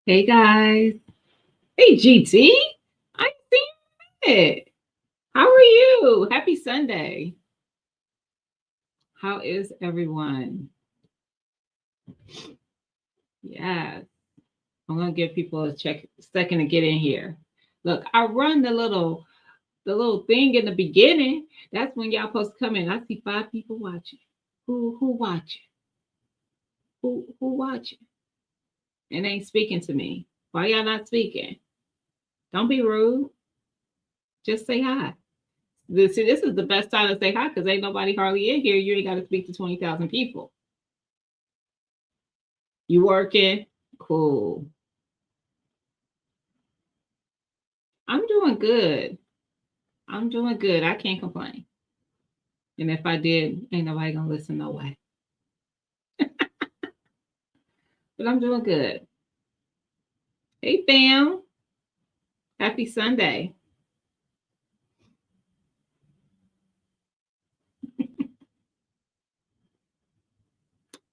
Hey guys. Hey GT. I seen it. How are you? Happy Sunday. How is everyone? Yes. I'm gonna give people a second to get in here. Look, I run the little thing in the beginning. That's when y'all supposed to come in. I see 5 people watching. Who watching? Who watching? And ain't speaking to me. Why y'all not speaking? Don't be rude. Just say hi. This is the best time to say hi because ain't nobody hardly in here. You ain't got to speak to 20,000 people. You working? Cool. I'm doing good. I'm doing good. I can't complain. And if I did, ain't nobody gonna listen no way. But I'm doing good. Hey fam. Happy Sunday.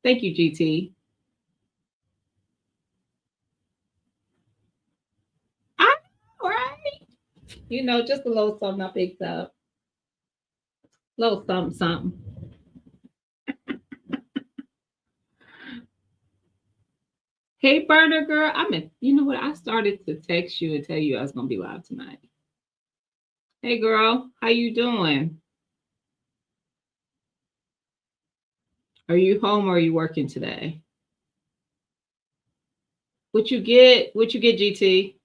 Thank you, GT. I know, right? Just a little something I picked up. Little something, something. Hey Burner girl. You know what? I started to text you and tell you I was gonna be live tonight. Hey girl, how you doing? Are you home or are you working today? What you get? What you get, GT?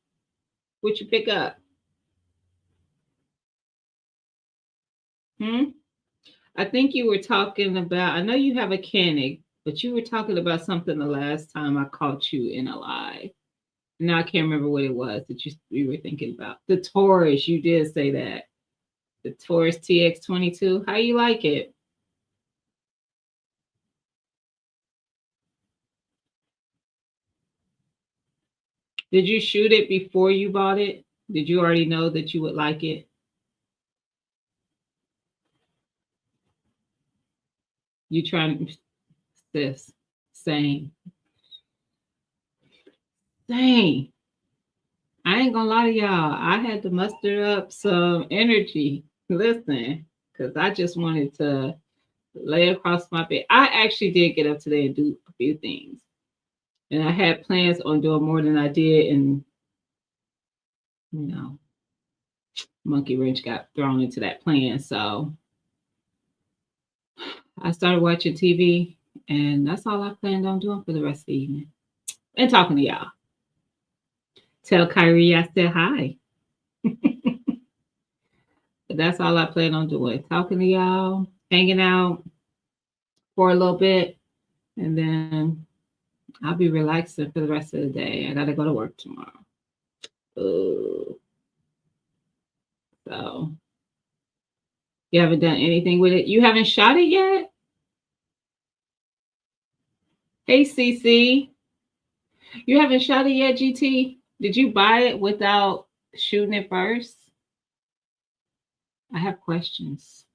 What you pick up? Hmm? I think you were talking about, I know you have a Koenig, but you were talking about something the last time I caught you in a live. Now I can't remember what it was that you were thinking about. The Taurus, you did say that. The Taurus TX22. How you like it? Did you shoot it before you bought it? Did you already know that you would like it? You trying this. Same. Same. I ain't gonna lie to y'all. I had to muster up some energy. Listen, because I just wanted to lay across my bed. I actually did get up today and do a few things. And I had plans on doing more than I did. And, you know, monkey wrench got thrown into that plan. So I started watching TV. And that's all I planned on doing for the rest of the evening. And talking to y'all. Tell Kyrie I said hi. But that's all I plan on doing. Talking to y'all, hanging out for a little bit. And then I'll be relaxing for the rest of the day. I gotta go to work tomorrow. Ooh. So you haven't done anything with it. You haven't shot it yet? Hey CC. You haven't shot it yet, GT? Did you buy it without shooting it first? I have questions.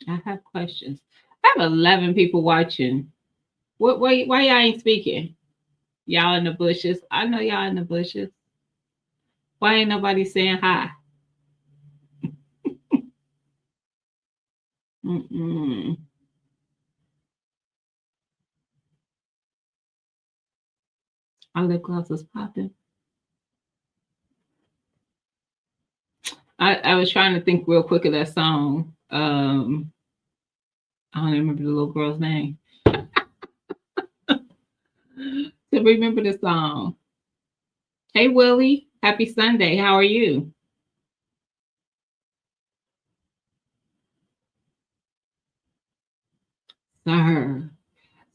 I have questions. I have 11 people watching. Why y'all ain't speaking? Y'all in the bushes. I know y'all in the bushes. Why ain't nobody saying hi? Mm-mm. Our lip gloss was popping. I was trying to think real quick of that song. I don't remember the little girl's name. To remember the song. Hey Willie, happy Sunday. How are you? Sir.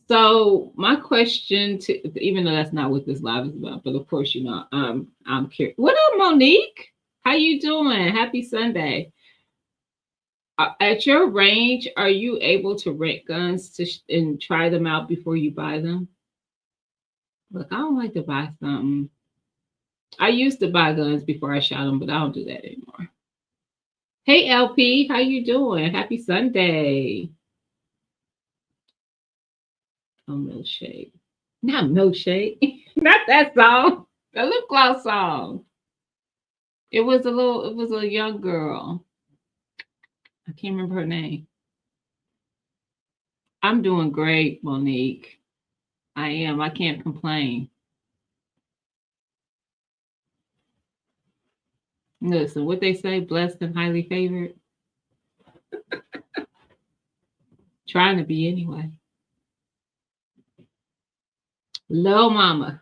So my question to, even though that's not what this live is about, but of course I'm curious. What up, Monique? How you doing? Happy Sunday. At your range, are you able to rent guns and try them out before you buy them? Look, I don't like to buy something. I used to buy guns before I shot them, but I don't do that anymore. Hey LP, how you doing? Happy Sunday. Oh, milkshake. Not milkshake. Not that song. The lip gloss song. It was a young girl. I can't remember her name. I'm doing great, Monique. I am. I can't complain. Listen, what they say, blessed and highly favored. Trying to be anyway. Lil Mama.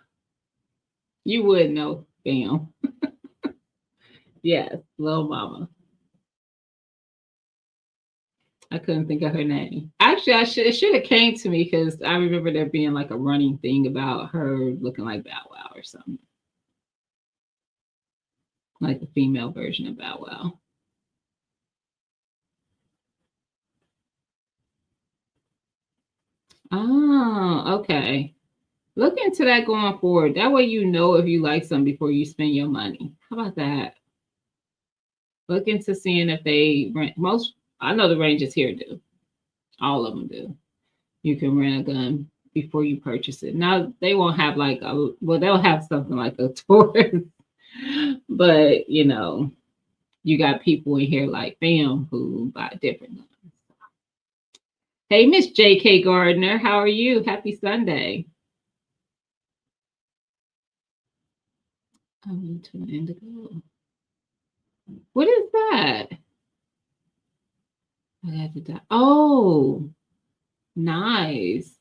You would know, fam. Yes, Lil Mama. I couldn't think of her name. Actually, it should have came to me because I remember there being like a running thing about her looking like Bow Wow or something, like the female version of Bow Wow. Oh, okay. Look into that going forward. That way you know if you like something before you spend your money. How about that? Look into seeing if they rent most. I know the ranges here do. All of them do. You can rent a gun before you purchase it. Now they won't have like a well, they'll have something like a tour, but you got people in here like Bam who buy different guns. Hey, Miss J.K. Gardner, how are you? Happy Sunday. I went to an indigo. What is that? I got to die. Oh, nice.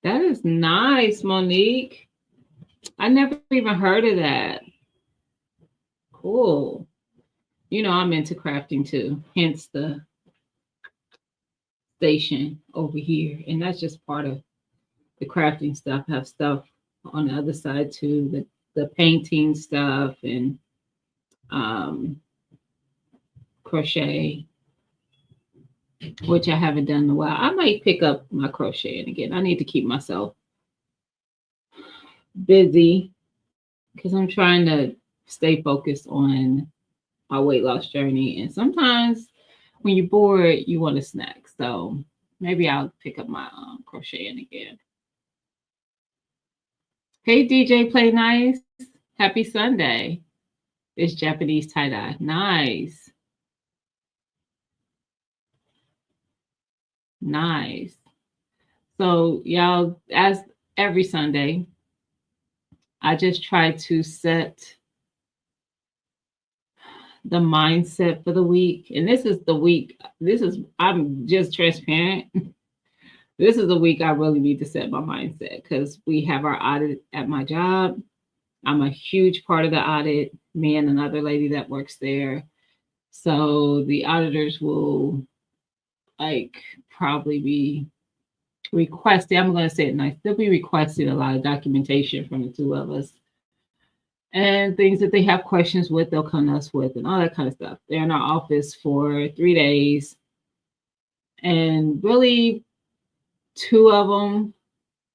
That is nice, Monique. I never even heard of that. Cool. I'm into crafting too, hence the station over here. And that's just part of the crafting stuff. I have stuff on the other side too, the painting stuff and um, crochet, which I haven't done in a while. I might pick up my crocheting again. I need to keep myself busy because I'm trying to stay focused on my weight loss journey. And sometimes when you're bored, you want a snack. So maybe I'll pick up my crocheting again. Hey, DJ Play Nice. Happy Sunday. It's Japanese tie dye. Nice. Nice. So, y'all, as every Sunday, I just try to set the mindset for the week. And this is the week, I'm just transparent. This is the week I really need to set my mindset because we have our audit at my job. I'm a huge part of the audit, me and another lady that works there. So the auditors will like probably be requesting, I'm going to say it nice, they'll be requesting a lot of documentation from the two of us and things that they have questions with, they'll come to us with and all that kind of stuff. They're in our office for 3 days. And really, two of them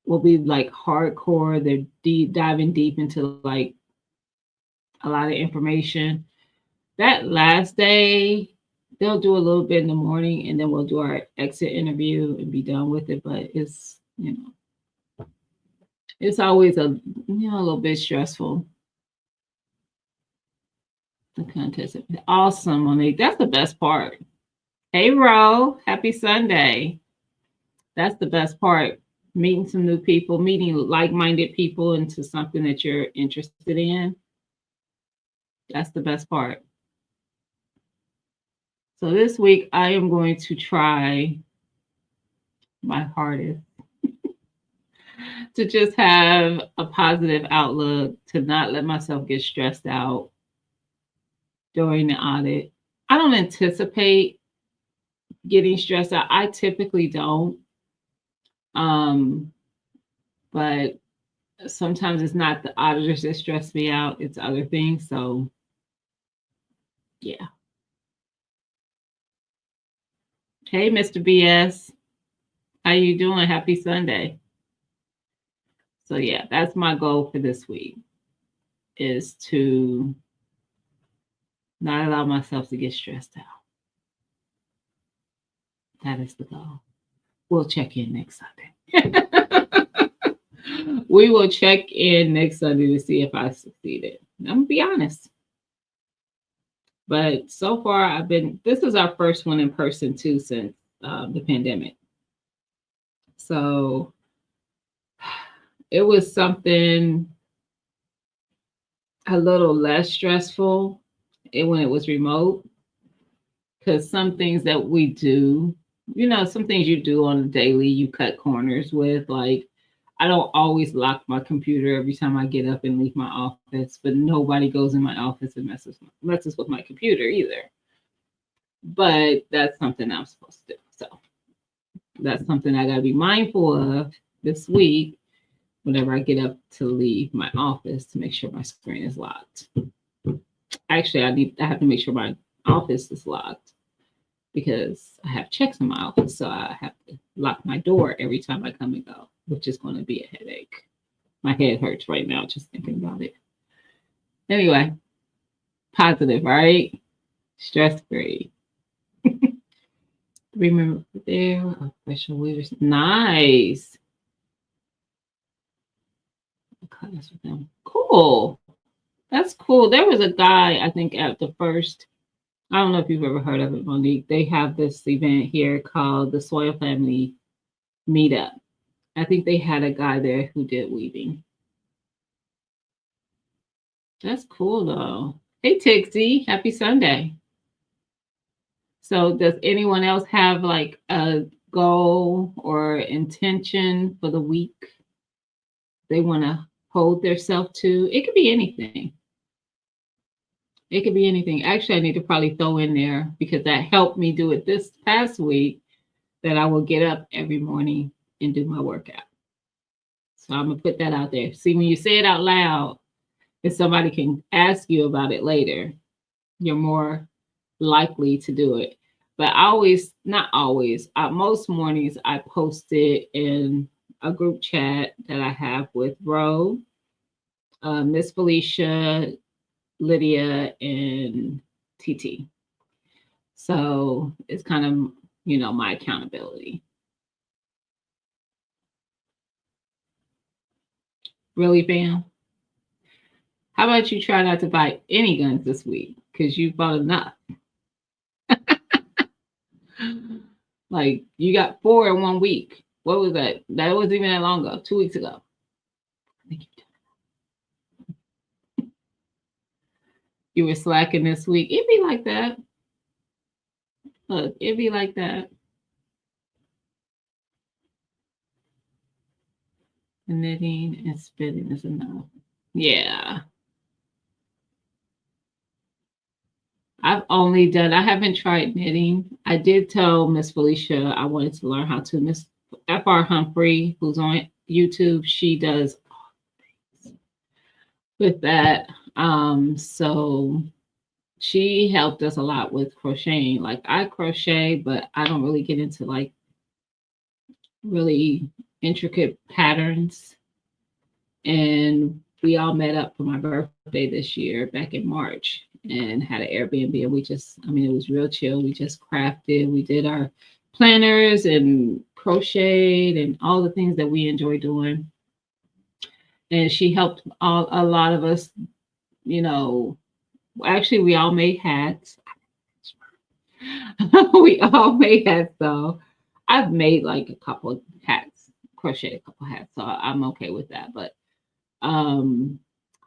will be like hardcore. They're diving deep into like a lot of information. That last day, they'll do a little bit in the morning and then we'll do our exit interview and be done with it. But it's always a little bit stressful. The contest. Awesome, Monique. That's the best part. Hey, Ro. Happy Sunday. That's the best part. Meeting some new people, meeting like-minded people into something that you're interested in. That's the best part. So this week, I am going to try my hardest to just have a positive outlook, to not let myself get stressed out during the audit. I don't anticipate getting stressed out. I typically don't. But sometimes it's not the auditors that stress me out, it's other things. So yeah. Hey, Mr. BS. How you doing? Happy Sunday. So yeah, that's my goal for this week is to Not allow myself to get stressed out. That is the goal. We'll check in next Sunday. We will check in next Sunday to see if I succeeded. I'm gonna be honest. But so far, this is our first one in person too since the pandemic. So it was something a little less stressful when it was remote, because some things that we do, some things you do on a daily, you cut corners with. Like, I don't always lock my computer every time I get up and leave my office, but nobody goes in my office and messes with my computer either. But that's something I'm supposed to do. So that's something I got to be mindful of this week whenever I get up to leave my office, to make sure my screen is locked. Actually, I have to make sure my office is locked because I have checks in my office. So I have to lock my door every time I come and go, which is going to be a headache. My head hurts right now just thinking about it. Anyway, positive, right? Stress free. Remember there, special leaders. Nice. Class with them. Cool. That's cool. There was a guy, I think, at the first. I don't know if you've ever heard of it, Monique. They have this event here called the Soil Family Meetup. I think they had a guy there who did weaving. That's cool, though. Hey, Tixie. Happy Sunday. So does anyone else have like a goal or intention for the week they want to hold themselves to? It could be anything. It could be anything. Actually, I need to probably throw in there, because that helped me do it this past week, that I will get up every morning and do my workout. So I'm going to put that out there. See, when you say it out loud, if somebody can ask you about it later, you're more likely to do it. But not always, most mornings I post it in a group chat that I have with Ro, Miss Felicia, Lydia, and TT. So it's kind of, my accountability. Really, Bam? How about you try not to buy any guns this week, because you bought enough? Like, you got 4 in 1 week. What was that? That wasn't even that long ago. 2 weeks ago. You were slacking this week. It'd be like that. Look, it'd be like that. Knitting and spinning is enough. Yeah. I haven't tried knitting. I did tell Miss Felicia I wanted to learn how to. Miss F.R. Humphrey, who's on YouTube, she does all things with that. So she helped us a lot with crocheting. Like, I crochet, but I don't really get into like really intricate patterns. And we all met up for my birthday this year back in March and had an Airbnb. And it was real chill. We just crafted. We did our planners and crocheted and all the things that we enjoy doing. And she helped a lot of us, actually, we all made hats. We all made hats, though. I've made like a couple of hats, crocheted a couple of hats, so I'm okay with that. But I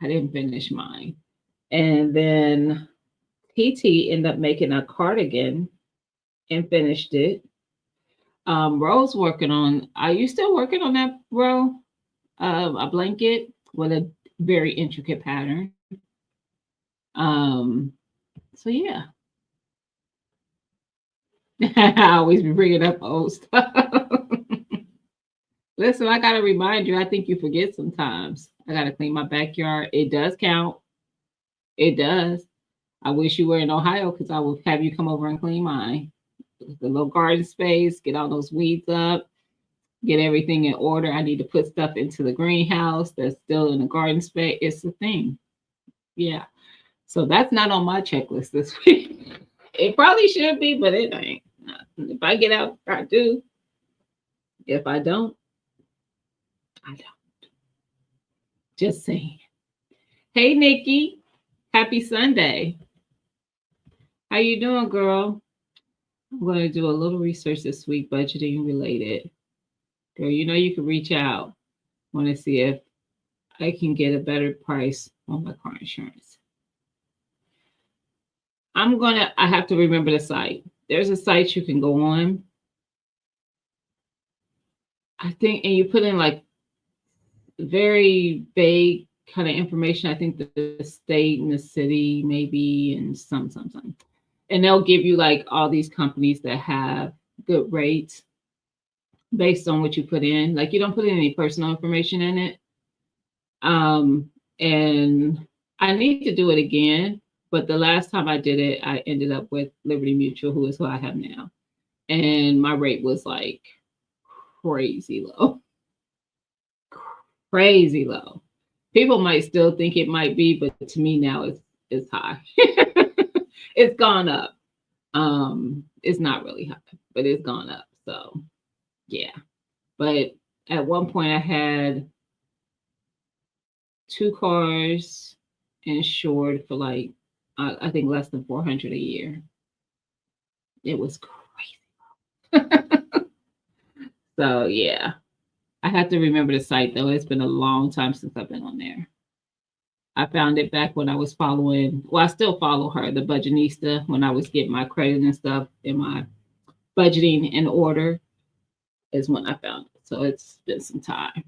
didn't finish mine. And then TT ended up making a cardigan and finished it. Ro's working on. Are you still working on that, Ro? A blanket with a very intricate pattern. So yeah. I always be bringing up old stuff. Listen, I gotta remind you. I think you forget sometimes. I gotta clean my backyard. It does count. It does. I wish you were in Ohio, because I would have you come over and clean mine. The little garden space, get all those weeds up, get everything in order. I need to put stuff into the greenhouse that's still in the garden space. It's a thing. Yeah. So that's not on my checklist this week. It probably should be, but it ain't. If I get out, I do. If I don't, I don't. Just saying. Hey, Nikki. Happy Sunday. How you doing, girl? I'm going to do a little research this week, budgeting related. Girl, you know you can reach out. Want to see if I can get a better price on my car insurance. I have to remember the site. There's a site you can go on. I think, and you put in like very vague kind of information. I think the state and the city, maybe, and some. And they'll give you like all these companies that have good rates based on what you put in. Like you don't put any personal information in it. And I need to do it again. But the last time I did it, I ended up with Liberty Mutual, who is who I have now. And my rate was like crazy low. Crazy low. People might still think it might be, but to me now it's high. It's gone up. It's not really high, but it's gone up. So yeah. But at one point I had 2 cars insured for like I think less than 400 a year. It was crazy. So yeah. I have to remember the site though. It's been a long time since I've been on there. I found it back when I was following, well, I still follow her, the Budgetnista, when I was getting my credit and stuff in my budgeting in order, is when I found it. So it's been some time.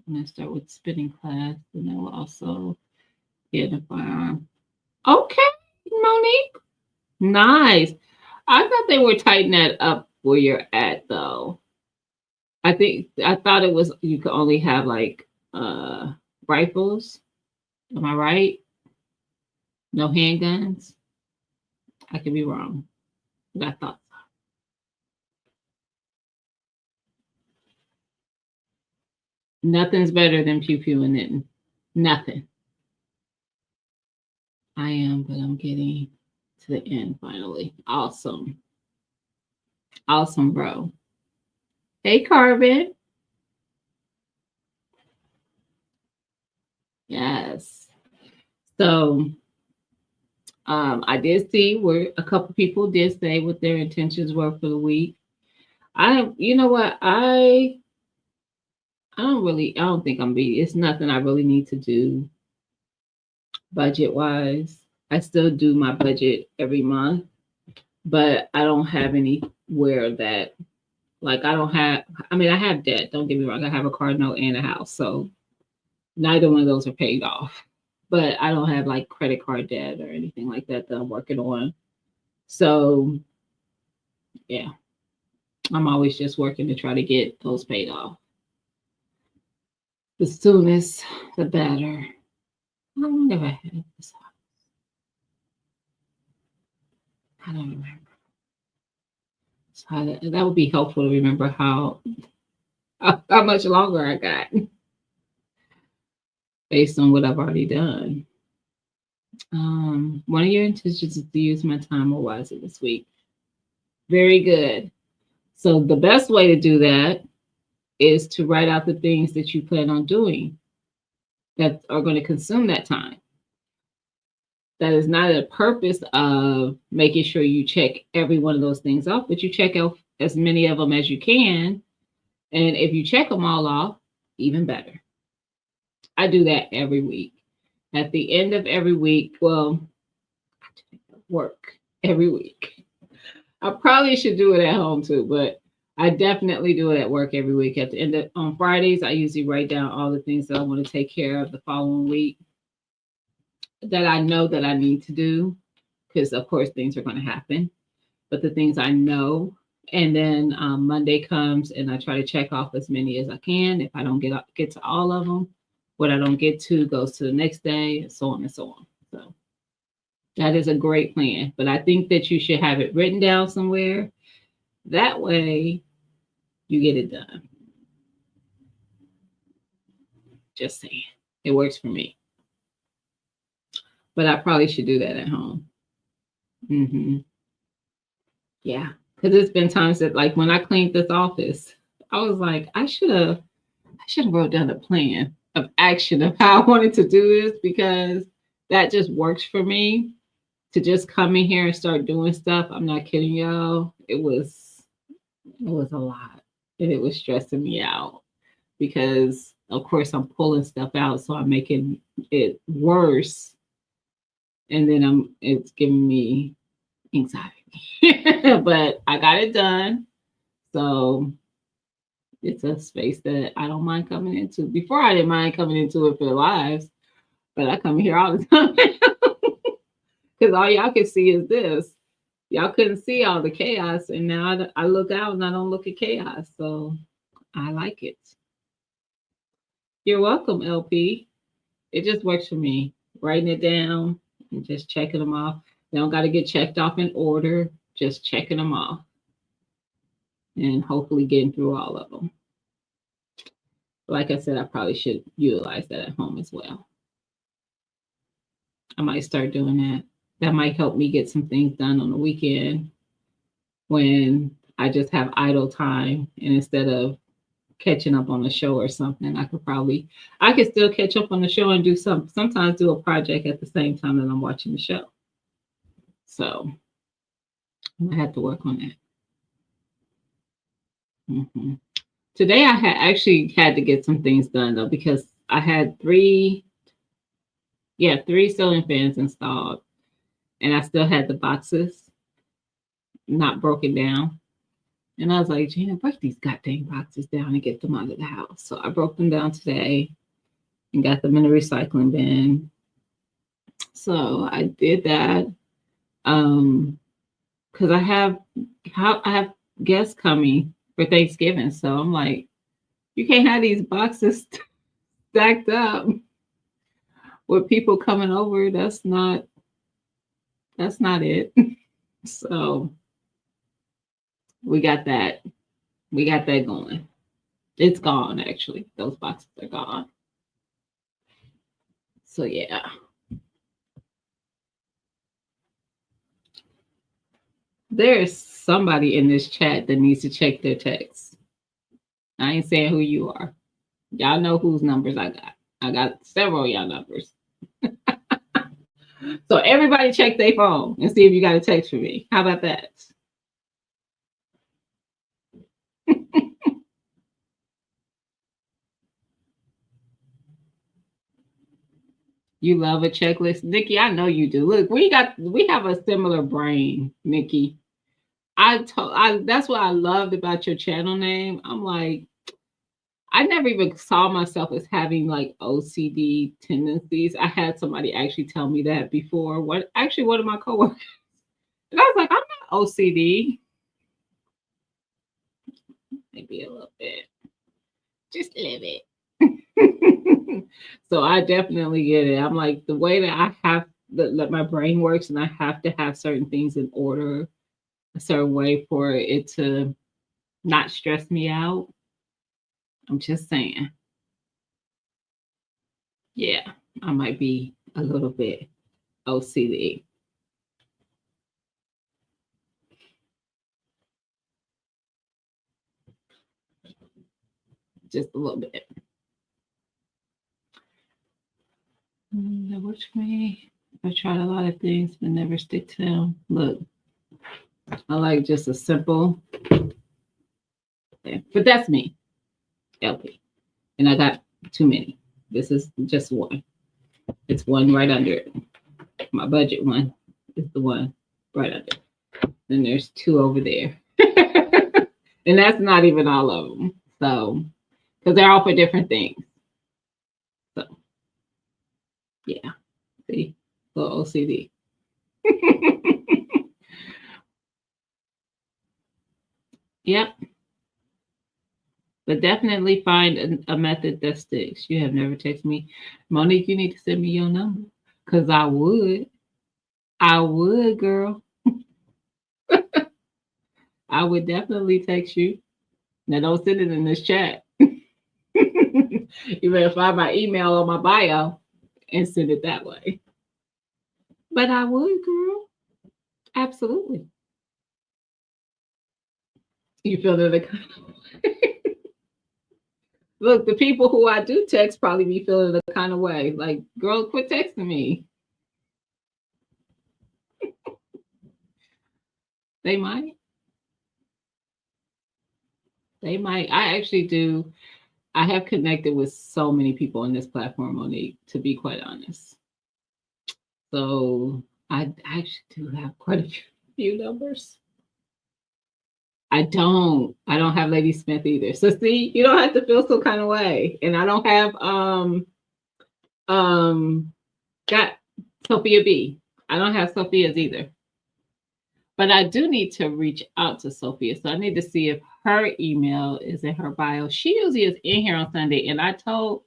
I'm going to start with spinning class, and then we'll also get a firearm. Okay, Monique. Nice. I thought they were tightening that up where you're at, though. I thought it was you could only have like rifles. Am I right? No handguns. I could be wrong, but I thought so. Nothing's better than pew pew and knitting. Nothing. I am, but I'm getting to the end finally. Awesome. Awesome, bro. Hey, Carvin. Yes. So I did see where a couple people did say what their intentions were for the week. You know what? I don't think I'm beat. It's nothing I really need to do budget wise. I still do my budget every month, but I don't have anywhere that like I mean I have debt, don't get me wrong. I have a car note and a house. So neither one of those are paid off. But I don't have like credit card debt or anything like that I'm working on. So yeah, I'm always just working to try to get those paid off. The soonest, the better. I wonder if I had this. I don't remember. So that would be helpful to remember how much longer I got based on what I've already done. One of your intentions is to use my time more wisely this week. Very good. So the best way to do that is to write out the things that you plan on doing that are going to consume that time. That is not a purpose of making sure you check every one of those things off, but you check out as many of them as you can. And if you check them all off, even better. I do that every week. At the end of every week, well, I work every week. I probably should do it at home too, but I definitely do it at work every week. At the end of on Fridays, I usually write down all the things that I want to take care of the following week that I know that I need to do, because of course things are going to happen, but the things I know. And then Monday comes and I try to check off as many as I can. If I don't get to all of them, what I don't get to goes to the next day, and so on and so on. So that is a great plan. But I think that you should have it written down somewhere. That way you get it done. Just saying. It works for me. But I probably should do that at home. Yeah, because it's been times that, like, when I cleaned this office, I was like, I should have wrote down a plan of action of how I wanted to do this, because that just works for me to just come in here and start doing stuff. I'm not kidding y'all. It was a lot, and it was stressing me out because, of course, I'm pulling stuff out, so I'm making it worse, and then it's giving me anxiety. But I got it done, so it's a space that I don't mind coming into. Before, I didn't mind coming into it for the lives, but I come here all the time because all y'all can see is this. Y'all couldn't see all the chaos, and now I look out and I don't look at chaos, so I like it. You're welcome, LP. It just works for me. Writing it down and just checking them off. They don't got to get checked off in order. Just checking them off and hopefully getting through all of them. Like I said, I probably should utilize that at home as well. I might start doing that. That might help me get some things done on the weekend when I just have idle time, and instead of catching up on the show or something, I could still catch up on the show and sometimes do a project at the same time that I'm watching the show. So I have to work on that. Today I actually had to get some things done though, because I had three ceiling fans installed, and I still had the boxes not broken down. And I was like, Gina, break these goddamn boxes down and get them out of the house. So I broke them down today and got them in the recycling bin. So I did that. Because I have guests coming for Thanksgiving. So I'm like, you can't have these boxes stacked up with people coming over. That's not it. So we got that going. It's gone, actually. Those boxes are gone. So yeah. There's somebody in this chat that needs to check their texts. I ain't saying who you are. Y'all know whose numbers I got. I got several of y'all numbers. So everybody check their phone and see if you got a text for me. How about that? You love a checklist, Nikki. I know you do. Look, we have a similar brain, Nikki. That's what I loved about your channel name. I'm like, I never even saw myself as having like OCD tendencies. I had somebody actually tell me that before. One of my coworkers. And I was like, I'm not OCD. Maybe a little bit. Just a little bit. So I definitely get it. I'm like, the way that I have that my brain works, and I have to have certain things in order a certain way for it to not stress me out. I'm just saying. Yeah, I might be a little bit OCD. Just a little bit. That works for me. I tried a lot of things, but never stick to them. Look, I like just a simple thing. But that's me, LP. And I got too many. This is just one. It's one right under it. My budget one is the one right under it. Then there's two over there. And that's not even all of them. So, because they're all for different things. So, yeah. See, little OCD. Yep. But definitely find a method that sticks. You have never texted me. Monique, you need to send me your number. Because I would. I would, girl. I would definitely text you. Now, don't send it in this chat. You better find my email on my bio and send it that way. But I would, girl. Absolutely. You feel the look, the people who I do text probably be feeling the kind of way. Like, girl, quit texting me. They might. They might. I actually do. I have connected with so many people on this platform, Monique, to be quite honest. So I actually do have quite a few numbers. I don't. I don't have Lady Smith either. So see, you don't have to feel some kind of way. And I don't have um got Sophia B. I don't have Sophia's either. But I do need to reach out to Sophia. So I need to see if her email is in her bio. She usually is in here on Sunday. And I told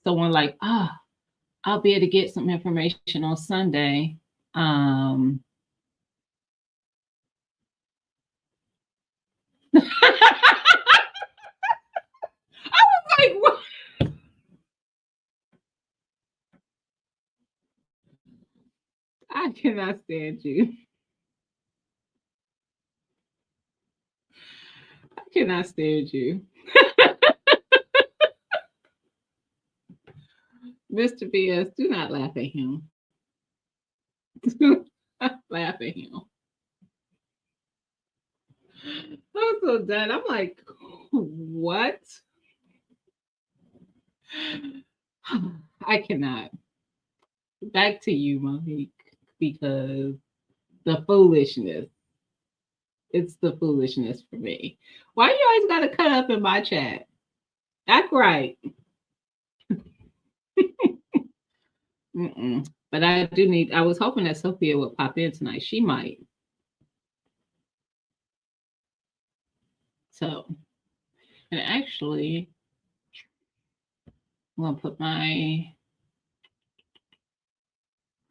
someone like, I'll be able to get some information on Sunday. I was like, what? I cannot stand you. I cannot stand you. Mr. BS, do not laugh at him. Do not laugh at him. I'm so done. I'm like, what? I cannot. Back to you, Monique, because the foolishness. It's the foolishness for me. Why you always got to cut up in my chat? Act right. Mm-mm. But I do need, I was hoping that Sophia would pop in tonight. She might. So, and actually, I'm going to put my,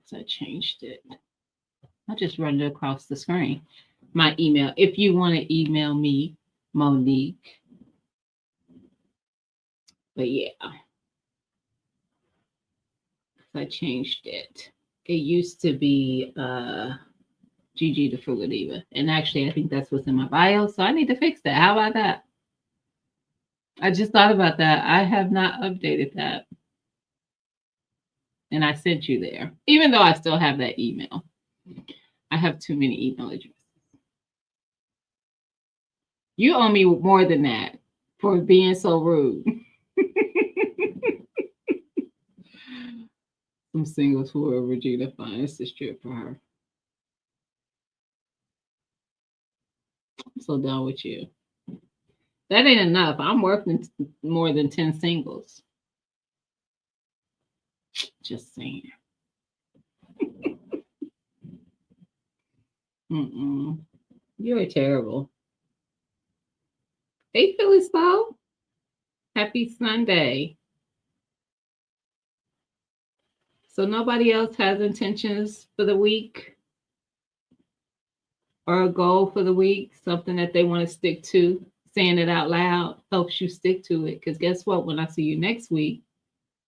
so I changed it. I'll just run it across the screen. My email. If you want to email me, Monique. But yeah, I changed it. It used to be Gigi the Frugal Diva. And actually, I think that's what's in my bio. So I need to fix that. How about that? I just thought about that. I have not updated that. And I sent you there, even though I still have that email. I have too many email addresses. You owe me more than that for being so rude. Some singles who are Regina finds the strip for her. I'm so done with you. That ain't enough. I'm working more than 10 singles. Just saying. Mm-mm. You are terrible. Hey, Philly Slow. Happy Sunday. So nobody else has intentions for the week or a goal for the week, something that they want to stick to. Saying it out loud helps you stick to it. Because guess what? When I see you next week,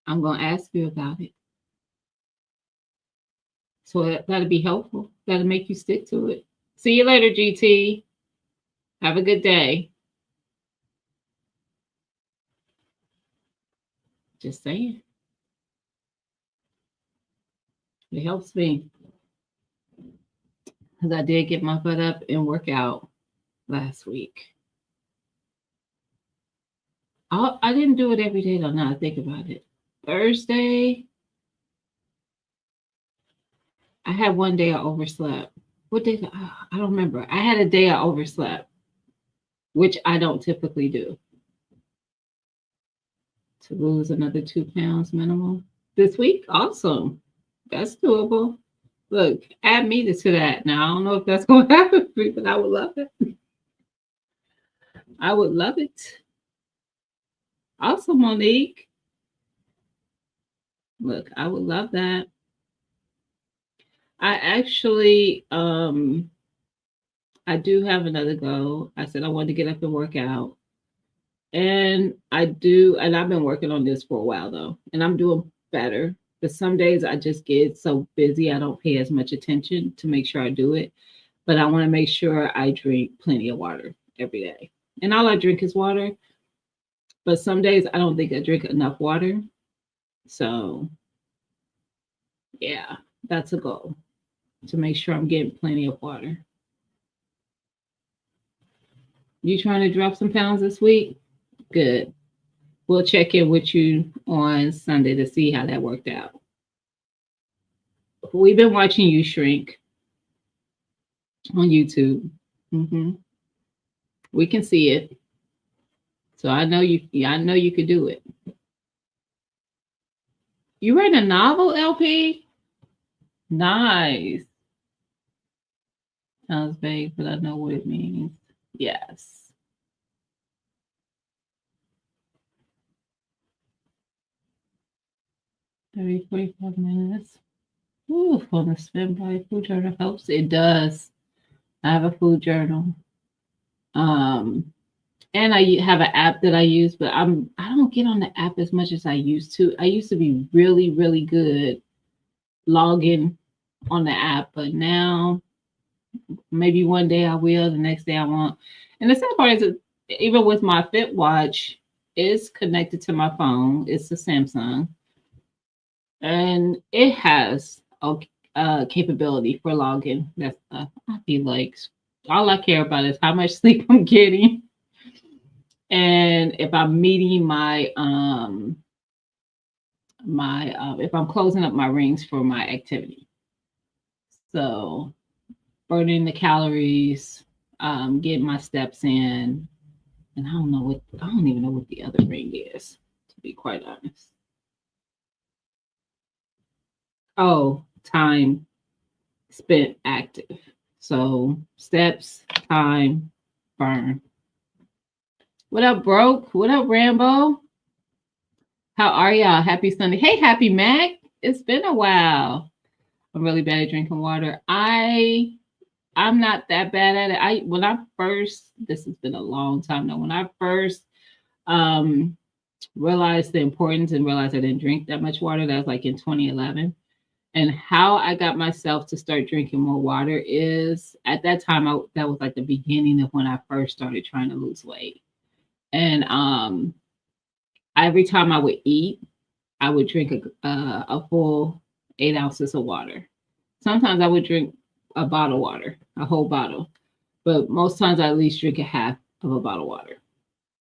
I'm going to ask you about it. So that'll be helpful. That'll make you stick to it. See you later, GT. Have a good day. Just saying. It helps me. Because I did get my butt up and work out last week. I didn't do it every day though. Now I think about it. Thursday, I had one day I overslept. What day? I don't remember. I had a day I overslept, which I don't typically do. To lose another 2 pounds minimum this week. Awesome. That's doable. Look, add me to that. Now, I don't know if that's going to happen for me, but I would love it. I would love it. Awesome, Monique. Look, I would love that. I actually, I do have another goal. I said I wanted to get up and work out. And I do, and I've been working on this for a while though, and I'm doing better. But some days I just get so busy I don't pay as much attention to make sure I do it. But I want to make sure I drink plenty of water every day. And all I drink is water. But some days I don't think I drink enough water. So yeah, that's a goal to make sure I'm getting plenty of water. You trying to drop some pounds this week? Good. We'll check in with you on Sunday to see how that worked out. We've been watching you shrink on YouTube. hmm We can see it. So I know you. Yeah, I know you could do it. You write a novel, LP? Nice. Sounds vague, but I know what it means. Yes. 30, 45 minutes. Ooh, on the spin by food journal helps. It does. I have a food journal. Um, and I have an app that I use, but I don't get on the app as much as I used to. I used to be really, really good logging on the app, but now maybe one day I will, the next day I won't. And the sad part is that even with my Fit Watch, it's connected to my phone. It's a Samsung, and it has a capability for logging. That's I feel like all I care about is how much sleep I'm getting, and if I'm meeting if I'm closing up my rings for my activity. So burning the calories, getting my steps in, and I don't even know what the other ring is, to be quite honest. Oh, time spent active. So steps, time, burn. What up, Broke? What up, Rambo? How are y'all? Happy Sunday. Hey, Happy Mac. It's been a while. I'm really bad at drinking water. I'm not that bad at it. When I first, this has been a long time now. When I first um realized the importance and realized I didn't drink that much water, that was like in 2011. And how I got myself to start drinking more water is at that time that was like the beginning of when I first started trying to lose weight. And every time I would eat, I would drink a full 8 ounces of water. Sometimes I would drink a bottle of water, a whole bottle, but most times I at least drink a half of a bottle of water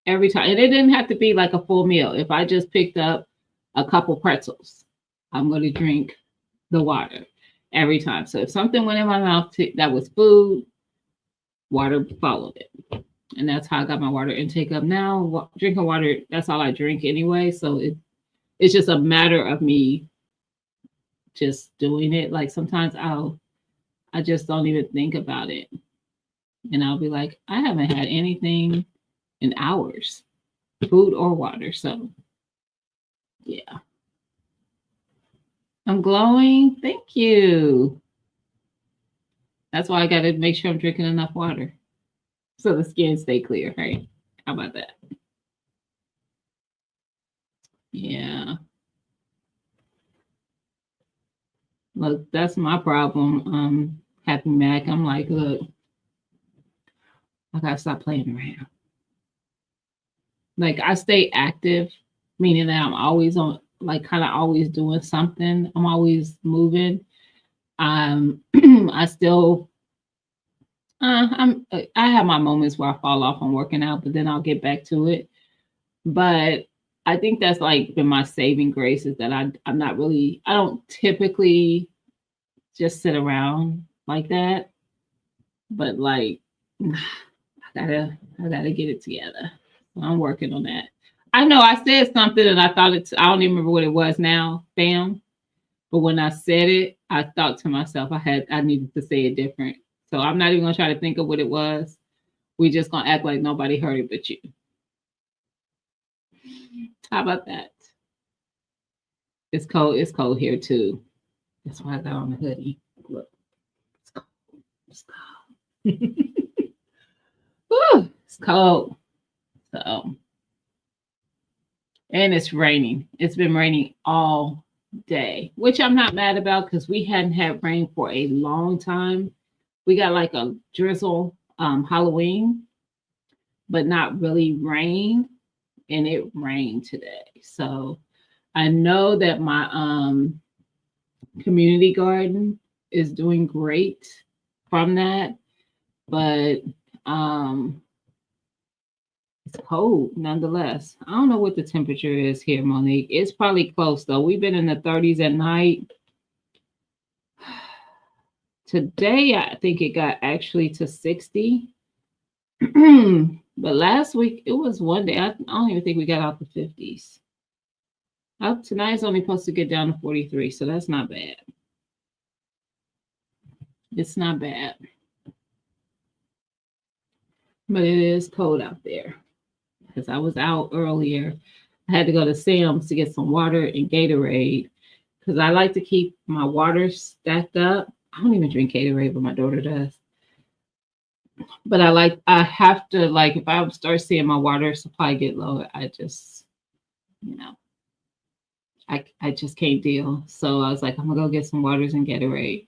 every time. And it didn't have to be like a full meal. If I just picked up a couple pretzels, I'm going to drink the water every time. So if something went in my mouth that was food, water followed it. And that's how I got my water intake up now. Drinking water, that's all I drink anyway. So it's just a matter of me just doing it. Like sometimes I just don't even think about it. And I'll be like, I haven't had anything in hours, food or water. So yeah. I'm glowing. Thank you. That's why I got to make sure I'm drinking enough water so the skin stay clear, right? How about that? Yeah. Look, that's my problem. Happy Mac. I'm like, look, I gotta stop playing around. Like I stay active, meaning that I'm always on, like kind of always doing something. I'm always moving. I still, I have my moments where I fall off on working out, but then I'll get back to it. But I think that's like been my saving grace is that I don't typically just sit around like that. But like I gotta get it together. So I'm working on that. I know I said something and I don't even remember what it was now, bam. But when I said it, I thought to myself I needed to say it different. So I'm not even gonna try to think of what it was. We just gonna act like nobody heard it but you. How about that? It's cold. It's cold here too. That's why I got on the hoodie. Look, it's cold. It's cold. Whew, it's cold. So, and it's raining. It's been raining all day, which I'm not mad about because we hadn't had rain for a long time. We got like a drizzle Halloween, but not really rain, and it rained today. So I know that my community garden is doing great from that, but um it's cold nonetheless. I don't know what the temperature is here, Monique. It's probably close though. We've been in the 30s at night. Today, I think it got actually to 60. But last week, it was one day. I don't even think we got out the 50s. Out tonight's only supposed to get down to 43, so that's not bad. It's not bad. But it is cold out there because I was out earlier. I had to go to Sam's to get some water and Gatorade because I like to keep my water stacked up. I don't even drink Gatorade, but my daughter does. But I have to, like, if I start seeing my water supply get low, I just, you know, I just can't deal. So I was like, I'm gonna go get some waters and Gatorade.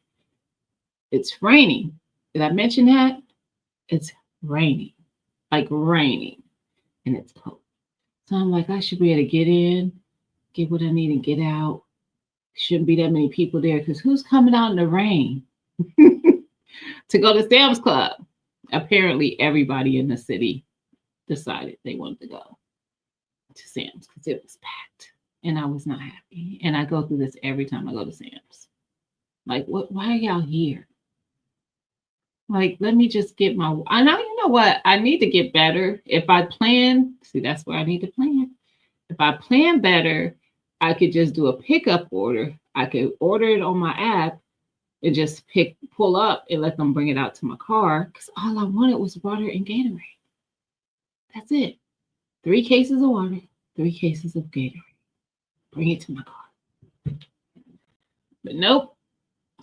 It's raining. Did I mention that? It's raining, like raining, and it's cold. So I'm like, I should be able to get in, get what I need, and get out. Shouldn't be that many people there because who's coming out in the rain to go to Sam's Club? Apparently, everybody in the city decided they wanted to go to Sam's because it was packed, and I was not happy. And I go through this every time I go to Sam's. Like, what? Why are y'all here? Like, let me just get my. I know, you know what? I need to get better. If I plan, see, that's where I need to plan. If I plan better, I could just do a pickup order. I could order it on my app and just pull up and let them bring it out to my car. Because all I wanted was water and Gatorade. That's it. 3 cases of water, 3 cases of Gatorade. Bring it to my car. But nope.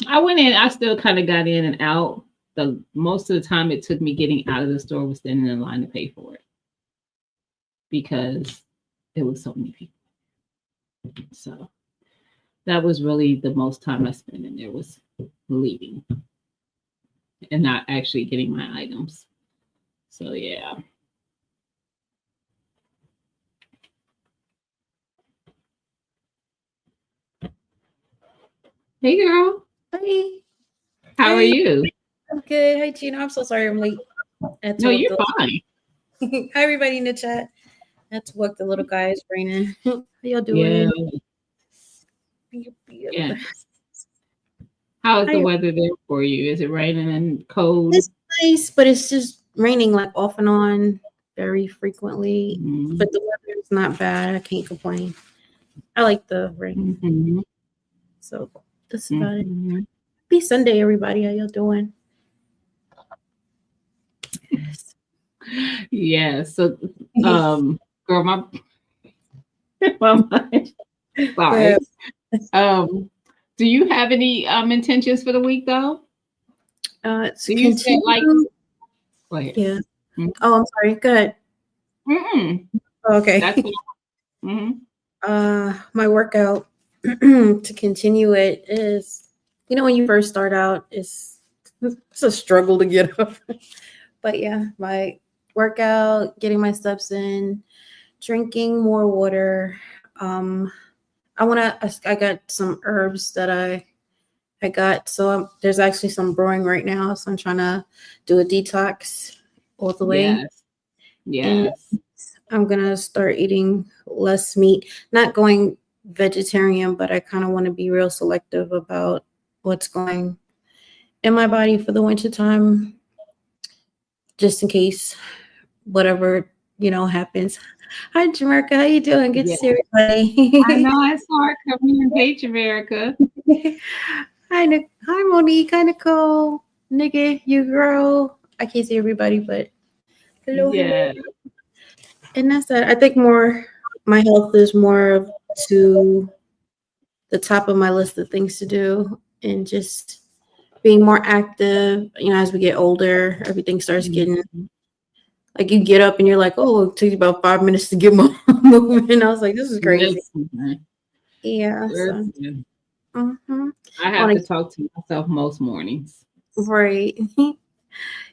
I went in. I still kind of got in and out. The most of the time it took me getting out of the store was standing in line to pay for it because there was so many people. So that was really the most time I spent in there was leaving and not actually getting my items. So yeah. Hey girl. Hi. How are Hey, you? I'm good. Hi, Gina. I'm so sorry I'm late. I had to No, walk you're the fine. Hi, everybody in the chat. I had to walk the little guy. It's raining. How y'all Yeah. doing? Yeah. How is the Hi. weather there for you? Is it raining and cold? It's nice, but it's just raining like off and on very frequently. Mm-hmm. But the weather is not bad. I can't complain. I like the rain. Mm-hmm. So that's about it. Mm-hmm. Happy Sunday, everybody. How y'all doing? Yes. Yeah. So girl, my my mind. Sorry. Yeah. Do you have any intentions for the week though? To Do you set like continue. go ahead. Yeah. Oh, I'm sorry. Go ahead. Mm-mm. Okay. That's what My workout to continue it is, when you first start out, it's a struggle to get up. But yeah, my workout, getting my steps in, drinking more water. Um, I got some herbs that I got. So there's actually some brewing right now. So I'm trying to do a detox all the way. yes. And Yes. I'm gonna start eating less meat. Not going vegetarian, but I kind of want to be real selective about what's going in my body for the winter time, just in case whatever happens. Hi, Jamarca, how you doing? Good to Yeah. see I everybody. know it's hard coming in Page America. Hi, Monique. Hi, Nicole. Nigga, you girl. I can't see everybody, but hello, hello. Yeah. And that's that. I think my health is more to the top of my list of things to do, and just being more active. As we get older, everything starts getting like you get up and you're like, oh, it takes about 5 minutes to get moving. I was like, this is crazy. Listen, Yeah. So, Listen, mhm. I have to talk to myself most mornings. Right.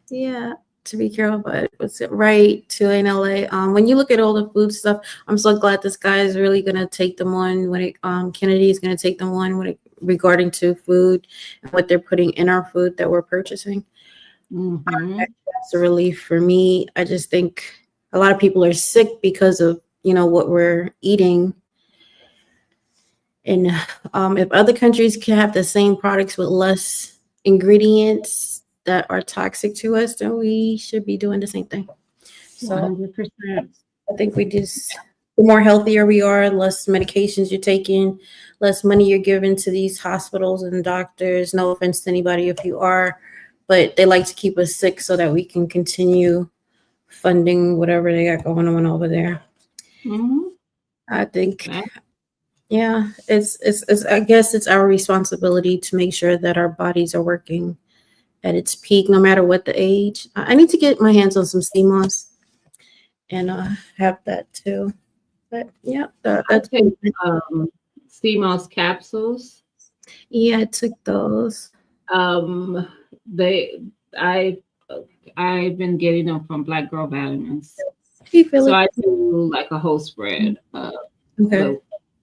Yeah, to be careful, but what's it right to in LA? When you look at all the food stuff, I'm so glad this guy is really gonna take them on when it Kennedy is gonna take them on when it regarding to food and what they're putting in our food that we're purchasing. Mm-hmm. That's a relief for me. I just think a lot of people are sick because of what we're eating. And if other countries can have the same products with less ingredients that are toxic to us, then we should be doing the same thing. So 100%. I think the more healthier we are, less medications you're taking, less money you're giving to these hospitals and doctors. No offense to anybody if you are, but they like to keep us sick so that we can continue funding whatever they got going on over there. Mm-hmm. I think, yeah, it's I guess it's our responsibility to make sure that our bodies are working at its peak, no matter what the age. I need to get my hands on some sea moss and have that too. But yeah, I that's take CMOS capsules. yeah, I took those. Um, they, I, I've been getting them from Black Girl Vitamins. You feel So it? I do like a whole spread. Okay.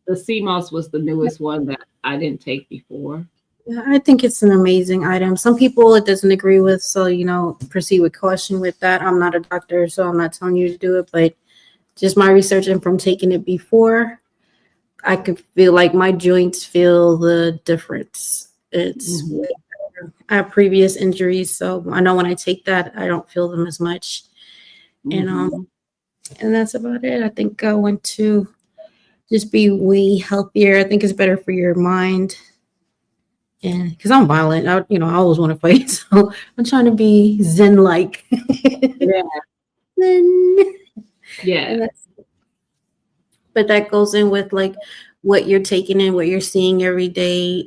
The CMOS was the newest one that I didn't take before. Yeah, I think it's an amazing item. Some people it doesn't agree with, so proceed with caution with that. I'm not a doctor, so I'm not telling you to do it, but just my research and from taking it before, I could feel like my joints feel the difference. It's Mhm. I have previous injuries, so I know when I take that, I don't feel them as much. And Mhm. and that's about it. I think I want to just be way healthier. I think it's better for your mind. And because I'm violent, I always want to fight. So I'm trying to be zen like. Yeah. Zen. Yeah. And but that goes in with like what you're taking in, what you're seeing every day,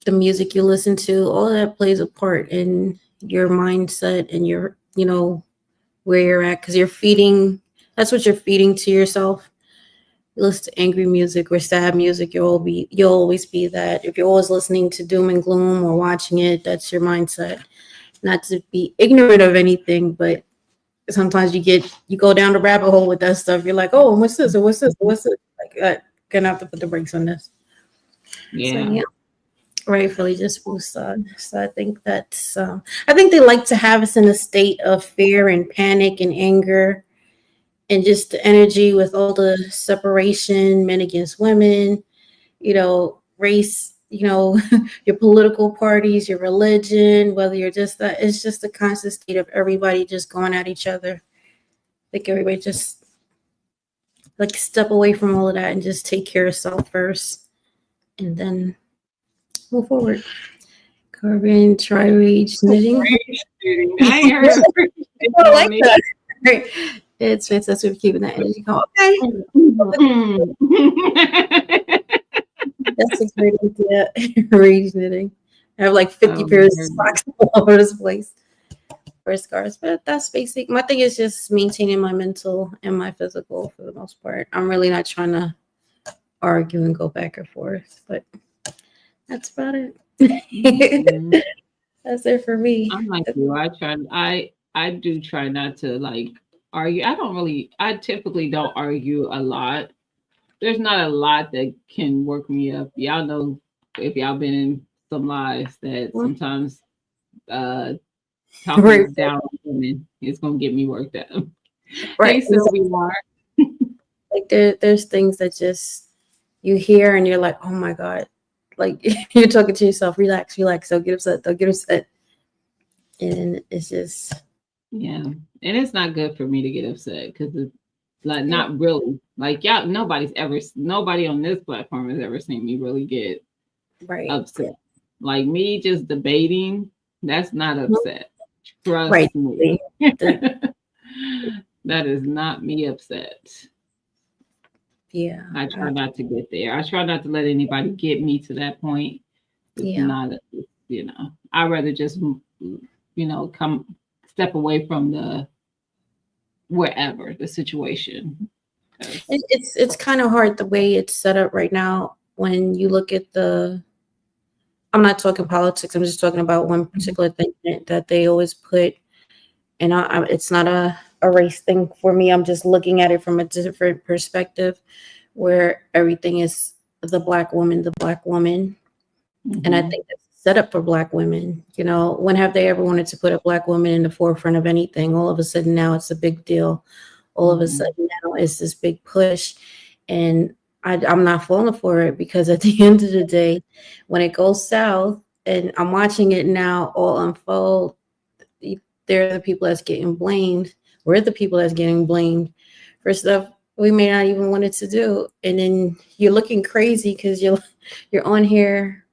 the music you listen to, all that plays a part in your mindset and your, where you're at. Because that's what you're feeding to yourself. You listen to angry music or sad music, you'll always be that. If you're always listening to doom and gloom or watching it, that's your mindset. Not to be ignorant of anything, but sometimes you go down the rabbit hole with that stuff. You're like, oh, what's this? Or what's this? Or what's this? Like, gonna have to put the brakes on this. So Yeah. yeah, rightfully just Busan. So I think they like to have us in a state of fear and panic and anger and just the energy with all the separation, men against women, race, your political parties, your religion, whether you're just that, it's just a constant state of everybody just going at each other. Like everybody just like step away from all of that and just take care of self first and then move forward. Carbon tri-rage knitting. I ain't heard of I like that. Right. It's fantastic for keeping that energy going. Okay. That's a great idea. Rage knitting. I have like 50 pairs of socks all over this place for scarves, but that's basic. My thing is just maintaining my mental and my physical for the most part. I'm really not trying to argue and go back and forth, but that's about it. That's it for me. I'm like you. I do try not to like argue. I typically don't argue a lot. There's not a lot that can work me up. Y'all know if y'all been in some lives that sometimes talking Right. down on women is gonna get me worked up. Right. Hey Sylvie Mark. Like there's things that just you hear and you're like, oh my God. Like you're talking to yourself, relax, relax. Don't get upset. Don't get upset. And it's just Yeah. And it's not good for me to get upset because it's like not really like y'all nobody on this platform has ever seen me really get right. upset. Like me just debating, that's not upset. Trust Right. me. That is not me upset. Yeah. I try not to get there. I try not to let anybody get me to that point. It's Yeah. not, I'd rather just, come step away from the wherever the situation. It's kind of hard the way it's set up right now when you look at the. I'm not talking politics. I'm just talking about one particular thing that they always put, and it's not a race thing for me. I'm just looking at it from a different perspective, where everything is the black woman, and I think it's set up for black women. You know, when have they ever wanted to put a black woman in the forefront of anything? All of a sudden now it's a big deal. All of a sudden now it's this big push, and I'm not falling for it, because at the end of the day, when it goes south, and I'm watching it now all unfold, they're the people that's getting blamed. We're the people that's getting blamed for stuff we may not even want it to do, and then you're looking crazy because you're on here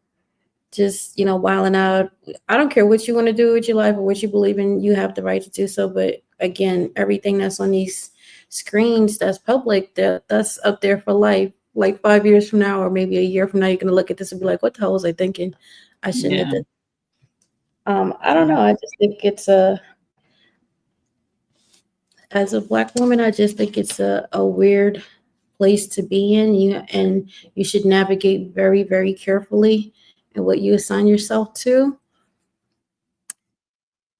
just wilding out. I don't care what you want to do with your life or what you believe in. You have the right to do so. But again, everything that's on these screens that's public, that's up there for life. Like 5 years from now, or maybe a year from now, you're gonna look at this and be like, "What the hell was I thinking? I shouldn't have did." I don't know. I just think it's as a black woman, I just think it's a weird place to be in. You should navigate very, very carefully in what you assign yourself to.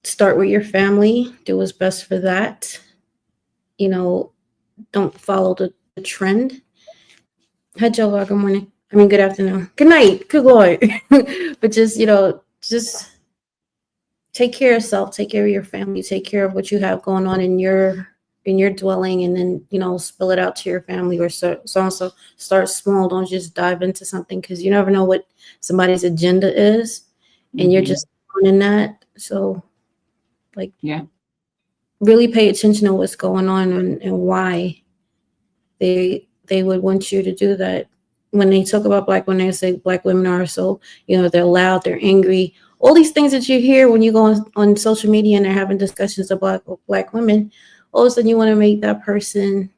Start with your family. Do what's best for that. Don't follow the trend. Hi, Joe. Good morning. I mean, good afternoon. Good night. Good Lord. But just take care of yourself. Take care of your family. Take care of what you have going on in your dwelling, and then spill it out to your family, or so start small. Don't just dive into something, because you never know what somebody's agenda is, and you're just in that. So, really pay attention to what's going on and why they would want you to do that. When they talk about black women, they say black women are so they're loud, they're angry. All these things that you hear when you go on social media and they're having discussions of black women, all of a sudden you want to make that person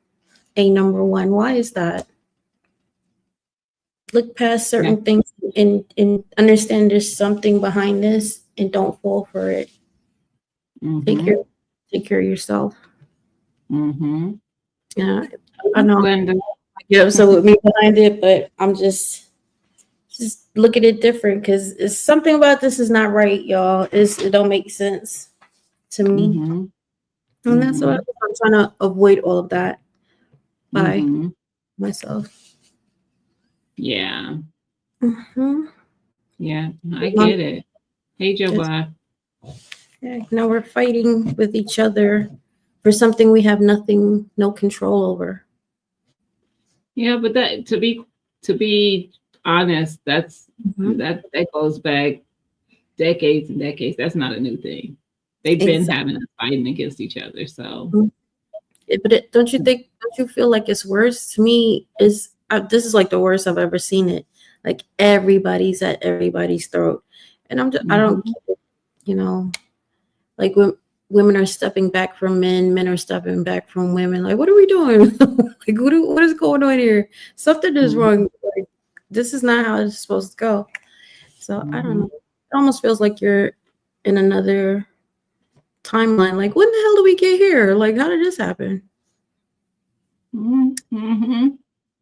a number one. Why is that? Look past certain things and understand there's something behind this, and don't fall for it. Take care of yourself. Yeah, I know. You have so with me behind it, but I'm just look at it different, because it's something about this is not right, y'all. It don't make sense to me. And that's what I'm trying to avoid, all of that by myself. Yeah. Yeah, I get it. Hey, Joe Bob. Yeah, now we're fighting with each other for something we have no control over. Yeah, but that to be honest, that goes back decades and decades. That's not a new thing. They've been having us fighting against each other. So, but don't you feel like it's worse? To me, this is like the worst I've ever seen it. Like everybody's at everybody's throat, and I don't, like when women are stepping back from men are stepping back from women. Like, what are we doing? Like, what is going on here? Something is wrong. Like, this is not how it's supposed to go. So I don't know. It almost feels like you're in another timeline. Like, when the hell did we get here? Like, how did this happen? It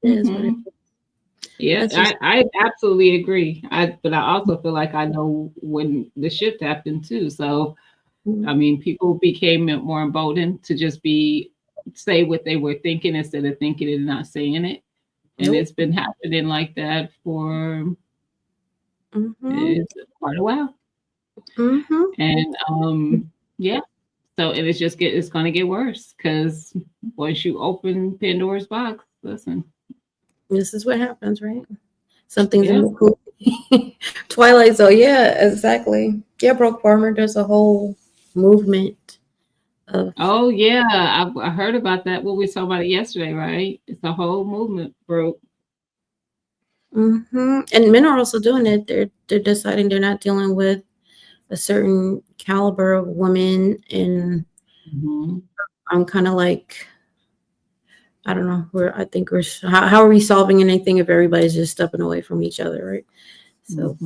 is what it is. Yeah, I absolutely agree. But I also feel like I know when the shift happened too. So, I mean, people became more emboldened to just say what they were thinking instead of thinking it and not saying it. And it's been happening like that for quite a while. And yeah. So it's going to get worse, because once you open Pandora's box, listen. This is what happens, right? Something's in the cool. Twilight Zone, yeah, exactly. Yeah, Broke Farmer, there's a whole movement of. Oh yeah, I heard about that. What we saw about it yesterday, right? It's a whole movement, Broke. And men are also doing it. They're deciding they're not dealing with a certain caliber of woman, and I'm kind of like, I don't know. I think how are we solving anything if everybody's just stepping away from each other, right? So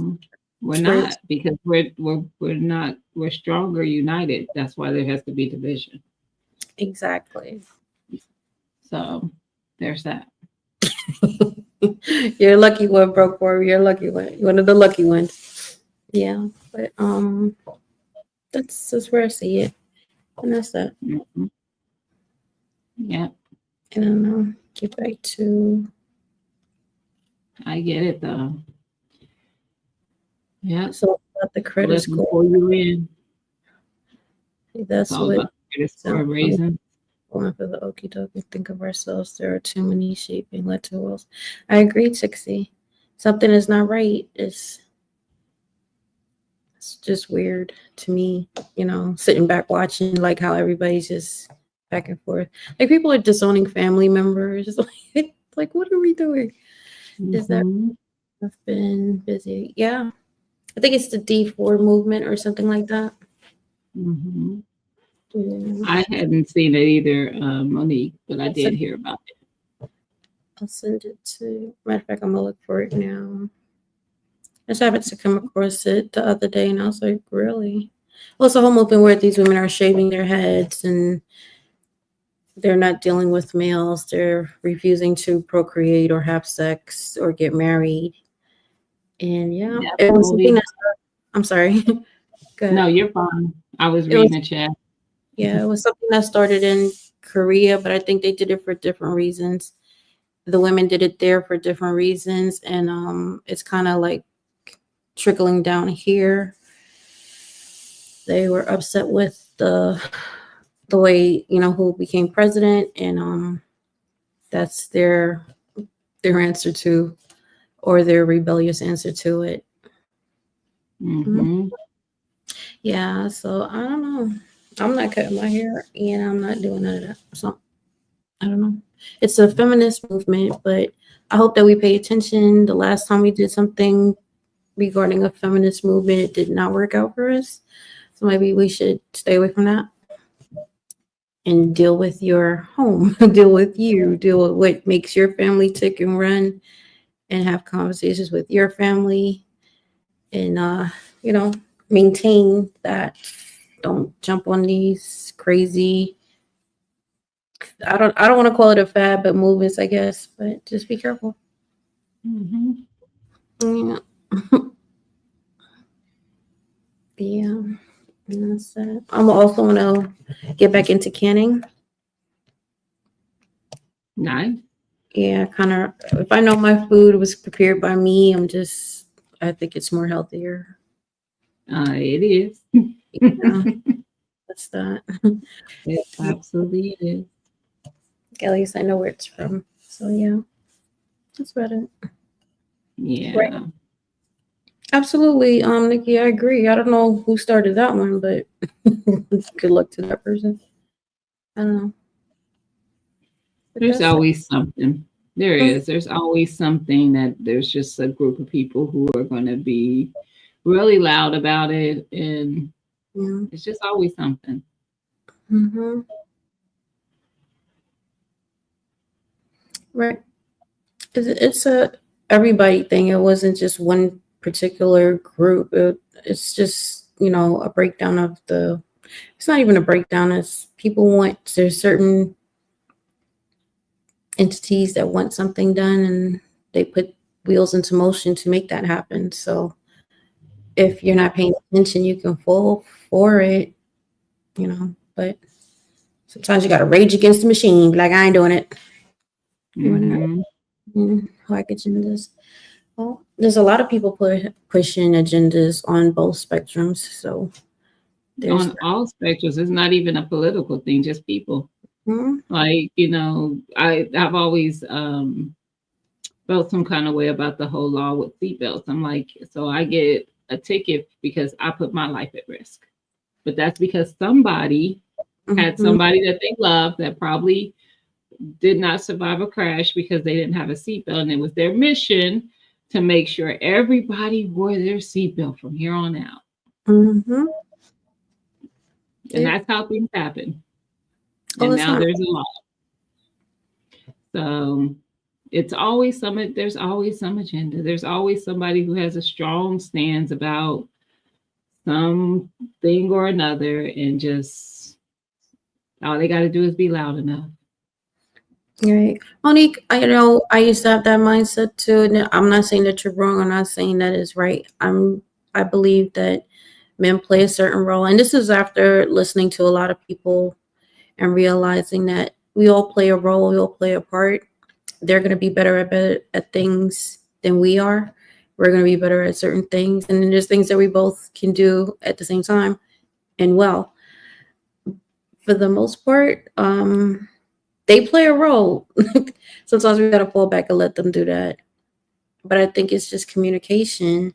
we're not, because we're stronger united. That's why there has to be division. Exactly. So There's that. You're a lucky one, broke boy. You're a lucky one. One of the lucky ones. Yeah, but that's where I see it, and that's that. Mhm. Yeah, I don't know. Get back to I get it though. Yeah, so about the credit looking score. for you in. It's That's all what about credit score sounds raising. going for the okie dokie. Think of ourselves. There are too many shaping led to worlds. I agree, Tixie. Something is not right. It's just weird to me, sitting back watching like how everybody's just back and forth. Like people are disowning family members. Like what are we doing? Is that Mhm. I've been busy? Yeah. I think it's the D4 movement or something like that. Mhm. Yeah. I hadn't seen it either, Monique, but I I'll did send, hear about it. I'll send it to matter of fact, I'm gonna look for it now. I just happened to come across it the other day and I was like, really? Well, it's a whole movement where these women are shaving their heads and they're not dealing with males. They're refusing to procreate or have sex or get married. And yeah, Yeah, it was something Monique. that's, I'm sorry. Good. No, you're fine. I was It was, reading the chat. yeah, it was something that started in Korea, but I think they did it for different reasons. The women did it there for different reasons. And it's kind of like trickling down here. They were upset with the way, who became president. And that's their answer to, or their rebellious answer to it. Mhm. Hmm. Yeah, so I don't know. I'm not cutting my hair and I'm not doing none of that. So I don't know. It's a feminist movement, but I hope that we pay attention. The last time we did something regarding a feminist movement, it did not work out for us. So maybe we should stay away from that and deal with your home, deal with you, deal with what makes your family tick and run, and have conversations with your family and you know maintain that. Don't jump on these crazy, I don't want to call it a fad, but movements, I guess, but just be careful. Hmm. Yeah. Yeah, and that's it. I'm also want to get back into canning. Nice. Yeah, kind of, if I know my food was prepared by me, I think it's more healthier. It is. Yeah, that's that. It absolutely is. At least I know where it's from. So yeah, that's about it. Right. Yeah. Absolutely, Nikki, I agree. I don't know who started that one, but good luck to that person. I don't know. But There's that's it. always something. There Mhm. is. There's always something that there's just a group of people who are going to be really loud about it. And Yeah. it's just always something. Hmm. Right. It's a everybody thing. It wasn't just one particular group. It's just, a breakdown of the. It's not even a breakdown. It's people want, there's certain entities that want something done and they put wheels into motion to make that happen. So if you're not paying attention, you can fall for it, but sometimes you got to rage against the machine. Be like, I ain't doing it. You want to Hmm. like agendas. Well, there's a lot of people pushing agendas on both spectrums. So there's On all spectrums, it's not even a political thing, just people. Mhm. Like, I've always felt some kind of way about the whole law with seatbelts. I'm like, so I get a ticket because I put my life at risk. But that's because somebody had Mhm. somebody that they loved that probably did not survive a crash because they didn't have a seatbelt. And it was their mission to make sure everybody wore their seatbelt from here on out. Mhm. And Yeah. that's how things happen. Oh, And it's now not. there's a law. So there's always some agenda. There's always somebody who has a strong stance about something or another, and just all they got to do is be loud enough. Right. Monique, I know I used to have that mindset too. And I'm not saying that you're wrong. I'm not saying that is right. I believe that men play a certain role. And this is after listening to a lot of people and realizing that we all play a role, we all play a part. They're going to be better at things than we are. We're going to be better at certain things. And then there's things that we both can do at the same time and well. For the most part, they play a role. Sometimes we got to fall back and let them do that. But I think it's just communication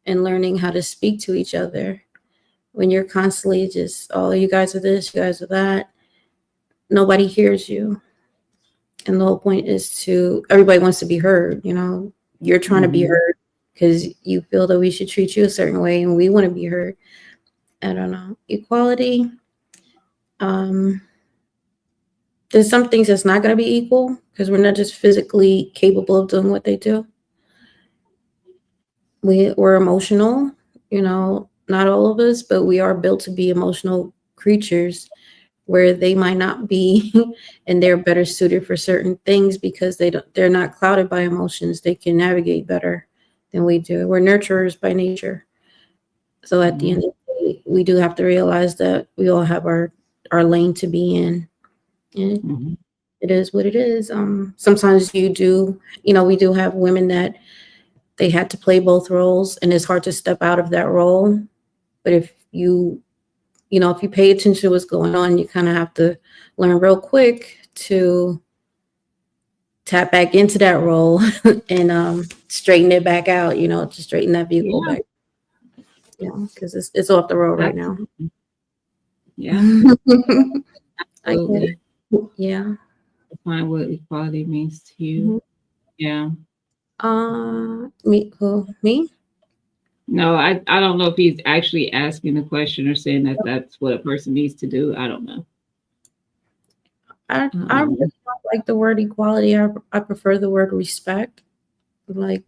and learning how to speak to each other. When you're constantly just, oh, you guys are this, you guys are that, nobody hears you. And the whole point is everybody wants to be heard. You're trying to be heard because you feel that we should treat you a certain way and we want to be heard. I don't know. Equality. There's some things that's not going to be equal because we're not just physically capable of doing what they do. We're emotional, not all of us, but we are built to be emotional creatures where they might not be and they're better suited for certain things because they're not clouded by emotions. They can navigate better than we do. We're nurturers by nature. So at the end of the day, we do have to realize that we all have our lane to be in. And it is what it is. Sometimes we do have women that they had to play both roles and it's hard to step out of that role. But if you pay attention to what's going on, you kind of have to learn real quick to tap back into that role and straighten it back out, to straighten that vehicle back. Because it's off the road right now. Yeah. Absolutely. Yeah. Define what equality means to you. Yeah. Me? No, I don't know if he's actually asking the question or saying that that's what a person needs to do. I don't know. I really don't like the word equality. I prefer the word respect. Like,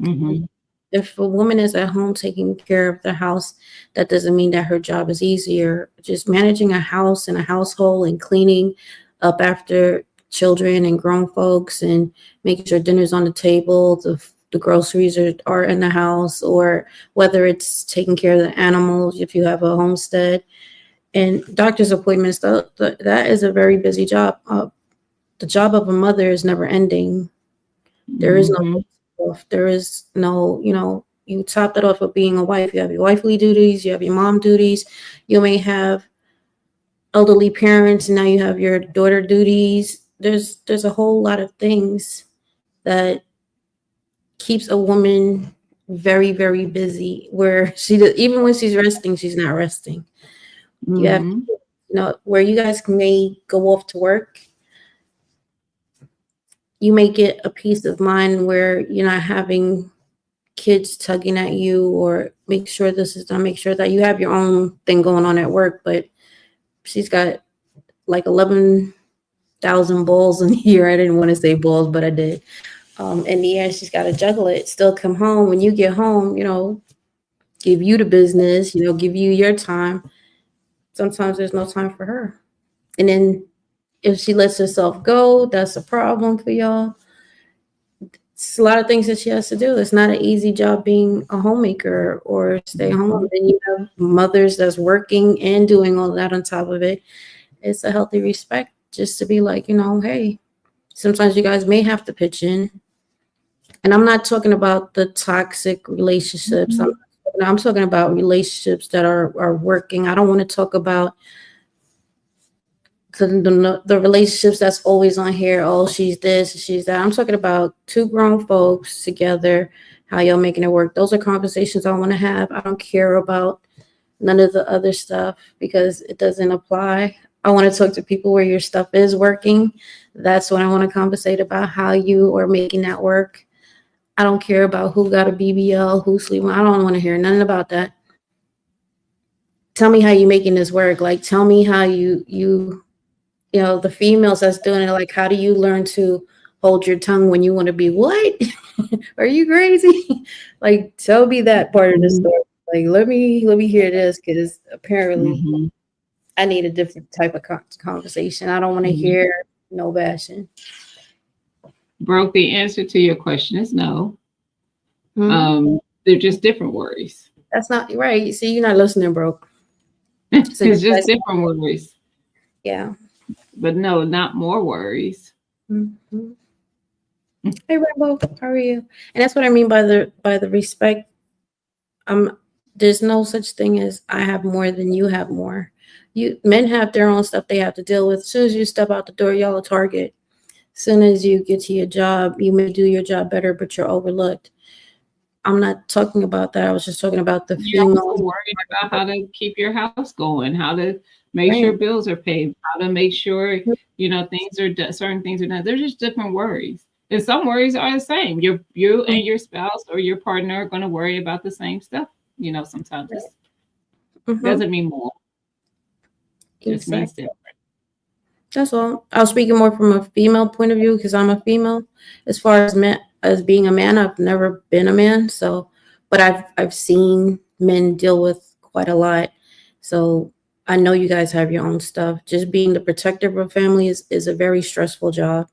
if a woman is at home taking care of the house, that doesn't mean that her job is easier. Just managing a house and a household and cleaning up after children and grown folks and making sure dinner's on the table, the groceries are in the house, or whether it's taking care of the animals if you have a homestead and doctor's appointments, that is a very busy job. The job of a mother is never ending. There is no off. There is no, you top that off with being a wife. You have your wifely duties, you have your mom duties. You may have elderly parents, and now you have your daughter duties. There's a whole lot of things that keeps a woman very, very busy, where even when she's resting, she's not resting. You have, where you guys may go off to work, you may get a peace of mind where you're not having kids tugging at you or make sure this is done, make sure that you have your own thing going on at work. But she's got like 11,000 balls in here. I didn't want to say balls, but I did. In the end, she's got to juggle it, still come home. When you get home, give you the business, give you your time. Sometimes there's no time for her. And then if she lets herself go, that's a problem for y'all. It's a lot of things that she has to do. It's not an easy job being a homemaker or stay home. And you have mothers that's working and doing all that on top of it. It's a healthy respect just to be like, hey, sometimes you guys may have to pitch in. And I'm not talking about the toxic relationships. I'm talking about relationships that are working. I don't want to talk about the relationships that's always on here. Oh, she's this, she's that. I'm talking about two grown folks together, how y'all making it work. Those are conversations I want to have. I don't care about none of the other stuff because it doesn't apply. I want to talk to people where your stuff is working. That's what I want to conversate about, how you are making that work. I don't care about who got a BBL, who's sleeping. I don't want to hear nothing about that. Tell me how you making this work. Like, tell me how you the females that's doing it, like, how do you learn to hold your tongue when you want to be what? Are you crazy? Like, tell me that part of the story. Like, let me hear this, because apparently I need a different type of conversation. I don't want to hear no bashing. Broke, the answer to your question is no. They're just different worries. That's not right. See, you're not listening, bro. So It's just different worries. yeah. But no, not more worries. Mm-hmm. Hey, Rainbow, how are you? And that's what I mean by the respect. There's no such thing as I have more than you have more. You men have their own stuff they have to deal with. As soon as you step out the door, y'all a target. As soon as you get to your job, you may do your job better, but you're overlooked. I'm not talking about that. I was just talking about the You're also female. worried about how to keep your house going, how to make Right. sure bills are paid, how to make sure things are done, certain things are done. They're just different worries, and some worries are the same. You and your spouse or your partner are going to worry about the same stuff. Sometimes it doesn't mean more. It just means Exactly. different. That's all. I was speaking more from a female point of view because I'm a female. As far as men, as being a man, I've never been a man. So, but I've seen men deal with quite a lot. So I know you guys have your own stuff. Just being the protector of a family is a very stressful job.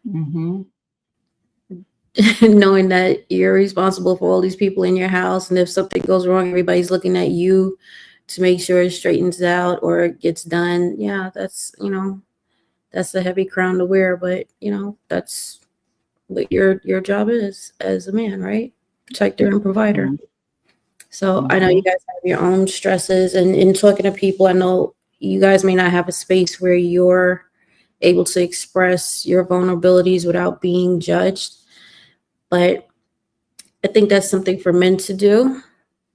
Mm-hmm. Knowing that you're responsible for all these people in your house, and if something goes wrong, everybody's looking at you to make sure it straightens out or it gets done. Yeah, that's a heavy crown to wear, but that's what your job is as a man, right? Protector and provider. So I know you guys have your own stresses, and in talking to people, I know you guys may not have a space where you're able to express your vulnerabilities without being judged. But I think that's something for men to do.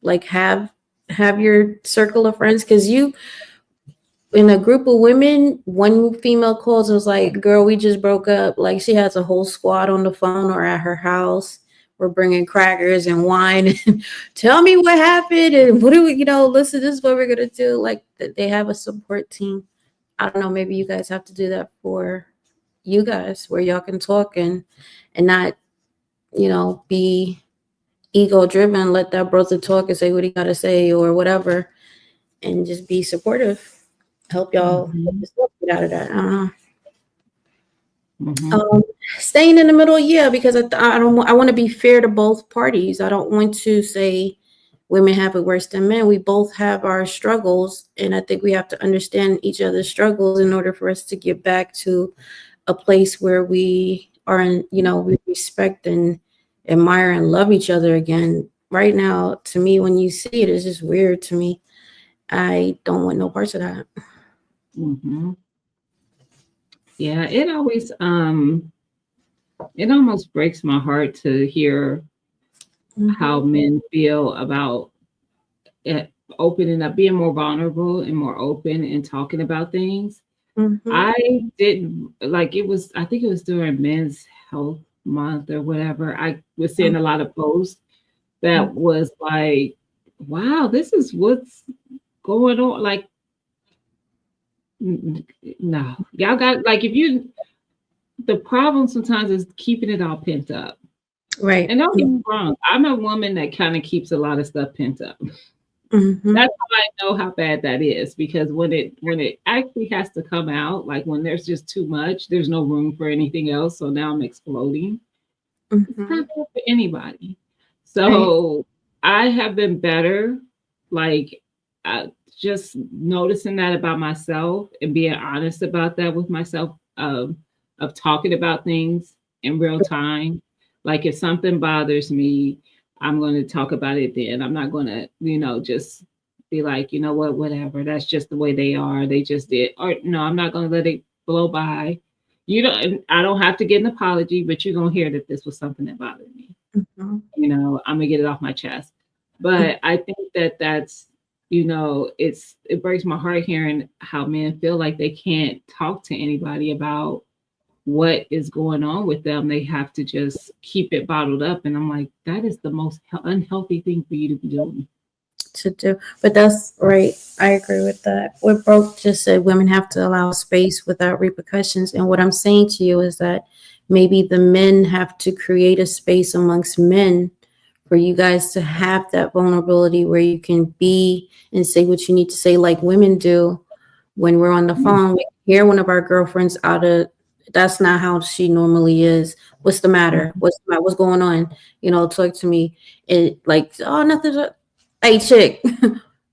Like have your circle of friends, because you in a group of women, one female calls and was like, girl, we just broke up. Like she has a whole squad on the phone or at her house. We're bringing crackers and wine. Tell me what happened and what do we, listen, this is what we're going to do. Like they have a support team. I don't know, maybe you guys have to do that for you guys where y'all can talk and not, be ego driven. Let that brother talk and say what he got to say or whatever, and just be supportive. Help y'all get out of that. I don't know. Staying in the middle, yeah, because I want to be fair to both parties. I don't want to say women have it worse than men. We both have our struggles, and I think we have to understand each other's struggles in order for us to get back to a place where we are in, we respect and admire and love each other again. Right now, to me, when you see it, it's just weird to me. I don't want no parts of that. Yeah, it almost breaks my heart to hear how men feel about it, opening up, being more vulnerable and more open and talking about things. I didn't like it was, I think it was during Men's Health Month or whatever. I was seeing a lot of posts that was like, wow, this is what's going on. Like, no, y'all got, like, the problem sometimes is keeping it all pent up. Right. And don't get me wrong, I'm a woman that kind of keeps a lot of stuff pent up. That's how I know how bad that is, because when it actually has to come out, like when there's just too much, there's no room for anything else. So now I'm exploding. It's not good for anybody. So I have been better, like just noticing that about myself and being honest about that with myself, of talking about things in real time. Like if something bothers me, I'm going to talk about it then. I'm not going to, just be like, you know what, whatever. That's just the way they are. They just did. Or no, I'm not going to let it blow by. I don't have to get an apology, but you're going to hear that this was something that bothered me. I'm going to get it off my chest. But I think that's, it breaks my heart hearing how men feel like they can't talk to anybody about what is going on with them. They have to just keep it bottled up. And I'm like, that is the most unhealthy thing for you to be doing. To do. But that's right. I agree with that. What Broke just said, women have to allow space without repercussions. And what I'm saying to you is that maybe the men have to create a space amongst men for you guys to have that vulnerability where you can be and say what you need to say, like women do when we're on the phone. We hear one of our girlfriends that's not how she normally is. What's the matter? What's going on? Talk to me. And like, oh, nothing's wrong. Hey, chick,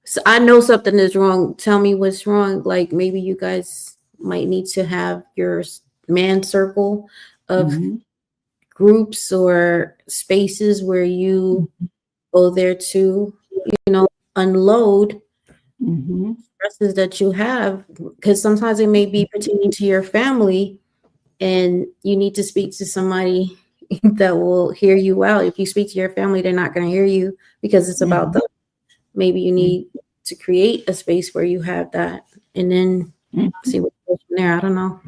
so I know something is wrong. Tell me what's wrong. Like maybe you guys might need to have your man circle of Mhm. groups or spaces where you go there to, unload Mhm. stresses that you have, because sometimes it may be pertaining to your family and you need to speak to somebody that will hear you out. If you speak to your family, they're not going to hear you because it's about them. Maybe you need to create a space where you have that and then Mhm. see what goes from there. I don't know.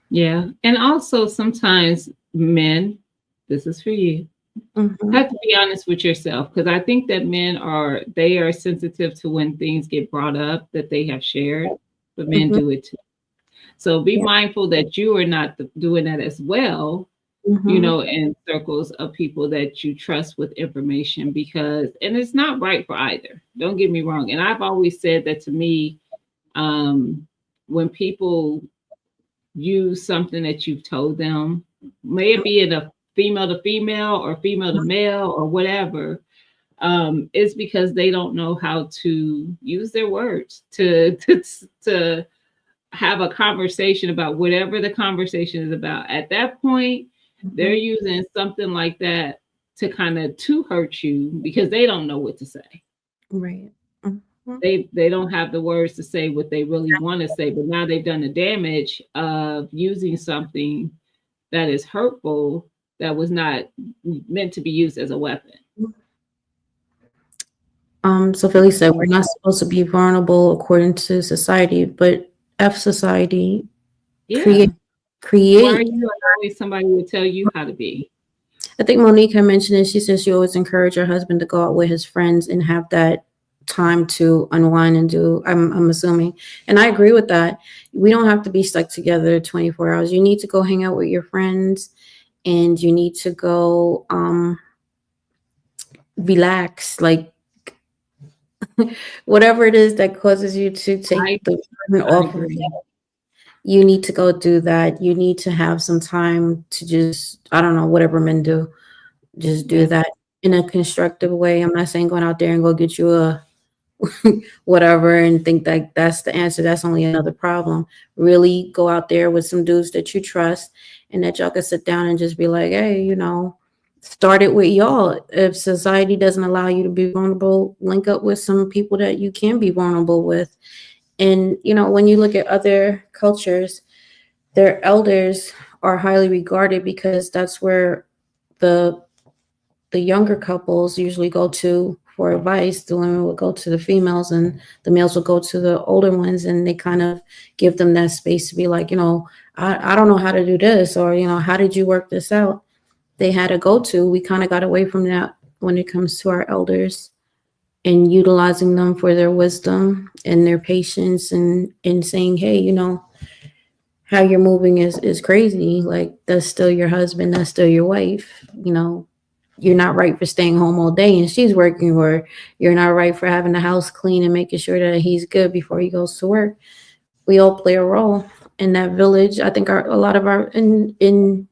Yeah. And also sometimes men, this is for you, Mhm. have to be honest with yourself, because I think that men are sensitive to when things get brought up that they have shared, but men Mhm. do it too. So be Yeah. mindful that you are not doing that as well, Mhm. in circles of people that you trust with information, because and it's not right for either. Don't get me wrong. And I've always said that to me, um, when people use something that you've told them, may it be in a female to female or female to male or whatever, it's because they don't know how to use their words to have a conversation about whatever the conversation is about. At that point, they're Mhm. using something like that to kind of to hurt you because they don't know what to say. Right. Mhm. They don't have the words to say what they really want to say, but now they've done the damage of using something that is hurtful that was not meant to be used as a weapon. So Philly said we're not supposed to be vulnerable according to society, but F society create Yeah. Why are create. you allowing somebody to tell you how to be? I think Monique had mentioned it. She says she always encouraged her husband to go out with his friends and have that time to unwind and do. I'm assuming, and I agree with that. We don't have to be stuck together 24 hours. You need to go hang out with your friends, and you need to go relax. Like whatever it is that causes you to take I the burden I off of agree. you, you need to go do that. You need to have some time to just, I don't know, whatever men do, just do Yeah. that in a constructive way. I'm not saying going out there and go get you a whatever and think that that's the answer. That's only another problem. Really go out there with some dudes that you trust and that y'all can sit down and just be like, hey, start it with y'all. If society doesn't allow you to be vulnerable, link up with some people that you can be vulnerable with. And, when you look at other cultures, their elders are highly regarded because that's where the the younger couples usually go to for advice. The women would go to the females and the males would go to the older ones, and they kind of give them that space to be like, I don't know how to do this, or, how did you work this out? They had a go to. We kind of got away from that when it comes to our elders and utilizing them for their wisdom and their patience and saying, hey, how you're moving is crazy. Like that's still your husband, that's still your wife. You're not right for staying home all day and she's working, or you're not right for having the house clean and making sure that he's good before he goes to work. We all play a role in that village. I think a lot of our in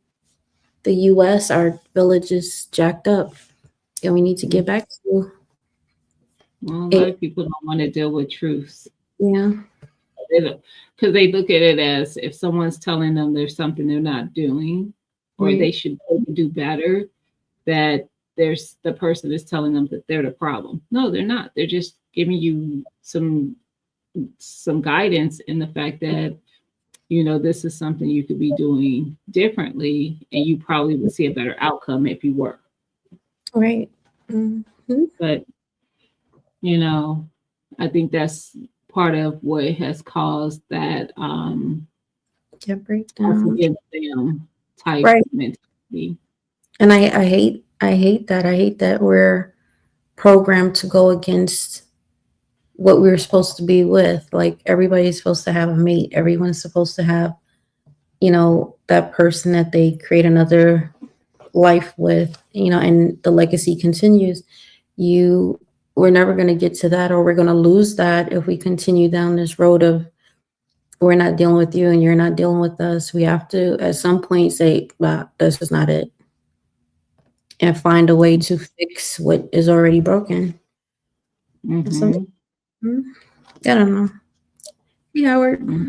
the US, our village is jacked up and we need to get back to Well, a lot it. of people don't want to deal with truths. Yeah. Because they look at it as if someone's telling them there's something they're not doing or Right. they should do better, that there's the person is telling them that they're the problem. No, they're not. They're just giving you some guidance in the fact that this is something you could be doing differently and you probably would see a better outcome if you were. Right. Hmm. But you know, I think that's part of what has caused that Yeah, us breakdown. against them type Right. mentality. And I hate that. I hate that we're programmed to go against what we were supposed to be with. Like everybody's supposed to have a mate. Everyone's supposed to have, that person that they create another life with, and the legacy continues. You We're never going to get to that, or we're going to lose that if we continue down this road of we're not dealing with you and you're not dealing with us. We have to at some point say, well, this is not it, and find a way to fix what is already broken. Something, Mm-hmm. I don't know. Yeah, Mm-hmm.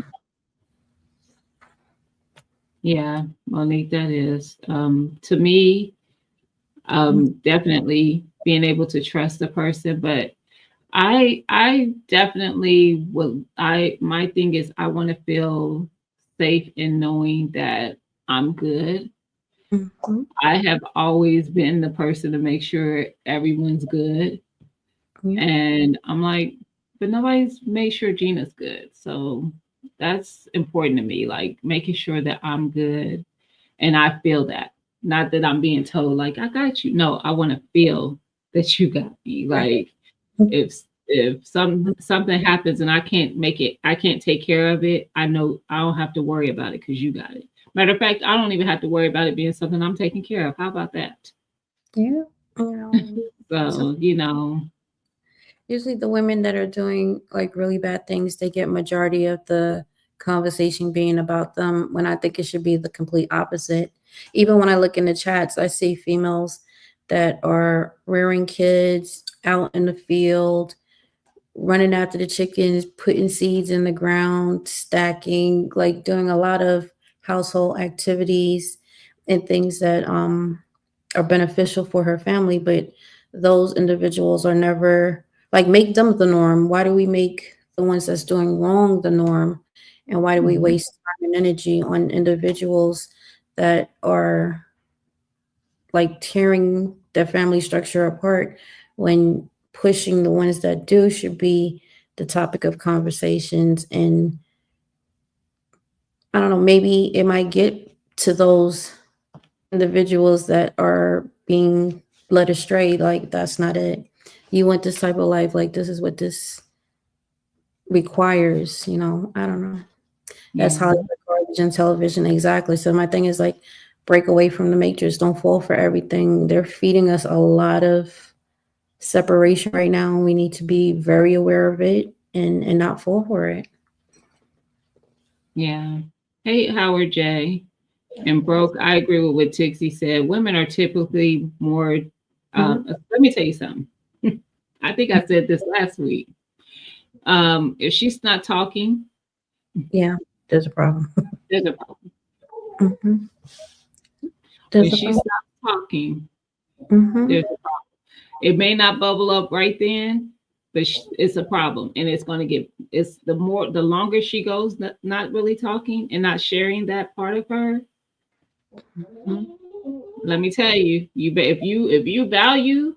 Yeah, Monique, that is. To me, definitely being able to trust the person, but I definitely will. My thing is I want to feel safe in knowing that I'm good. Mhm. I have always been the person to make sure everyone's good. Yeah. And I'm like, but nobody's made sure Gina's good. So that's important to me, like making sure that I'm good and I feel that. Not that I'm being told like I got you. No, I want to feel that you got me. Right. Like if something happens and I can't take care of it, I know I don't have to worry about it because you got it. Matter of fact, I don't even have to worry about it being something I'm taking care of. How about that? Yeah. So So, you know, usually the women that are doing like really bad things, they get majority of the conversation being about them when I think it should be the complete opposite. Even when I look in the chats, I see females that are rearing kids out in the field, running after the chickens, putting seeds in the ground, stacking, like doing a lot of household activities and things that are beneficial for her family, but those individuals are never like make them the norm. Why do we make the ones that's doing wrong the norm? And why do we mhm, waste time and energy on individuals that are like tearing their family structure apart when pushing the ones that do should be the topic of conversations? And I don't know, maybe it might get to those individuals that are being led astray. Like, that's not it. You want this type of life. Like, this is what this requires. I don't know. That's yeah, Hollywood garbage and television. Exactly. So, my thing is like, break away from the matrix. Don't fall for everything. They're feeding us a lot of separation right now. And we need to be very aware of it and not fall for it. yeah. Hey, Howard J. And Broke, I agree with what Tixie said. Women are typically more, Mhm. let me tell you something. I think I said this last week. If she's not talking, Yeah, there's a problem. there's a problem. Mhm. When There's a she problem. stops talking, Hmm. there's a problem. It may not bubble up right then, but it's a problem, and it's going to get. It's the longer she goes not really talking and not sharing that part of her. Let me tell you, if you value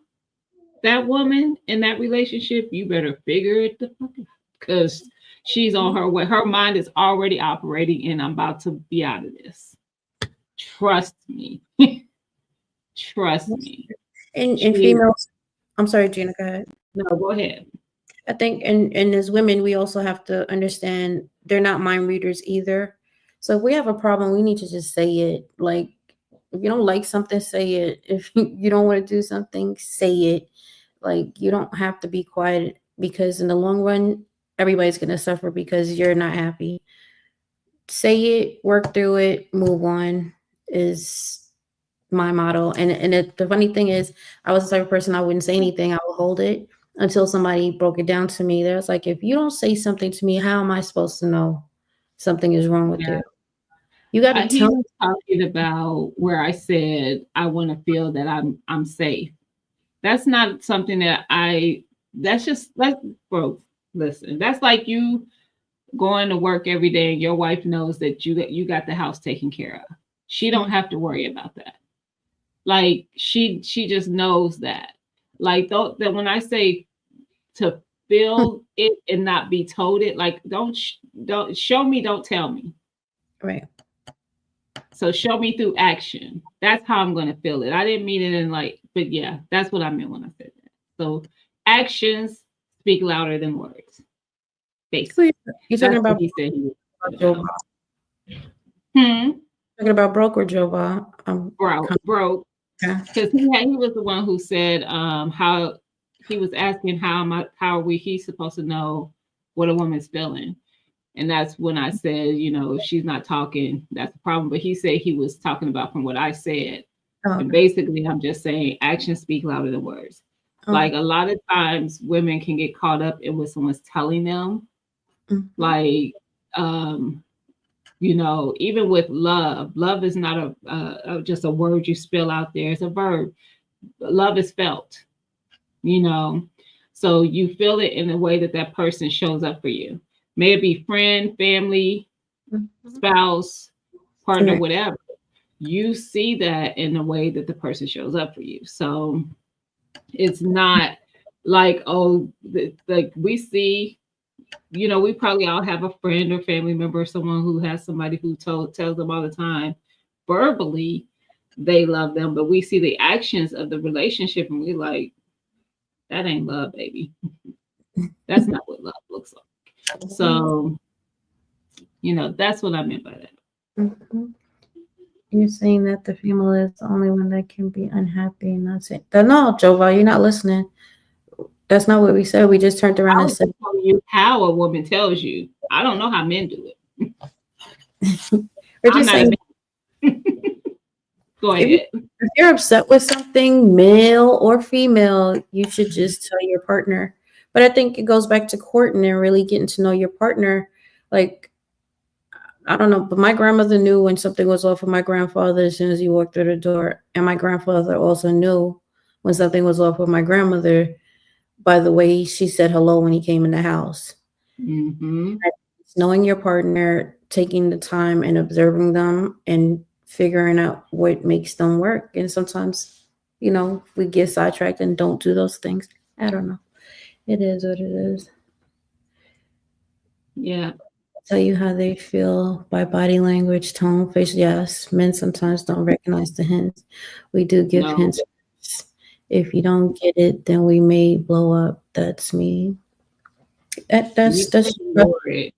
that woman in that relationship, you better figure it the fuck out because she's on her way. Her mind is already operating, and I'm about to be out of this. Trust me. Trust me. And She females, I'm sorry, Gina, go ahead. no, go ahead. I think, and as women, we also have to understand they're not mind readers either. So if we have a problem, we need to just say it. Like, if you don't like something, say it. If you don't want to do something, say it. Like, you don't have to be quiet, because in the long run, everybody's going to suffer because you're not happy. Say it, work through it, move on is my motto. And the funny thing is, I was the type of person, I wouldn't say anything. I would hold it until somebody broke it down to me. They was like, if you don't say something to me, how am I supposed to know something is wrong with Yeah. you? You got to He tell me. was talking about where I said I want to feel that I'm safe. That's not something that I. That's bro. Listen, that's like you going to work every day and your wife knows that you got the house taken care of. She don't have to worry about that. Like she just knows that. Like that when I say to feel it and not be told it, like don't show me, don't tell me. Right. So show me through action. That's how I'm going to feel it. I didn't mean it in like, but yeah, that's what I meant when I said that. So actions speak louder than words. Who Basically, you talking that's what about? he said he was Joe about. Bob? Hmm. Talking about broke or Joe Bob? Broke. Okay. Because he was the one who said how he was asking how are we he's supposed to know what a woman's feeling. And that's when I said, if she's not talking, that's the problem. But he said he was talking about from what I said. Oh, And basically, I'm just saying actions speak louder than words. Like a lot of times women can get caught up in what someone's telling them. Like, even with love is not just a word you spill out there. It's a verb. Love is felt, so you feel it in the way that person shows up for you. May it be friend, family, spouse, partner, whatever. You see that in the way that the person shows up for you. So it's not like, like we see, we probably all have a friend or family member or someone who has somebody who tells them all the time verbally they love them, but we see the actions of the relationship and we're like, that ain't love, baby. That's not what love looks like. So, that's what I meant by that. You're saying that the female is the only one that can be unhappy and not say, no, Jova, you're not listening. That's not what we said. We just turned around and said, telling you how a woman tells you. I don't know how men do it. We're just saying, go ahead. If you're upset with something, male or female, you should just tell your partner. But I think it goes back to courting and really getting to know your partner. Like, I don't know, but my grandmother knew when something was off with my grandfather as soon as he walked through the door. And my grandfather also knew when something was off with my grandmother by the way she said hello when he came in the house. Knowing your partner, taking the time and observing them and figuring out what makes them work. And sometimes, we get sidetracked and don't do those things. I don't know. It is what it is. Yeah. Tell you how they feel by body language, tone, face. Yes, men sometimes don't recognize the hints. We do give hints. If you don't get it, then we may blow up. That's me. That's it.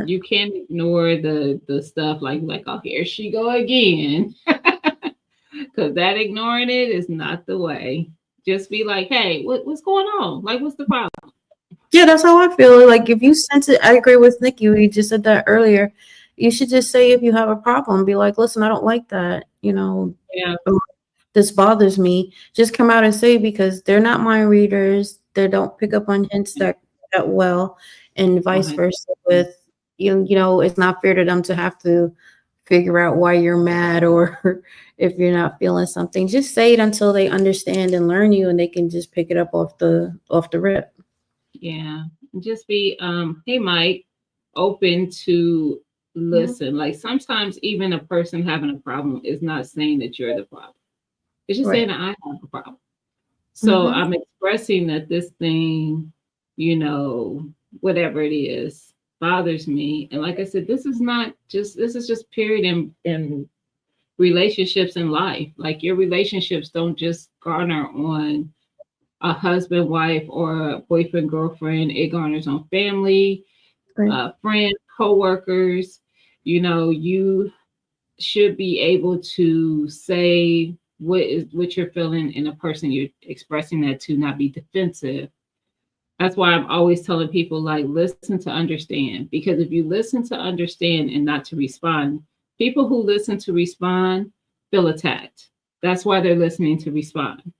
You can't ignore the stuff like, oh, here she go again. Because that ignoring it is not the way. Just be like, hey, what's going on? Like, what's the problem? Yeah, that's how I feel. Like, if you sense it, I agree with Nikki. We just said that earlier. You should just say if you have a problem, be like, listen, I don't like that. Yeah. This bothers me. Just come out and say, because they're not mind readers. They don't pick up on hints that well, and vice versa with it's not fair to them to have to figure out why you're mad or if you're not feeling something. Just say it until they understand and learn you, and they can just pick it up off the rip. Yeah, just be hey Mike, open to listen. Like sometimes even a person having a problem is not saying that you're the problem. It's just saying that I have a problem. So I'm expressing that this thing, whatever it is, bothers me. And like I said, this is just period in relationships in life. Like your relationships don't just garner on a husband, wife, or a boyfriend, girlfriend. It garners on family, friends, co-workers. You should be able to say what you're feeling in a person you're expressing that to, not be defensive. That's why I'm always telling people, like, listen to understand. Because if you listen to understand and not to respond, people who listen to respond feel attacked. That's why they're listening to respond.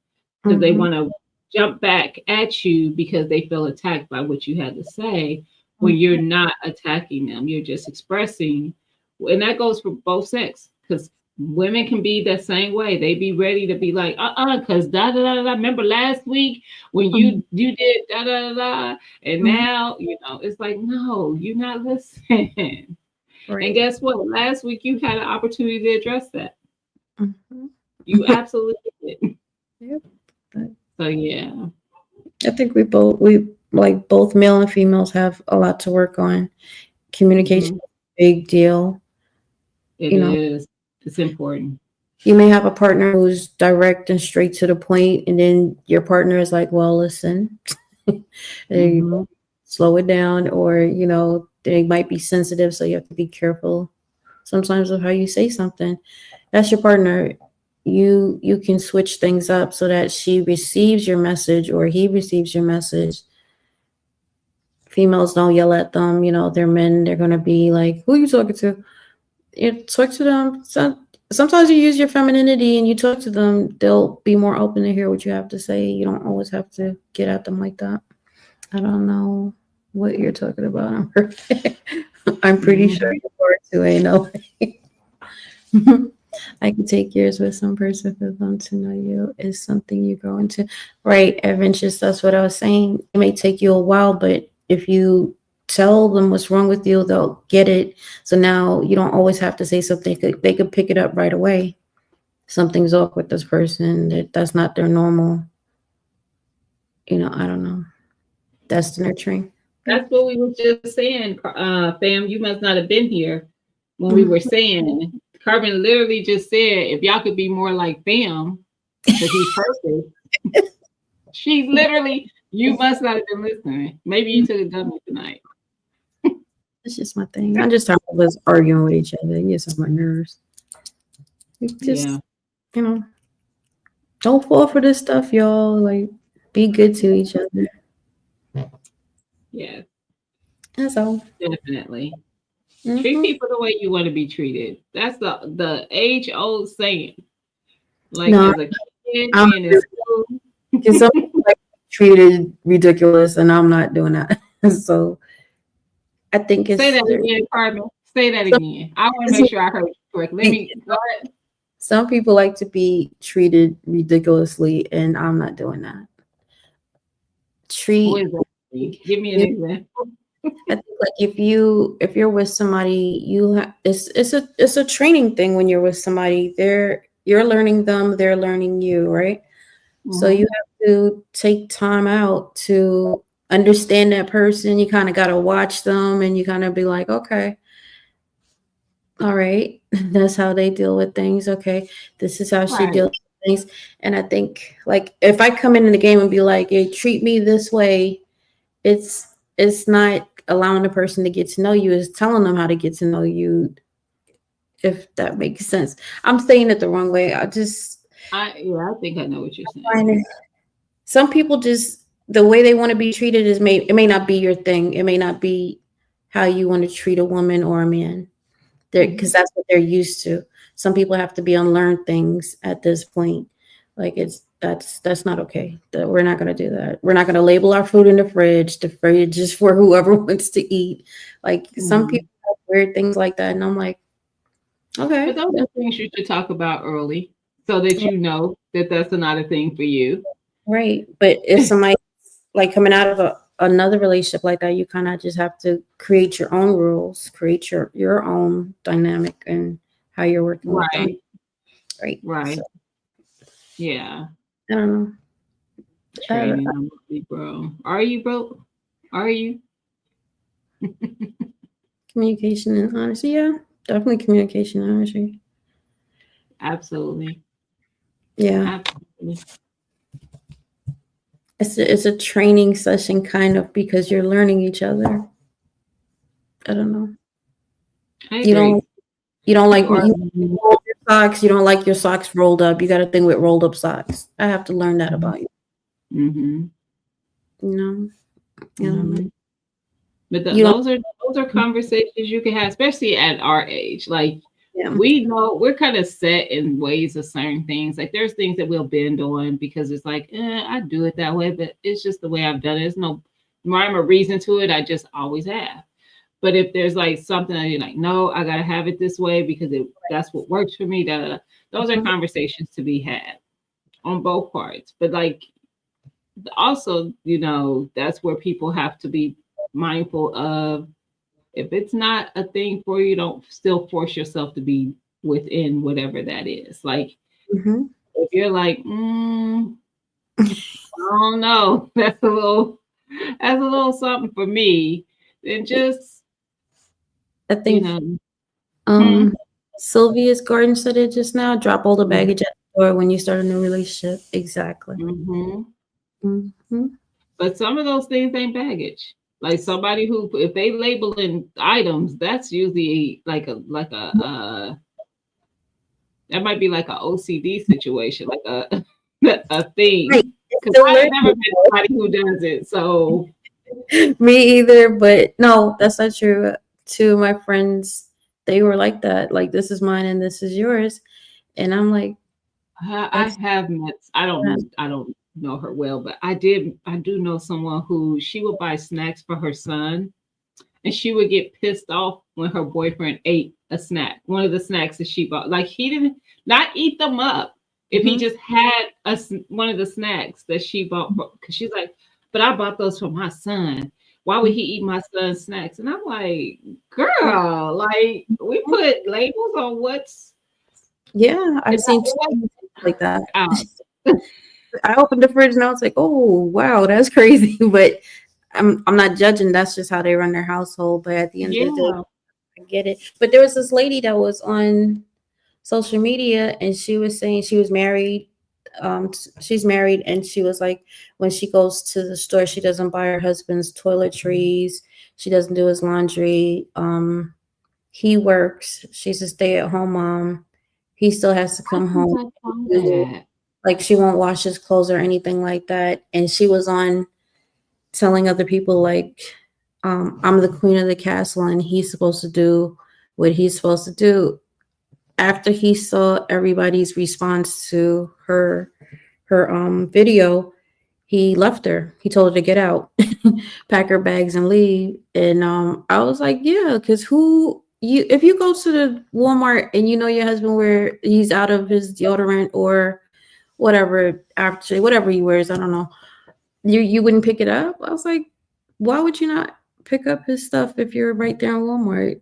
Because they want to jump back at you because they feel attacked by what you had to say, when you're not attacking them. You're just expressing. And that goes for both sex, because women can be the same way. They be ready to be like, because da da da da. Remember last week when you did da da da, and now it's like, no, you're not listening. And guess what? Last week you had an opportunity to address that. You absolutely did. Yep. So yeah, I think we both male and females have a lot to work on. Communication is a big deal. It is. It's important. You may have a partner who's direct and straight to the point, and then your partner is like, well, listen, slow it down, or they might be sensitive, so you have to be careful sometimes of how you say something. That's your partner. You can switch things up so that she receives your message or he receives your message females don't yell at them. They're men. They're gonna be like, "Who are you talking to?" You talk to them. Sometimes you use your femininity and you talk to them. They'll be more open to hear what you have to say. You don't always have to get at them like that. I don't know what you're talking about. I'm pretty sure you are too. Ain't no way. I could take years with some person for them to know you is something you grow into. Right, Adventures, that's what I was saying. It may take you a while, but if you tell them what's wrong with you, they'll get it. So now you don't always have to say something. They could pick it up right away. Something's off with this person. That's not their normal. I don't know. That's the nurturing. That's what we were just saying, fam. You must not have been here when we were saying. Carbon literally just said, if y'all could be more like fam, because he's perfect. She literally, you must not have been listening. Maybe you took a dummy tonight. That's just my thing. I'm just tired of us arguing with each other. It gets on my nerves. Just, don't fall for this stuff, y'all. Like, be good to each other. Yeah. That's all. Definitely. Treat people the way you want to be treated. That's the age-old saying. Like, as a kid, being in school. Because some people like treated ridiculous, and I'm not doing that. So I think it's... Say that again, Carmen. Say that again. I want to make sure I heard you correctly. Go ahead. Some people like to be treated ridiculously, and I'm not doing that. What is that? Give me an example. I think like if you're with somebody, it's a training thing. When you're with somebody, you're learning them, they're learning you, right? Mm-hmm. So you have to take time out to understand that person. You kind of got to watch them, and you kind of be like, okay, all right, that's how they deal with things. Okay, this is how she deals with things. And I think like if I come in the game and be like, hey, treat me this way, it's not allowing the person to get to know you, is telling them how to get to know you, if that makes sense. I'm saying it the wrong way. I think I know what you're saying. Some people just, the way they want to be treated it may not be your thing. It may not be how you want to treat a woman or a man, because that's what they're used to. Some people have to be unlearn things at this point. Like that's not okay. We're not going to do that. We're not going to label our food in the fridge. The fridge is for whoever wants to eat. Like some people have weird things like that. And I'm like, okay. But those are things you should talk about early so that you know that that's not a thing for you. Right. But if somebody like coming out of another relationship like that, you kind of just have to create your own rules, create your own dynamic and how you're working with them. Right. So, yeah. I don't know. Training, bro. Are you, bro? Are you? Communication and honesty. Yeah, definitely communication and honesty. Absolutely. Yeah. Absolutely. It's a training session kind of, because you're learning each other. I don't know. You don't like your socks. You don't like your socks rolled up. You got a thing with rolled up socks. I have to learn that about you. Mm-hmm. No. I don't know. But those are conversations you can have, especially at our age. Like we know we're kind of set in ways of certain things. Like there's things that we'll bend on because it's like, I do it that way, but it's just the way I've done it. There's no rhyme or reason to it. I just always have. But if there's like something that you're like, no, I gotta have it this way because that's what works for me. Those are conversations to be had on both parts. But like also, that's where people have to be mindful of, if it's not a thing for you, don't still force yourself to be within whatever that is. Like if you're like, I don't know, that's a little something for me, then just, I think Sylvia's Garden said it just now, drop all the baggage at the door when you start a new relationship. Exactly. But some of those things ain't baggage. Like somebody who, if they labeling items, that's usually like a that might be like an OCD situation, like a thing. Because I've never met somebody who does it. So Me either, but no, that's not true. Two of my friends, they were like that. Like, this is mine and this is yours. And I'm like, I that's have met. I don't know her well, but I do know someone who she would buy snacks for her son, and she would get pissed off when her boyfriend ate a snack, one of the snacks that she bought. Like he didn't not eat them up if he Mhm. just had one of the snacks that she bought. Because she's like, but I bought those for my son. Why would he eat my son's snacks? And I'm like, girl, like we put labels on what's Yeah, I've it's seen not two like that. out. I opened the fridge and I was like, oh wow, that's crazy. But I'm not judging. That's just how they run their household. But at the end of the day, Yeah. I get it. But there was this lady that was on social media and she was saying she was married. She's married and she was like, when she goes to the store, she doesn't buy her husband's toiletries. She doesn't do his laundry. He works. She's a stay-at-home mom. He still has to I come think home. I saw that. Like she won't wash his clothes or anything like that. And she was on telling other people like, I'm the queen of the castle and he's supposed to do what he's supposed to do. After he saw everybody's response to her video, he left her. He told her to get out, pack her bags and leave. And I was like, yeah, because who you if you go to the Walmart and you know your husband where he's out of his deodorant or whatever, actually whatever he wears, I don't know, you wouldn't pick it up. I was like, why would you not pick up his stuff if you're right there in Walmart?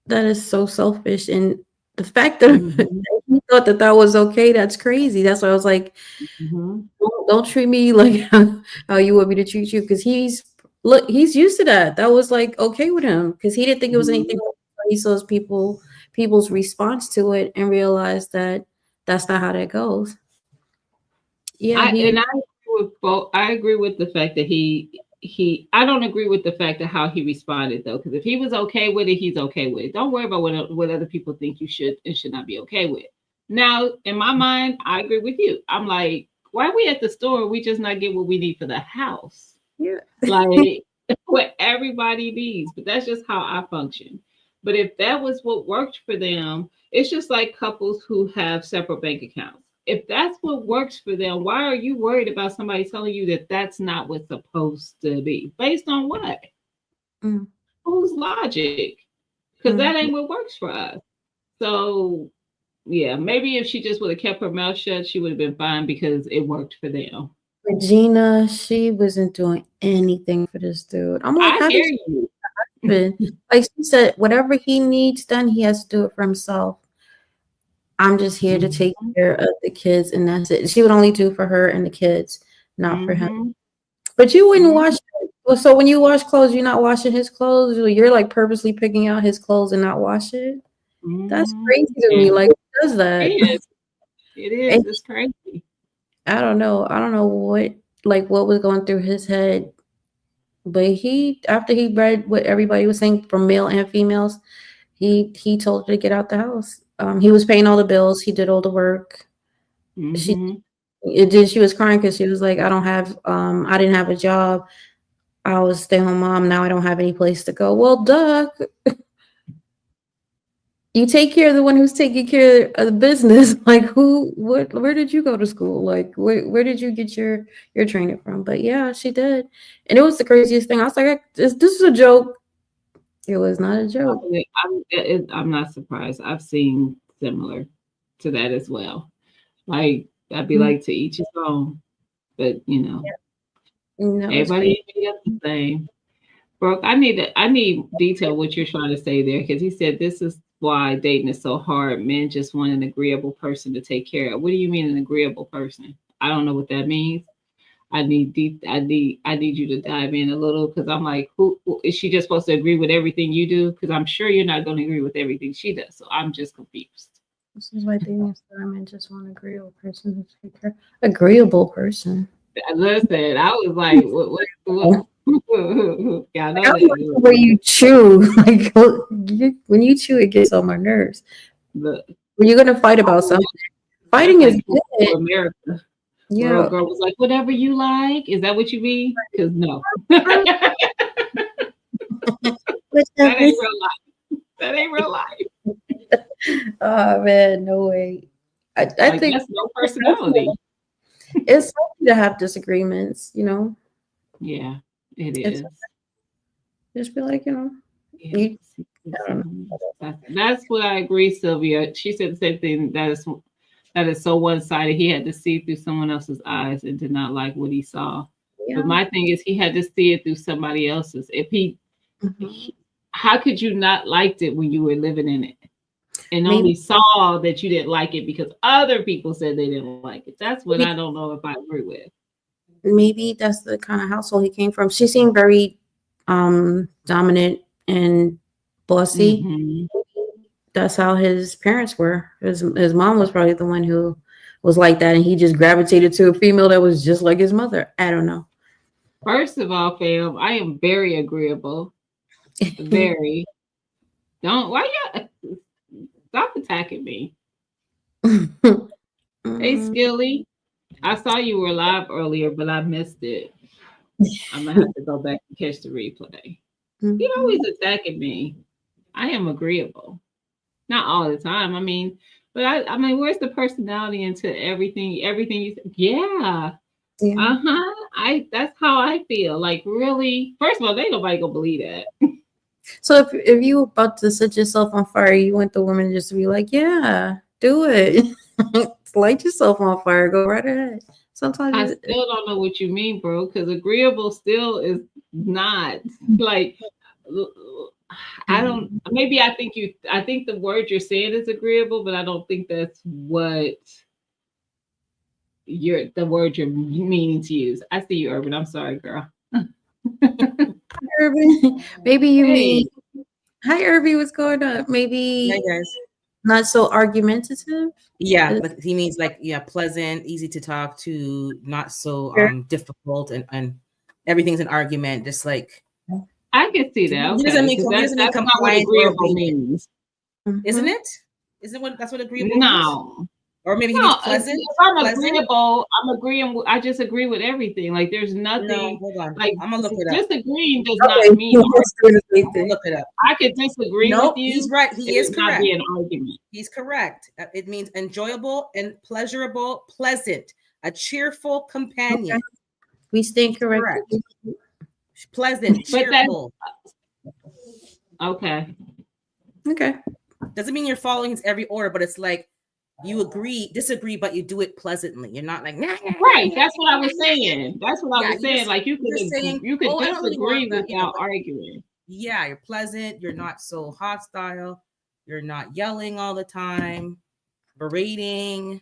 That is so selfish. And the fact that Mhm, he thought that that was okay, that's crazy. That's why I was like, mhm, don't treat me like how you want me to treat you. Because he's used to that. That was like okay with him because he didn't think it was anything. mhm. He saw people's response to it and realized that that's not how that goes. Yeah, I agree with both. I agree with the fact that he. I don't agree with the fact that how he responded though, because if he was okay with it, he's okay with it. Don't worry about what other people think you should and should not be okay with. Now, in my mind, I agree with you. I'm like, why are we at the store? We just not get what we need for the house, yeah. like what everybody needs. But that's just how I function. But if that was what worked for them, it's just like couples who have separate bank accounts. If that's what works for them, why are you worried about somebody telling you that that's not what's supposed to be? Based on what? Mm, Whose logic? Because that mm. ain't what works for us. So, yeah, maybe if she just would have kept her mouth shut, she would have been fine because it worked for them. Regina, she wasn't doing anything for this dude. I'm like, I how hear does you. that happen? Like she said, whatever he needs done, he has to do it for himself. I'm just here to take Mhm, care of the kids, and that's it. She would only do for her and the kids, not for him. mhm, But you wouldn't mhm, wash. Well, so when you wash clothes, you're not washing his clothes. You're like purposely picking out his clothes and not wash it. That's mhm. crazy to Yeah, me. Like, who does it that? is. It is. And It's crazy. I don't know. I don't know what was going through his head. But he, after he read what everybody was saying from male and females, he told her to get out the house. He was paying all the bills. He did all the work. She Mhm. it did. She was crying because she was like, I didn't have a job. I was a stay-home mom. Now I don't have any place to go. Well, duh. You take care of the one who's taking care of the business. Like where did you go to school? Like where did you get your training from? But yeah, she did. And it was the craziest thing. I was like, this is a joke. It was not a joke. I'm not surprised. I've seen similar to that as well. Like I'd be Mhm. like to each his own, but No, it's crazy. everybody ain't got the same. Brooke, I need detail what you're trying to say there because he said this is why dating is so hard. Men just want an agreeable person to take care of. What do you mean an agreeable person? I don't know what that means. I need you to dive in a little because I'm like, who is she just supposed to agree with everything you do? Because I'm sure you're not going to agree with everything she does. So I'm just confused. This is why dating is I mean just one agreeable person to take care. Agreeable person. Listen, I was like, what? Oh, Yeah, I like know I don't like that. the way you chew. Like when you chew, it gets on my nerves. Look, When you're gonna fight I about know something, that's fighting is like good. America. Where a Yeah. girl was like, whatever you like. Is that what you mean? Because no, that Whatever. ain't real life. That ain't real life. Oh man, no way. I Like think that's no personality. it's healthy to have disagreements, Yeah, it It's is. just be like, Yeah. you See, I don't that's what I agree, Sylvia. She said the same thing. That is so one-sided. He had to see through someone else's eyes and did not like what he saw. But know. my thing is, he had to see it through somebody else's. Mhm. How could you not liked it when you were living in it and Maybe only saw that you didn't like it because other people said they didn't like it? That's what I don't know if I agree with. maybe that's the kind of household he came from. She seemed very dominant and bossy. Hmm. That's how his parents were. His mom was probably the one who was like that, and he just gravitated to a female that was just like his mother. I don't know. First of all, fam, I am very agreeable. Very. Don't why you stop attacking me. Hey, Mm, Skilly. I saw you were live earlier, but I missed it. I'm gonna have to go back and catch the replay. He mhm. always attacking me. I am agreeable. Not all the time. I mean, but I mean, where's the personality into everything? Everything you say? Yeah. Yeah. Uh-huh. That's how I feel. Like really, first of all, ain't nobody gonna believe that. So if you about to set yourself on fire, you want the woman just to be like, yeah, do it. Light yourself on fire. Go right ahead. Sometimes I still don't know what you mean, bro, because agreeable still is not like I don't maybe I think the word you're saying is agreeable, but I don't think that's what the word you're meaning to use. I see you, Urban. I'm sorry, girl. Irby, maybe you mean Hey, hi Irby, what's going on? Hi Maybe guys. not so argumentative. Yeah, Uh, but he means like pleasant, easy to talk to, not so sure. difficult and everything's an argument. Just like I can see that. he doesn't Okay, mean because he doesn't mean that's not what compliant or agreeable obedient, means. isn't Mhm. it? Isn't what that's what agreeable means? No. Or maybe he means No, pleasant, if I'm pleasant. agreeable, I'm agreeing. I just agree with everything. Like there's No, nothing hold on. like I'm gonna look it up. disagreeing does not Okay, mean let's do the same I'm gonna thing. look it up. I could disagree with No, he's you. right. It He is would not correct. be an argument. He's correct. It means enjoyable and pleasurable, pleasant, a cheerful companion. Okay. We stand corrected. Correct. Pleasant, But that's cheerful. okay. Okay. Doesn't mean you're following his every order, but it's like you disagree, but you do it pleasantly. You're not like, nah, nah, nah, Right. nah, That's what I nah, was nah, nah. saying. That's what I Yeah, was saying. Like you're just saying, you could oh, I don't really want disagree that, without but arguing. yeah, you're pleasant, you're not so hostile, you're not yelling all the time, berating,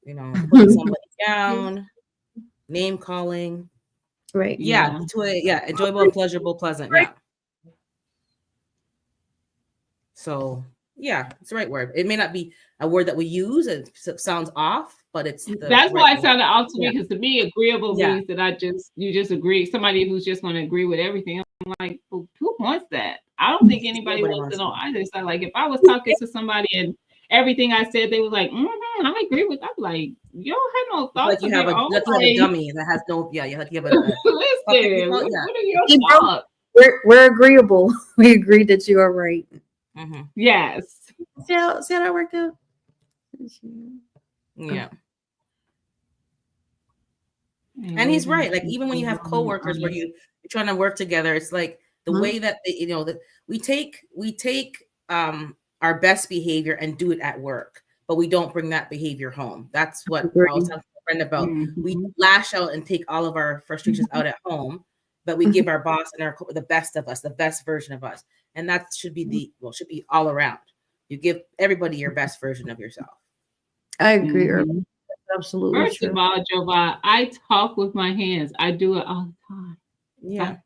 putting somebody down, name calling. Right. Yeah, Yeah. enjoyable, pleasurable, pleasant. Yeah. So yeah, it's the right word. It may not be a word that we use. It sounds off, but it's the That's right why it word. sounded off to me Yeah. because to me agreeable Yeah. means that you just agree. Somebody who's just going to agree with everything. I'm like, well, who wants that? I don't think anybody Nobody wants to wants know that. either. So like if I was talking to somebody and everything I said, they were like, I agree with. I'm like, you don't have no It's like thoughts of your own. you have to have a dummy that has no. Yeah, you have to have a puppet. Listen, Yeah. what are your Hey, bro, thoughts? we're agreeable. We agree that you are right. Mm-hmm. Yes. See how that worked out? Yeah. And he's right. Like even when you have coworkers where you're trying to work together, it's like the way that that we take our best behavior and do it at work, but we don't bring that behavior home. That's what I was talking to a friend about. We lash out and take all of our frustrations out at home, but we give our boss and the best of us, the best version of us, and that should be should be all around. You give everybody your best version of yourself. I agree. That's absolutely First true. of all, Jovan, I talk with my hands. I do it all the time. Yeah.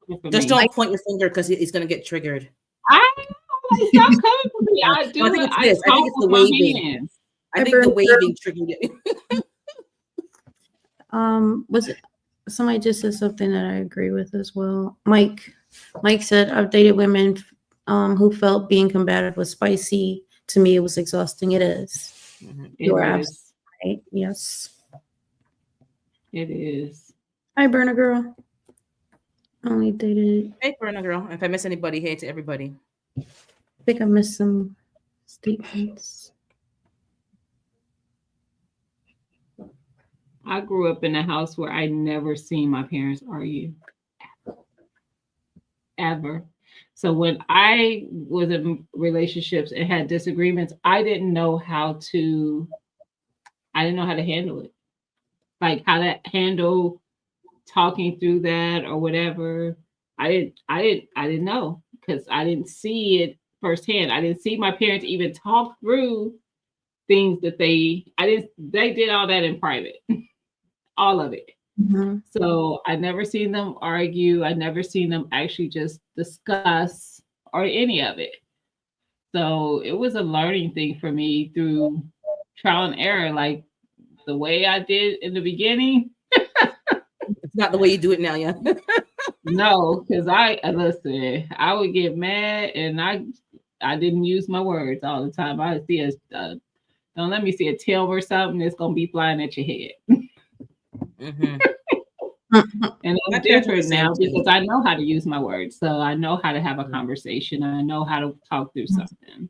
For Just me. don't point your finger because he's going to get triggered. I like, stop coming for me. I do I think it. it's I this. I think talk it's with the my waving. hands. I think the waving triggered it. Was it somebody just said something that I agree with as well? Mike said I've dated women who felt being combative was spicy. To me, it was exhausting. It is. Mm-hmm. You are absolutely right. Yes. It is. Hi, Burner Girl. Only dated. Hey, Burner Girl. If I miss anybody, hey to everybody. I think I missed some statements. I grew up in a house where I never seen my parents argue. Ever. So when I was in relationships and had disagreements, I didn't know how to handle it. Like how to handle talking through that or whatever. I didn't know because I didn't see it firsthand. I didn't see my parents even talk through things that they did all that in private. All of it. Mm-hmm. So I never seen them argue. I never seen them actually just discuss or any of it. So it was a learning thing for me through trial and error, like the way I did in the beginning. It's not the way you do it now, yeah. No, because I would get mad and I didn't use my words all the time. I would see don't let me see a tail or something, it's gonna be flying at your head. Mm-hmm. And I'm different now because I know how to use my words. So I know how to have a conversation. I know how to talk through something.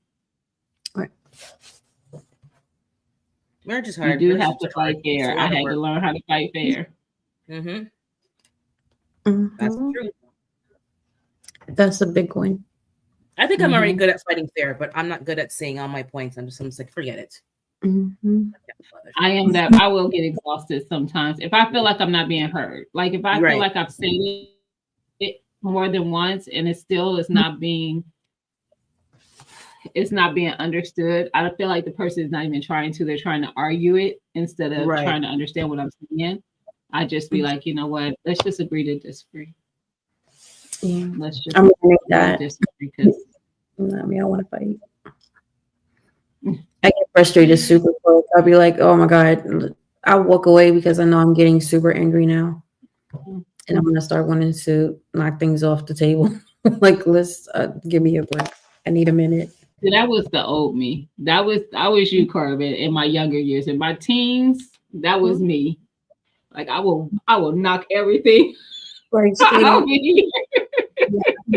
Right. Marriage is hard. You do have to fight fair. I had to learn how to fight fair. Mm-hmm. Mm-hmm. That's true. That's a big one. I think I'm already good at fighting fair, but I'm not good at saying all my points. I'm just like, forget it. Mm-hmm. I am that. I will get exhausted sometimes if I feel like I'm not being heard. Like if I feel like I've said it more than once and it still is not being understood. I feel like the person is not even trying to. They're trying to argue it instead of trying to understand what I'm saying. I just be like, you know what? Let's just agree to disagree. Yeah, let's just. I'm gonna make that. Disagree because I mean, I want to fight. I get frustrated super quick. I'll be like, oh my God. I'll walk away because I know I'm getting super angry now. And I'm going to start wanting to knock things off the table. Like, let's give me a break. I need a minute. That was the old me. I was you, Corbin, in my younger years. In my teens, that was me. Like I will knock everything. Right. No, you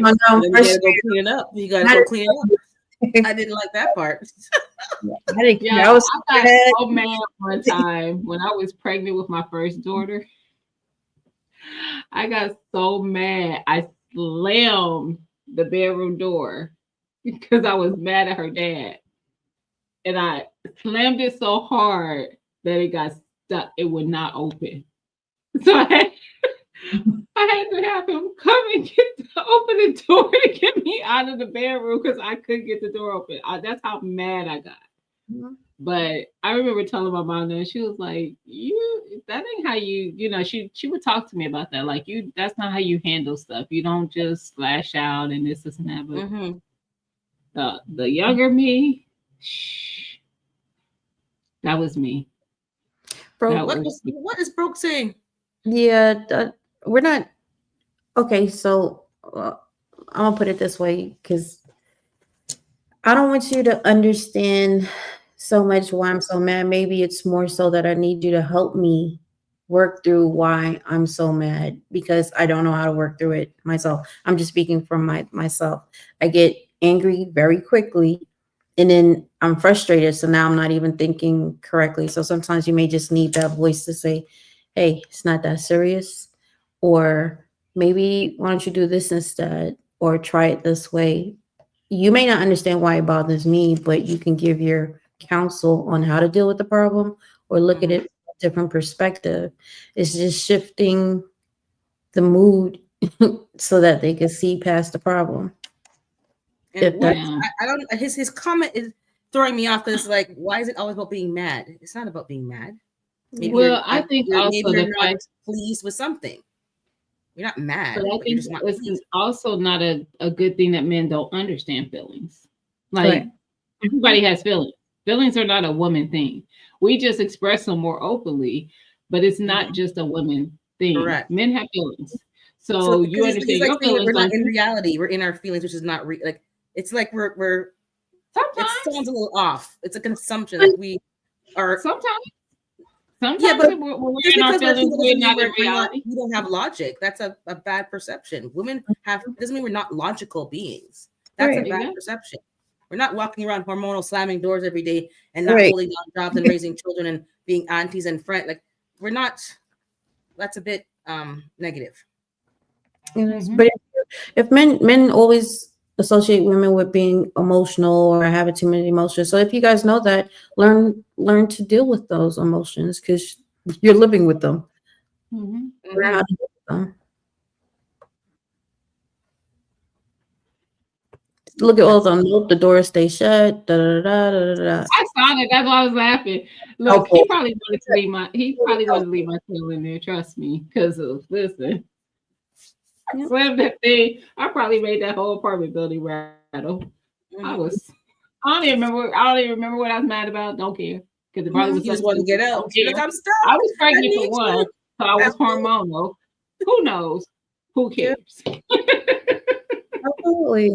gotta go clean it up. You gotta go clean it up. I didn't like that part. I got so mad one time when I was pregnant with my first daughter. I got so mad. I slammed the bedroom door because I was mad at her dad. And I slammed it so hard that it got stuck. It would not open. So I had to have him come and open the door to get me out of the bedroom because I couldn't get the door open. That's how mad I got. Mm-hmm. But I remember telling my mom that she was like, that ain't how she would talk to me about that. Like that's not how you handle stuff. You don't just lash out and this and that. But the younger me, that was me. Bro, what is Brooke saying? Yeah, we're not. Okay, so I'm going to put it this way because I don't want you to understand so much why I'm so mad. Maybe it's more so that I need you to help me work through why I'm so mad because I don't know how to work through it myself. I'm just speaking from myself. I get angry very quickly and then I'm frustrated. So now I'm not even thinking correctly. So sometimes you may just need that voice to say, hey, it's not that serious. Or maybe why don't you do this instead? Or try it this way. You may not understand why it bothers me, but you can give your counsel on how to deal with the problem or look at it from a different perspective. It's just shifting the mood so that they can see past the problem. And I don't. His comment is throwing me off because like, why is it always about being mad? It's not about being mad. Maybe I think also you're not pleased with something. You're not mad. But I think it's also not a good thing that men don't understand feelings. Like everybody has feelings. Feelings are not a woman thing. We just express them more openly, but it's not just a woman thing. Correct. Men have feelings. So you understand your feelings. We're not in reality. We're in our feelings, which is not like it's like we're sometimes it sounds a little off. It's like an assumption that we are sometimes Sometimes but when we're just in our because we're feelings, female we're doesn't not mean in reality. we don't have logic. That's a bad perception. Women have doesn't mean we're not logical beings. That's a Right. bad Exactly. perception. We're not walking around hormonal slamming doors every day and not Right. holding down jobs and raising children and being aunties and friends. Like we're not. That's a bit negative. Yes. Mhm. But if men always associate women with being emotional or having too many emotions. So if you guys know that, learn to deal with those emotions because you're living with them. Mhm. Learn how to deal with them. Look at all of them. Nope, the doors stay shut. Da, da, da, da, da, da. I saw that. That's why I was laughing. Look, Helpful. he probably wanted to leave my tail in there. Trust me, because of listen. Yep. Slam that thing. I probably made that whole apartment building rattle. I don't even remember what I was mad about. Don't care. Because it probably was You just something want to get stupid. out. Don't You're care. like, I'm stuck. I was I pregnant for need one, you. so I was Absolutely. hormonal. Who knows? Who Yeah. cares? Absolutely.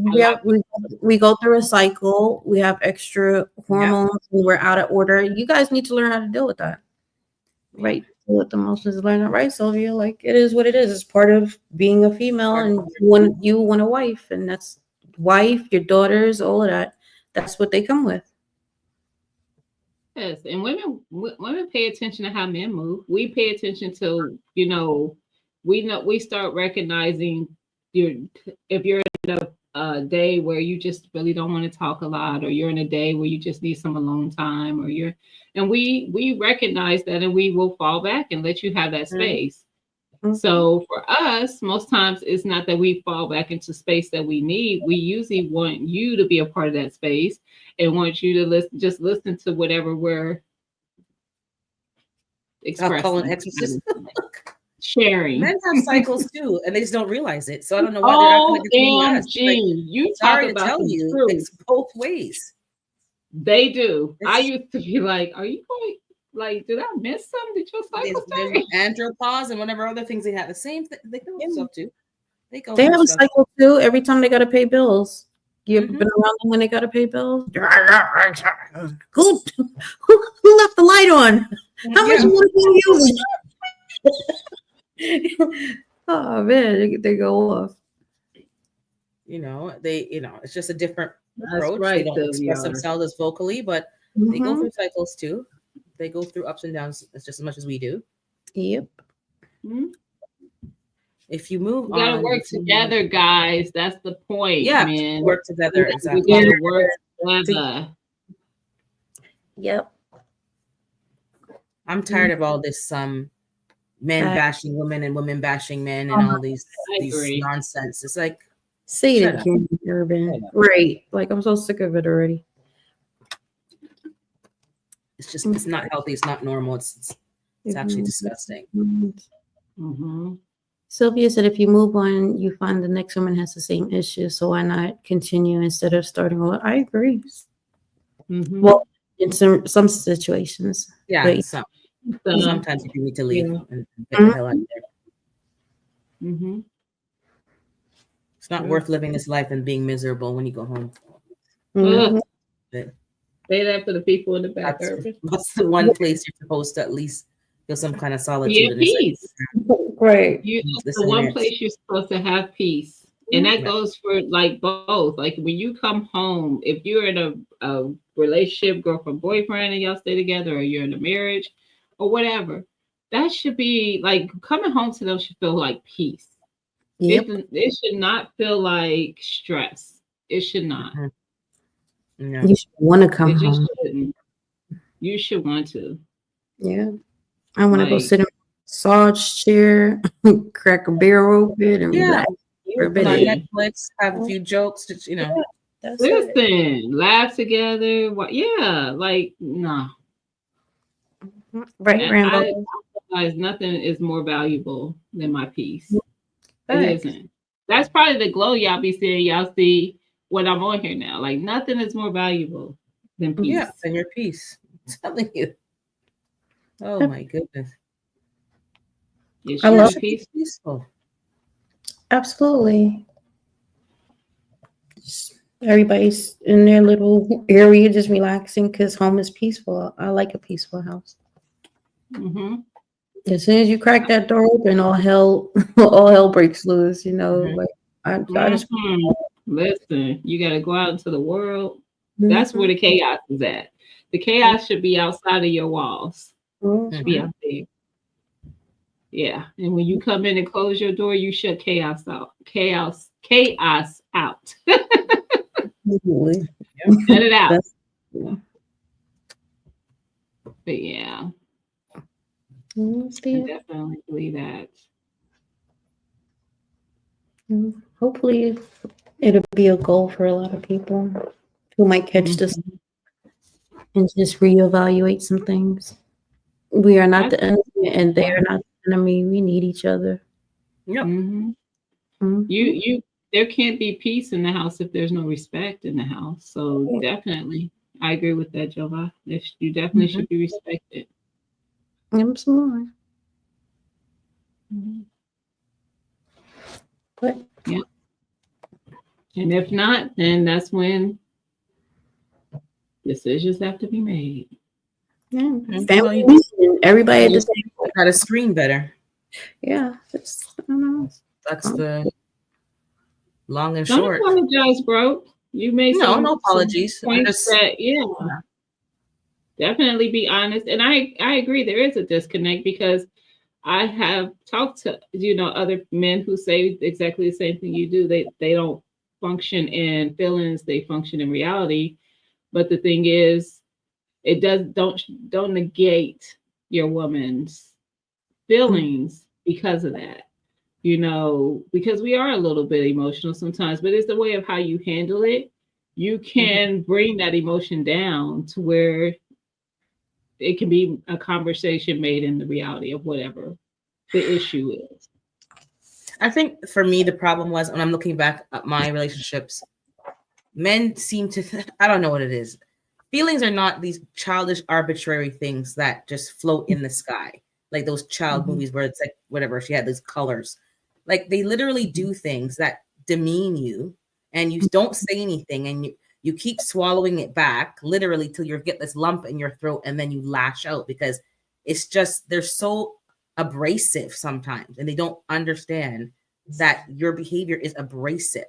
We go through a cycle. We have extra hormones and we're out of order. You guys need to learn how to deal with that. Right. Deal with the emotions, learn that, right, Sylvia? Like it is what it is. It's part of being a female and you want a wife, and that's wife, your daughters, all of that. That's what they come with. Yes, and women pay attention to how men move. We pay attention to, we start recognizing your if you're in a day where you just really don't want to talk a lot, or you're in a day where you just need some alone time, and we recognize that, and we will fall back and let you have that space. Mhm. So for us, most times it's not that we fall back into space that we need. We usually want you to be a part of that space and want you to listen to whatever we're I'll call an expressing, exorcist. sharing. Men have cycles too, and they just don't realize it. So I don't know why they're acting like it's only us. Like, OMG, you talk sorry to about tell some you, truth. it's both ways. They do. I It's- used to be like, "Are you going? Like, did I miss something? Did your cycle There's start?" andropause and whatever other things they have. The same thing. They go through stuff too. They go They through have a stuff. cycle too every time they gotta pay bills. You ever Mhm. been around them when they gotta pay bills? Who left the light on? How much Yeah. money are you using? Oh man, they go off. It's just a different That's approach. right, They don't express Sylvia. themselves as vocally, but they go Mhm. through cycles too. They go through ups and downs just as much as we do. Yep. Mhm. If you move We gotta on, work together, guys. That's the point, yeah, man. work together. We Exactly. gotta work together. Yep. I'm tired of all this men Fact. bashing women and women bashing men and all these I agree. nonsense. It's like Say Shut it up. again, Urban. Shut up. Right. Like I'm so sick of it already. it's not healthy. It's not normal. It's actually disgusting. Mm-hmm. Sylvia said if you move on, you find the next woman has the same issue. So why not continue instead of starting over? I agree. Mm-hmm. Well, in some situations. Yeah, But sometimes you need to leave Yeah. and get the hell out of there. Mm-hmm. It's not Yeah. worth living this life and being miserable when you go home. Mhm. Say that for the people in the back. That's the one place you're supposed to at least feel some kind of solitude. Be at And it's like, peace. Right. That's listen the one here. place you're supposed to have peace. And that Yeah. goes for like both. Like when you come home, if you're in a relationship, girlfriend, boyfriend, and y'all stay together, or you're in a marriage or whatever, that should be like coming home to them should feel like peace. Yep. It should not feel like stress. It should not. Mhm. No. You should want to come It just home. shouldn't. You should want to. Yeah. I want to go Like- sit in a massage chair, crack a beer open, and Yeah. relax. You put on Netflix, have a few jokes, just, That's it. Listen, laugh together. What? Yeah, like no. Right, And Randall. I realize nothing is more valuable than my peace. It Facts. isn't. That's probably the glow y'all be seeing. Y'all see when I'm on here now. Like nothing is more valuable than peace. Yeah, and your peace. I'm telling you. Oh my goodness. It I should love- be peaceful. Peaceful. Absolutely. Just everybody's in their little area just relaxing because home is peaceful. I like a peaceful house. Mm-hmm. As soon as you crack that door open, all hell, all hell breaks loose. You know, Mhm. like I just. Mhm. Listen, you got to go out into the world. That's where the chaos is at. The chaos should be outside of your walls. Should be Mhm. out there. Yeah. And when you come in and close your door, you shut chaos out. Chaos out. Absolutely. Shut it out. Yeah. But yeah, I definitely believe that. Hopefully, it'll be a goal for a lot of people who might catch this and just reevaluate some things. We are not the enemy, and they are not the enemy. We need each other. Yep. Mm-hmm. Mhm. You there can't be peace in the house if there's no respect in the house. So definitely, I agree with that, Jova. You definitely should be respected. Absolutely. Mm-hmm. But Yeah. And if not, then that's when decisions have to be made. yeah, Well, family you meeting, everybody at the just table. gotta screen better. Yeah, just, I don't know. That's the long and Don't short. apologize, bro. You made No, some apologies. I'm points just that definitely be honest. And I agree there is a disconnect because I have talked to other men who say exactly the same thing you do. They don't function in feelings, they function in reality. But the thing is, it don't negate your woman's feelings because of that. Because we are a little bit emotional sometimes, but it's the way of how you handle it. You can bring that emotion down to where it can be a conversation made in the reality of whatever the issue is. I think for me, the problem was when I'm looking back at my relationships, men seem to, I don't know what it is. Feelings are not these childish, arbitrary things that just float in the sky. Like those child movies where it's like, whatever, she had those colors. Like they literally do things that demean you and you don't say anything and you keep swallowing it back literally till you get this lump in your throat and then you lash out because it's just, they're so abrasive sometimes and they don't understand that your behavior is abrasive.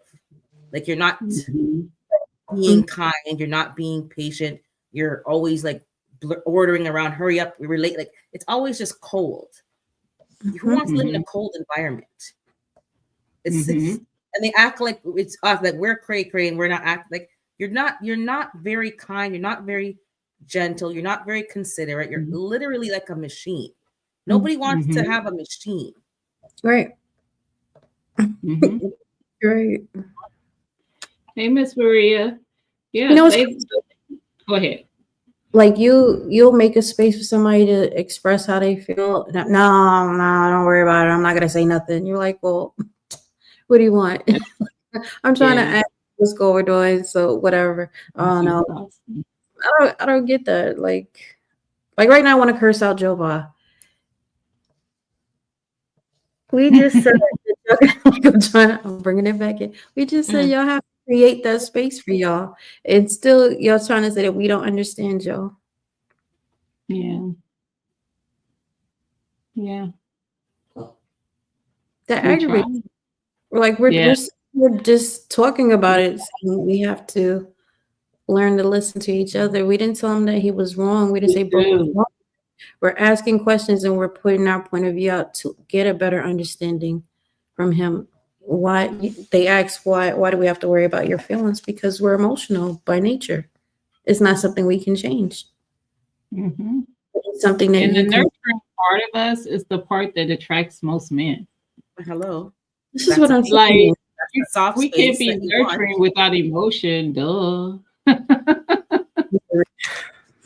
Like you're not being kind, you're not being patient, you're always like ordering around, hurry up, we relate. Like it's always just cold. Who wants to live in a cold environment? It's and they act like it's us, that we're cray and we're not acting like you're not very kind, you're not very gentle, you're not very considerate, you're literally like a machine. Nobody wants to have a machine. Right. Right. Hey, Miss Maria. Yeah, go ahead. Like you'll make a space for somebody to express how they feel. No, don't worry about it. I'm not gonna say nothing. You're like, well, what do you want? I'm trying to ask what's going on, so whatever. Oh no, I don't get that. Like right now, I want to curse out Jova. We just said, I'm bringing it back in. We just said y'all have to create that space for y'all, and still y'all trying to say that we don't understand y'all. Yeah. That aggravates. Like we're just talking about it. So we have to learn to listen to each other. We didn't tell him that he was wrong. We didn't say Brooke was wrong. We're asking questions and we're putting our point of view out to get a better understanding from him. Why they ask why do we have to worry about your feelings? Because we're emotional by nature. It's not something we can change. It's something that the nurturing part of us is the part that attracts most men. Hello. This is what I'm saying. Like, we can't be nurturing without emotion, duh. I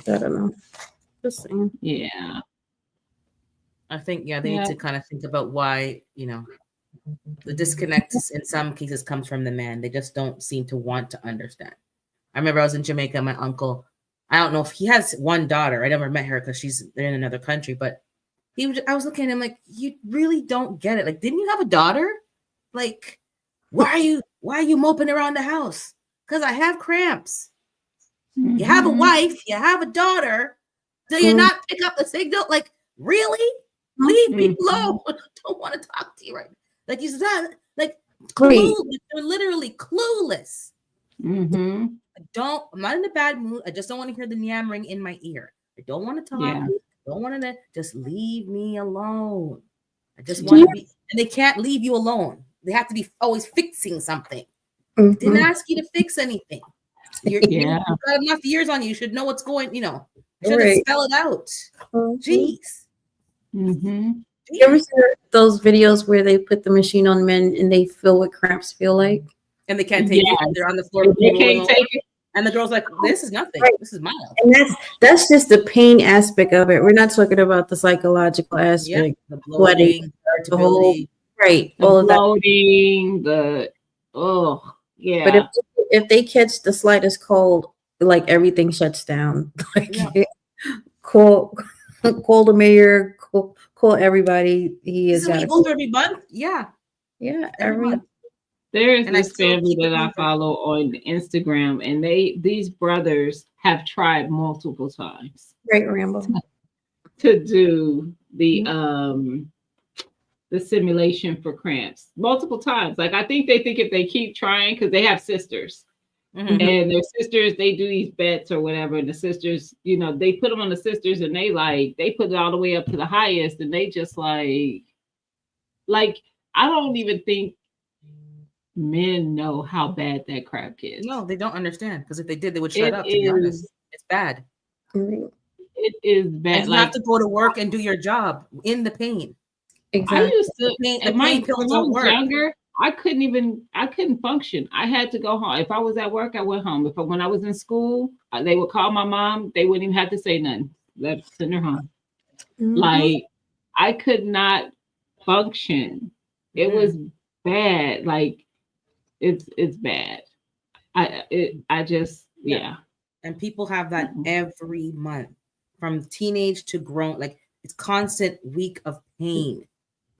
don't know. Just saying. Yeah. I think, they need to kind of think about why, the disconnect in some cases comes from the man. They just don't seem to want to understand. I remember I was in Jamaica, my uncle, I don't know if he has one daughter. I never met her because they're in another country, but I was looking at him like, you really don't get it. Like, didn't you have a daughter? Like, why are you moping around the house? Because I have cramps. You have a wife, you have a daughter. Do you not pick up the signal? Like, Really? Leave me Mhm. alone. I don't want to talk to you right now. Like you said, like Right. clueless. They're literally clueless. Mm-hmm. I'm not in a bad mood. I just don't want to hear the yammering in my ear. I don't want to talk. Yeah. I don't want to just leave me alone. I just want to be, and they can't leave you alone. They have to be always fixing something. Mhm. Didn't ask you to fix anything. You've Yeah. got enough years on you. You should know what's going, you should Right. spell it out. Mhm. Jeez. Mm-hmm. You ever see those videos where they put the machine on men and they feel what cramps feel like? And they can't take it. Yes. They're on the floor. They rolling can't over. take it. And the girl's like, this is nothing. Right. This is mild. And that's just the pain aspect of it. We're not talking about the psychological Yeah. aspect. The bloating, The whole irritability. right, The all of that. bloating, But yeah. if they catch the slightest cold, like everything shuts down. Like Yeah. call the mayor, call everybody. He This is is what you out. go through every month? Yeah. Yeah, Every month. There is And I this still family keep it that I moving. follow on Instagram, and these brothers have tried multiple times Right, Rambo. to do Mm-hmm. the simulation for cramps multiple times. Like I think they think if they keep trying, because they have sisters, Mhm. and their sisters, they do these bets or whatever, and the sisters, they put them on the sisters, and they put it all the way up to the highest, and they just like I don't even think men know how bad that crap is. No, they don't understand. Because if they did, they would shut It up, to be honest. is It's bad. Right. it is And bad. you Like have to go to work and do your job in the pain. I Exactly. used to, The when pain I pills was don't work. younger, I couldn't function. I had to go home. If I was at work, I went home. When I was in school, they would call my mom. They wouldn't even have to say nothing. Let's send her home. Mhm. Like I could not function. It Mhm. was bad. Like it's bad. I just yeah. And people have that every month, from teenage to grown. Like it's constant week of pain,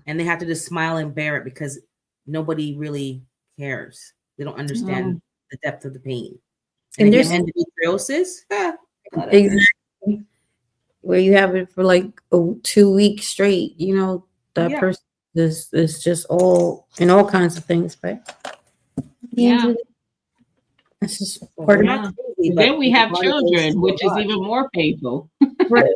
and they have to just smile and bear it because nobody really cares. They don't understand the depth of the pain. And And if there's you have endometriosis, exactly where you have it for like 2 weeks straight. That Yeah. person is just all kinds of things. But Yeah. that's just Well, part we're of not Yeah. crazy, Then but we the have body goes children, through a which is lot. even more painful. Right.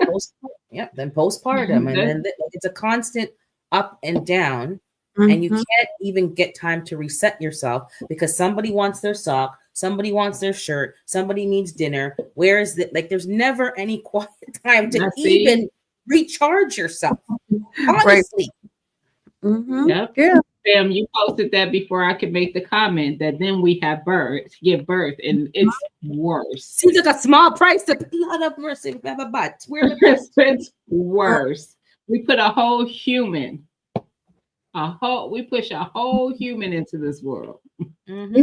Yeah, then postpartum, and then it's a constant up and down, and you Mhm. can't even get time to reset yourself because somebody wants their sock, somebody wants their shirt, somebody needs dinner. Where is it? Like, there's never any quiet time to even recharge yourself. Honestly, Mhm. Yep. Yeah. Sam, you posted that before I could make the comment that then we have give birth, and it's worse. seems like a small price to pay. Lot of mercy, but we're the best. It's worse. We put a whole human, we push a whole human into this world. Mhm.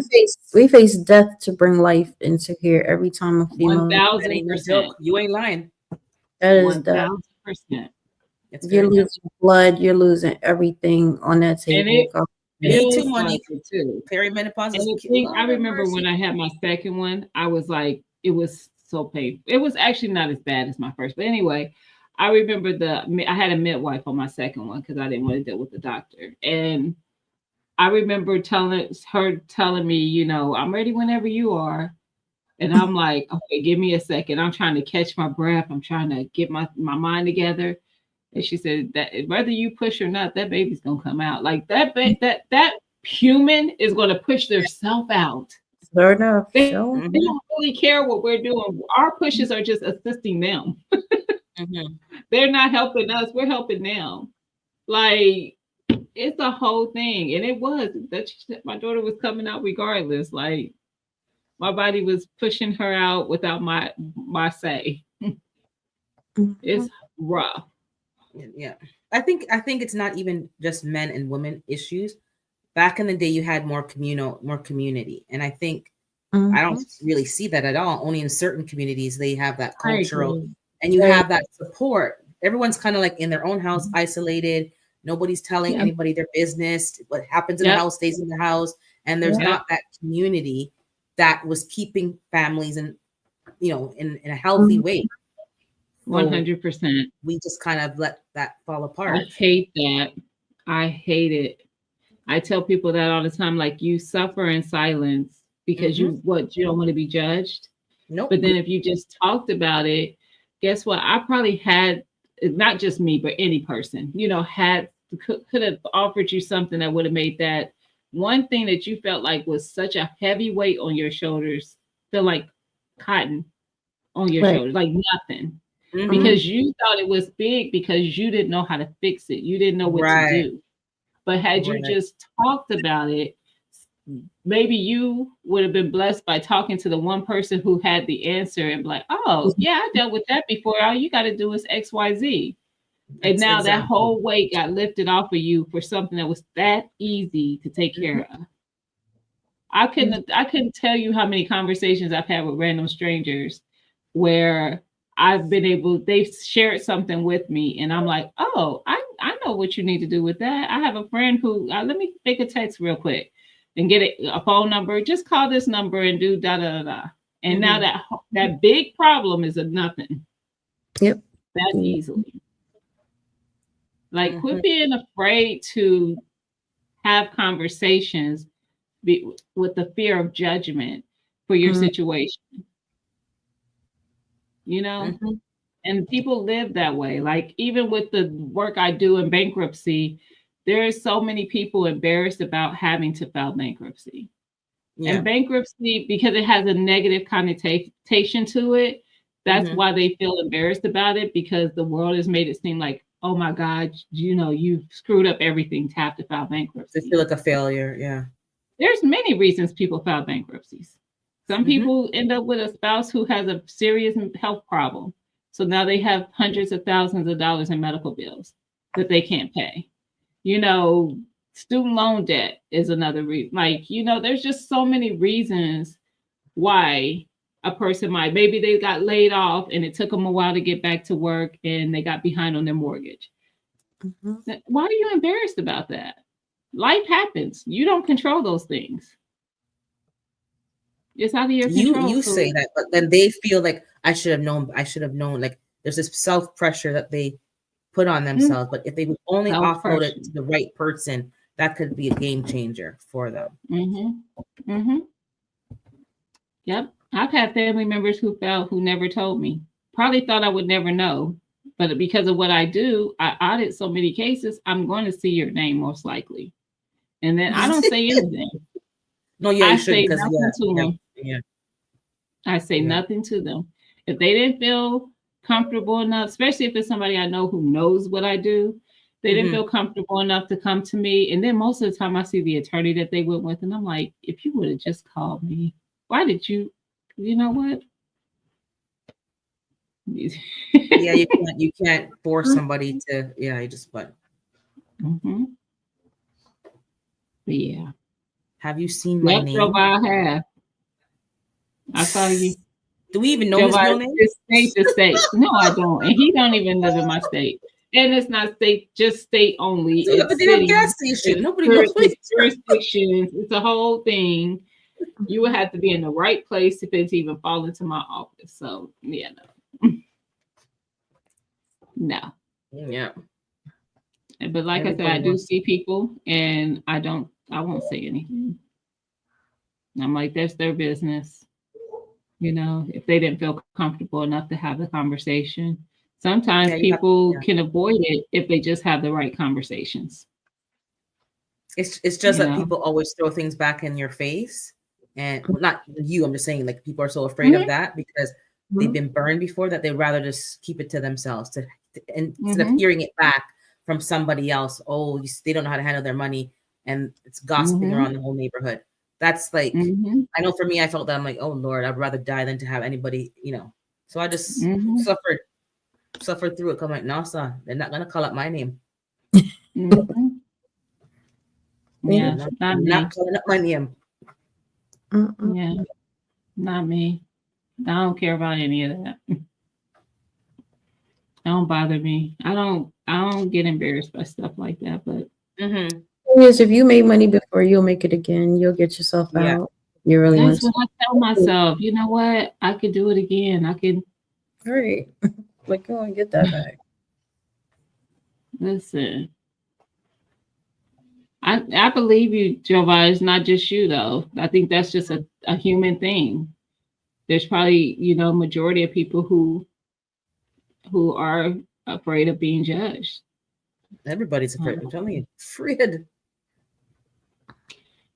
We face death to bring life into here every time a female. 1,000%. You ain't lying. That is death. 1,000%. It's You're very losing blood. You're losing everything on that table. Me too, feels Monique. like it too. Perimenopause. And I remember when I had my second one, I was like, it was so painful. It was actually not as bad as my first, but anyway, I remember I had a midwife on my second one because I didn't want to deal with the doctor, and I remember telling me, I'm ready whenever you are. And I'm like, okay, give me a second. I'm trying to catch my breath. I'm trying to get my mind together. And she said that whether you push or not, that baby's gonna come out. Like that human is gonna push themselves out. Sure enough. They Sure. don't really care what we're doing. Our pushes are just assisting them. Mhm. They're not helping us. We're helping them. Like it's a whole thing. And it was that my daughter was coming out regardless. Like my body was pushing her out without my say. It's rough. Yeah. I think it's not even just men and women issues. Back in the day, you had more community. And I think I don't really see that at all. Only in certain communities, they have that cultural, and you have that support. Everyone's kind of like in their own house, isolated. Nobody's telling anybody their business. What happens in the house stays in the house. And there's not that community that was keeping families in a healthy way. 100%. We just kind of let that fall I apart. hate that. I hate it. I tell people that all the time, like, you suffer in silence because you don't want to be judged. Nope. But then if you just talked about it, guess what? I probably had, not just me, but any person, could have offered you something that would have made that one thing that you felt like was such a heavy weight on your shoulders feel like cotton on your Right. shoulders, like nothing. Mhm. Because you thought it was big because you didn't know how to fix it. You didn't know what to Right. do. But had you Right. just talked about it, maybe you would have been blessed by talking to the one person who had the answer and be like, oh, yeah, I dealt with that before. All you got to do is XYZ. And That's now that exactly. whole weight got lifted off of you for something that was that easy to take care of. I couldn't tell you how many conversations I've had with random strangers where they've shared something with me and I'm like, oh, I know what you need to do with that. I have a friend who, let me make a text real quick and get a phone number. Just call this number and do da da da da. And now that big problem is a nothing. Yep. That easily. Like, quit being afraid to have conversations with the fear of judgment for your situation. And people live that way. Like, even with the work I do in bankruptcy, there are so many people embarrassed about having to file bankruptcy. Yeah. And bankruptcy, because it has a negative connotation to it, that's why they feel embarrassed about it, because the world has made it seem like, oh my God, you've screwed up everything to have to file bankruptcy. They feel like a failure. Yeah. There's many reasons people file bankruptcies. Some people end up with a spouse who has a serious health problem. So now they have hundreds of thousands of dollars in medical bills that they can't pay. Student loan debt is another reason. Like, there's just so many reasons why a person maybe they got laid off and it took them a while to get back to work and they got behind on their mortgage. Why are you embarrassed about that? Life happens. You don't control those things. It's out of your control. You say that, but then they feel like I should have known. Like, there's this self pressure that they put on themselves. But if they would only offload it to the right person, that could be a game changer for them. Yep. I've had family members who never told me. Probably thought I would never know. But because of what I do, I audit so many cases, I'm going to see your name most likely. And then I don't say anything. No, yeah, I say nothing to them. Yeah. I say nothing to them. If they didn't feel comfortable enough, especially if it's somebody I know who knows what I do, they didn't feel comfortable enough to come to me. And then most of the time I see the attorney that they went with, and I'm like, if you would have just called me, why did you know what? Yeah, you can't force somebody to, you just what. But yeah. Have you seen my name? Joe I have. I saw you. Do we even know his real name? State to state. No, I don't. And he don't even live in my state. And it's not state, just state only. Yeah, but they have gas station. Nobody knows. Jurisdictions. It's a whole thing. You would have to be in the right place if it's even fall into my office. So yeah, no. No. Yeah. But like I said, I do see people and I won't say anything. I'm like, that's their business. If they didn't feel comfortable enough to have the conversation. Sometimes people can avoid it if they just have the right conversations. It's just that people always throw things back in your face. And not you, I'm just saying, like, people are so afraid of that because they've been burned before that they'd rather just keep it to themselves instead of hearing it back from somebody else. Oh, they don't know how to handle their money, and it's gossiping around the whole neighborhood. That's like, I know for me, I felt that I'm like, oh Lord, I'd rather die than to have anybody, So I just suffered through it. I'm like, no, son, they're not gonna call out my name. Yeah, I'm not calling up my name. Yeah, not me. I don't care about any of that. Don't bother me. I don't get embarrassed by stuff like that. But yes, if you made money before, you'll make it again. You'll get yourself out. You really that's what I tell myself. You know what? I could do it again. I could. Right. Like, go and get that back. Listen, I believe you, Jova. It's not just you though. I think that's just a human thing. There's probably, majority of people who are afraid of being judged. Everybody's afraid. I'm telling you, afraid.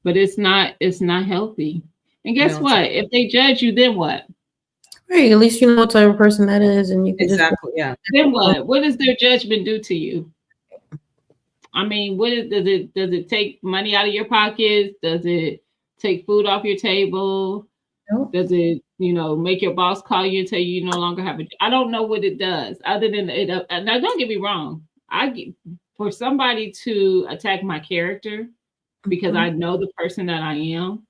But it's not healthy. And guess what? If they judge you, then what? Right. At least you know what type of person that is, and you can exactly. Yeah. Then what? What does their judgment do to you? I mean, does it take money out of your pockets? Does it take food off your table? Nope. Does it, make your boss call you and tell you no longer have a? I don't know what it does, other than it. Now, don't get me wrong. For somebody to attack my character because I know the person that I am,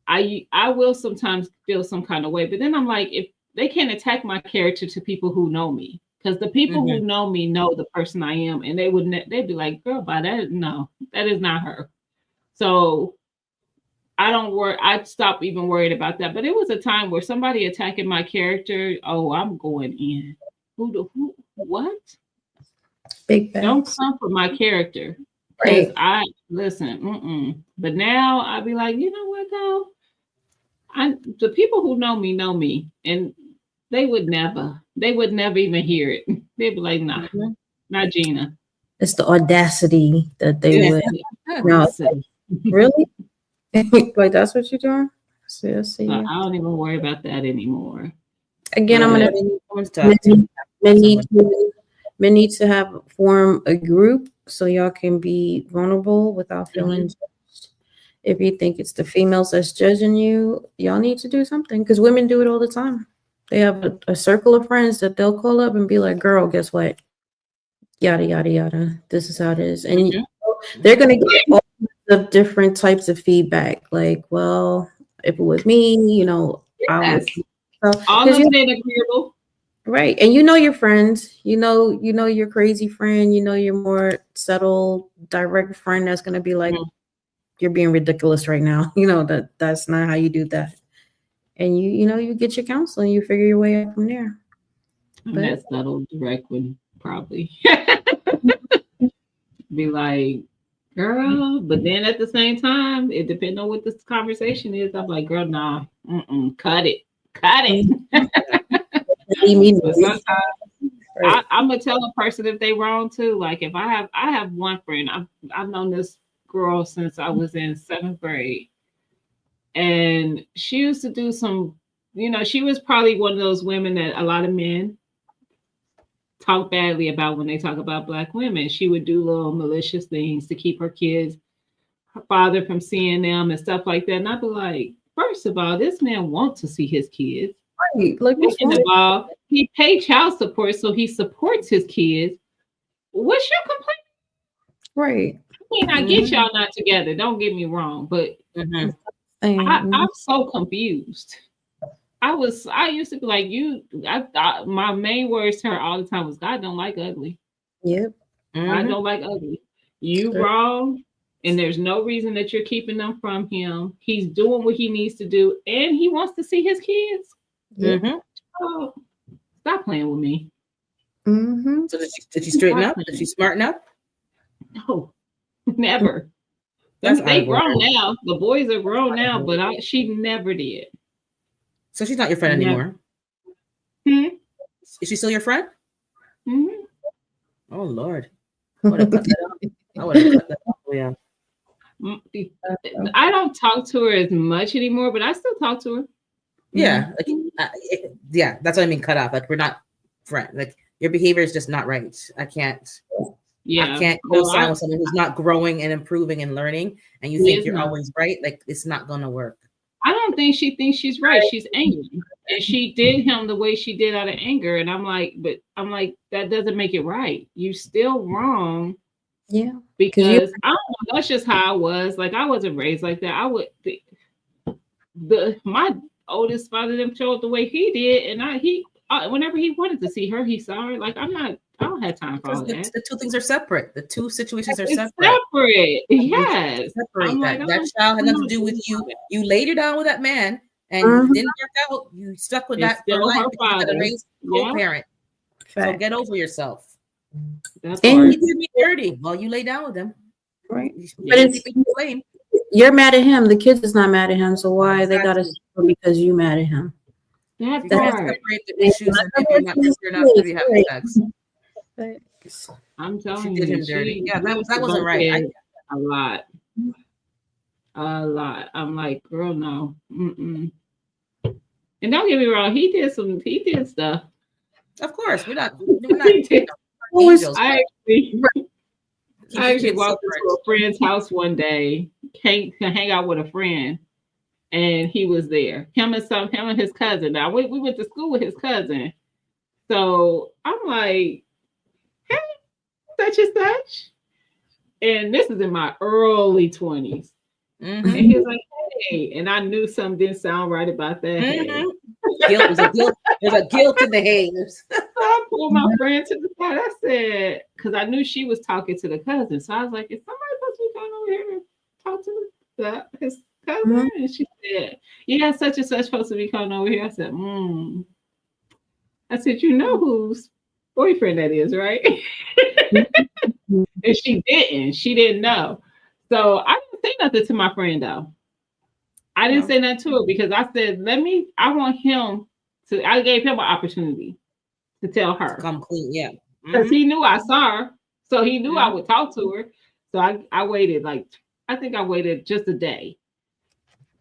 I will sometimes feel some kind of way. But then I'm like, if they can't attack my character to people who know me, because the people who know me know the person I am, and they'd be like, girl, by that, no, that is not her. So I don't worry. I stopped even worried about that. But it was a time where somebody attacking my character. Oh, I'm going in. Who? What? Big facts. Don't come for my character. Because I listen. But now I'll be like, you know what, though? The people who know me, and they would never even hear it. They'd be like, nah, not Gina. It's the audacity that they would. No, really? Like, that's what you're doing? See. I don't even worry about that anymore. Again, I'm gonna men need to form a group so y'all can be vulnerable without feeling judged. If you think it's the females that's judging you, y'all need to do something, because women do it all the time. They have a circle of friends that they'll call up and be like, girl, guess what? Yada, yada, yada. This is how it is. And they're going to get all of different types of feedback. Like, well, if it was me, I would. All of it agreeable. Right. And your friends, you know your crazy friend, your more subtle, direct friend that's going to be like, you're being ridiculous right now. That's not how you do that. And you get your counseling, you figure your way out from there. That subtle, direct one, probably. Be like, girl, but then at the same time, it depends on what this conversation is. I'm like, girl, nah, cut it. But sometimes I'm gonna tell a person if they wrong too. Like, if I have one friend, I've known this girl since I was in 7th grade, and she used to do some, she was probably one of those women that a lot of men talk badly about when they talk about Black women. She would do little malicious things to keep her father from seeing them and stuff like that. And I'd be like, first of all, this man wants to see his kids. Right. Like, second of all, he paid child support, so he supports his kids. What's your complaint? Right. I mean, I get y'all not together. Don't get me wrong, but I'm so confused. I used to be like, my main words to her all the time was, God don't like ugly. Yep. I don't like ugly. You wrong, and there's no reason that you're keeping them from him. He's doing what he needs to do, and he wants to see his kids. Oh, stop playing with me. So did she straighten up? Did she smarten up? No, never. They grown now. The boys are grown now, but she never did. So she's not your friend anymore. Is she still your friend? Oh Lord, I would have cut that off. Yeah. I don't talk to her as much anymore, but I still talk to her. Yeah, that's what I mean. Cut off. Like, we're not friends. Like, your behavior is just not right. I can't. Yeah, I can't co-sign with someone who's not growing and improving and learning, and you think you're always right. Like, it's not gonna work. I don't think she thinks she's right. She's angry, and she did him the way she did out of anger. And I'm like, that doesn't make it right. You still wrong. Yeah, because I don't know. That's just how I was. Like, I wasn't raised like that. I would my oldest father them showed the way he did, and whenever he wanted to see her, he saw her. Like, I don't have time for all that. The two things are separate. The two situations are separate. Yes. Separate that. That child had nothing to do with you. You laid her down with that man, and it didn't work out. You stuck with that for life. You had to raise co-parent. So Fact. get over yourself. That And part. He did me dirty. Well, you lay down with him. Right. You But shouldn't it's, keep it blame. you're mad at him. The kids is not mad at him. So why they gotta Exactly. suffer because you mad at him? That You can't part. separate the issues and if you're not to be having sex. I'm She telling did you, him dirty. she Yeah, used that to wasn't bump right. heads a lot. A lot. I'm like, girl, no. Mm-mm. And don't get me wrong, he did stuff. Of course, we're not He did. angels. I actually Keep I the actually kids walked separate. into a friend's house one day, to hang out with a friend, and he was there. Him and his cousin. Now we went to school with his cousin. So I'm like, hey, such and such. And this is in my early 20s. Mhm. And he was like, hey. And I knew something didn't sound right about that. Hey. Mhm. Guilt. There's a guilt in the haters. So I pulled my friend to the side. I said, because I knew she was talking to the cousin. So I was like, is somebody supposed to be coming over here and talk to his cousin? Mhm. And she said, yeah, such and such supposed to be coming over here. I said, I said, you know whose boyfriend that is, right? And she didn't. She didn't know. So I didn't say nothing to my friend though. I didn't say nothing to her because I said, I want him to, I gave him an opportunity to tell her. Come clean, yeah. Because he knew I saw her. So he knew I Mhm. would talk to her. So I waited I think I waited just a day.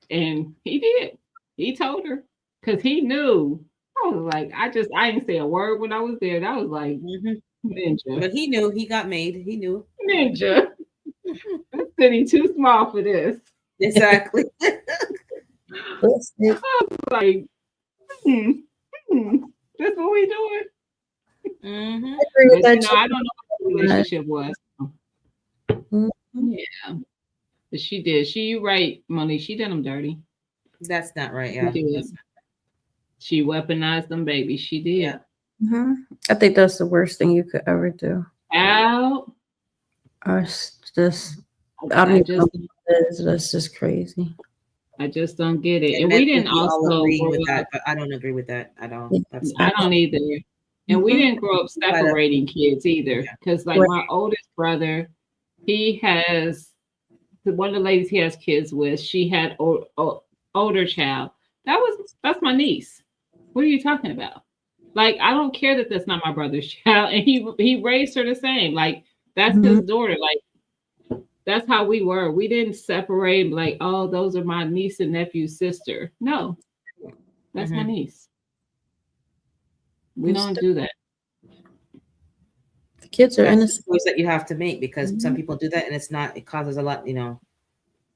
And he did. He told her. Because he knew. I was like, I didn't say a word when I was there. That was like Mhm. ninja. But he knew he got made. He knew. Ninja. That city too small for this. Exactly. Like, that's what we doing. Mhm. But, I don't know what the relationship was. Yeah. But she did. You right, Monique. She did them dirty. That's not right. Yeah. She weaponized them babies. She did. Yeah. I think that's the worst thing you could ever do. Out. It's just, I don't even know what it is. That's just crazy. I just don't get it. And we didn't all also agree grow with up, that, but I don't agree with that at all. I don't either. And we didn't grow up separating kids either. Because like my oldest brother, he has one of the ladies he has kids with, she had older child. That's my niece. What are you talking about? Like, I don't care that that's not my brother's child. And he raised her the same. Like, that's his daughter. Like, that's how we were. We didn't separate like, oh, those are my niece and nephew's sister. No, that's my niece. We don't do that. The kids are That's innocent. the choice that you have to make because some people do that and it causes a lot,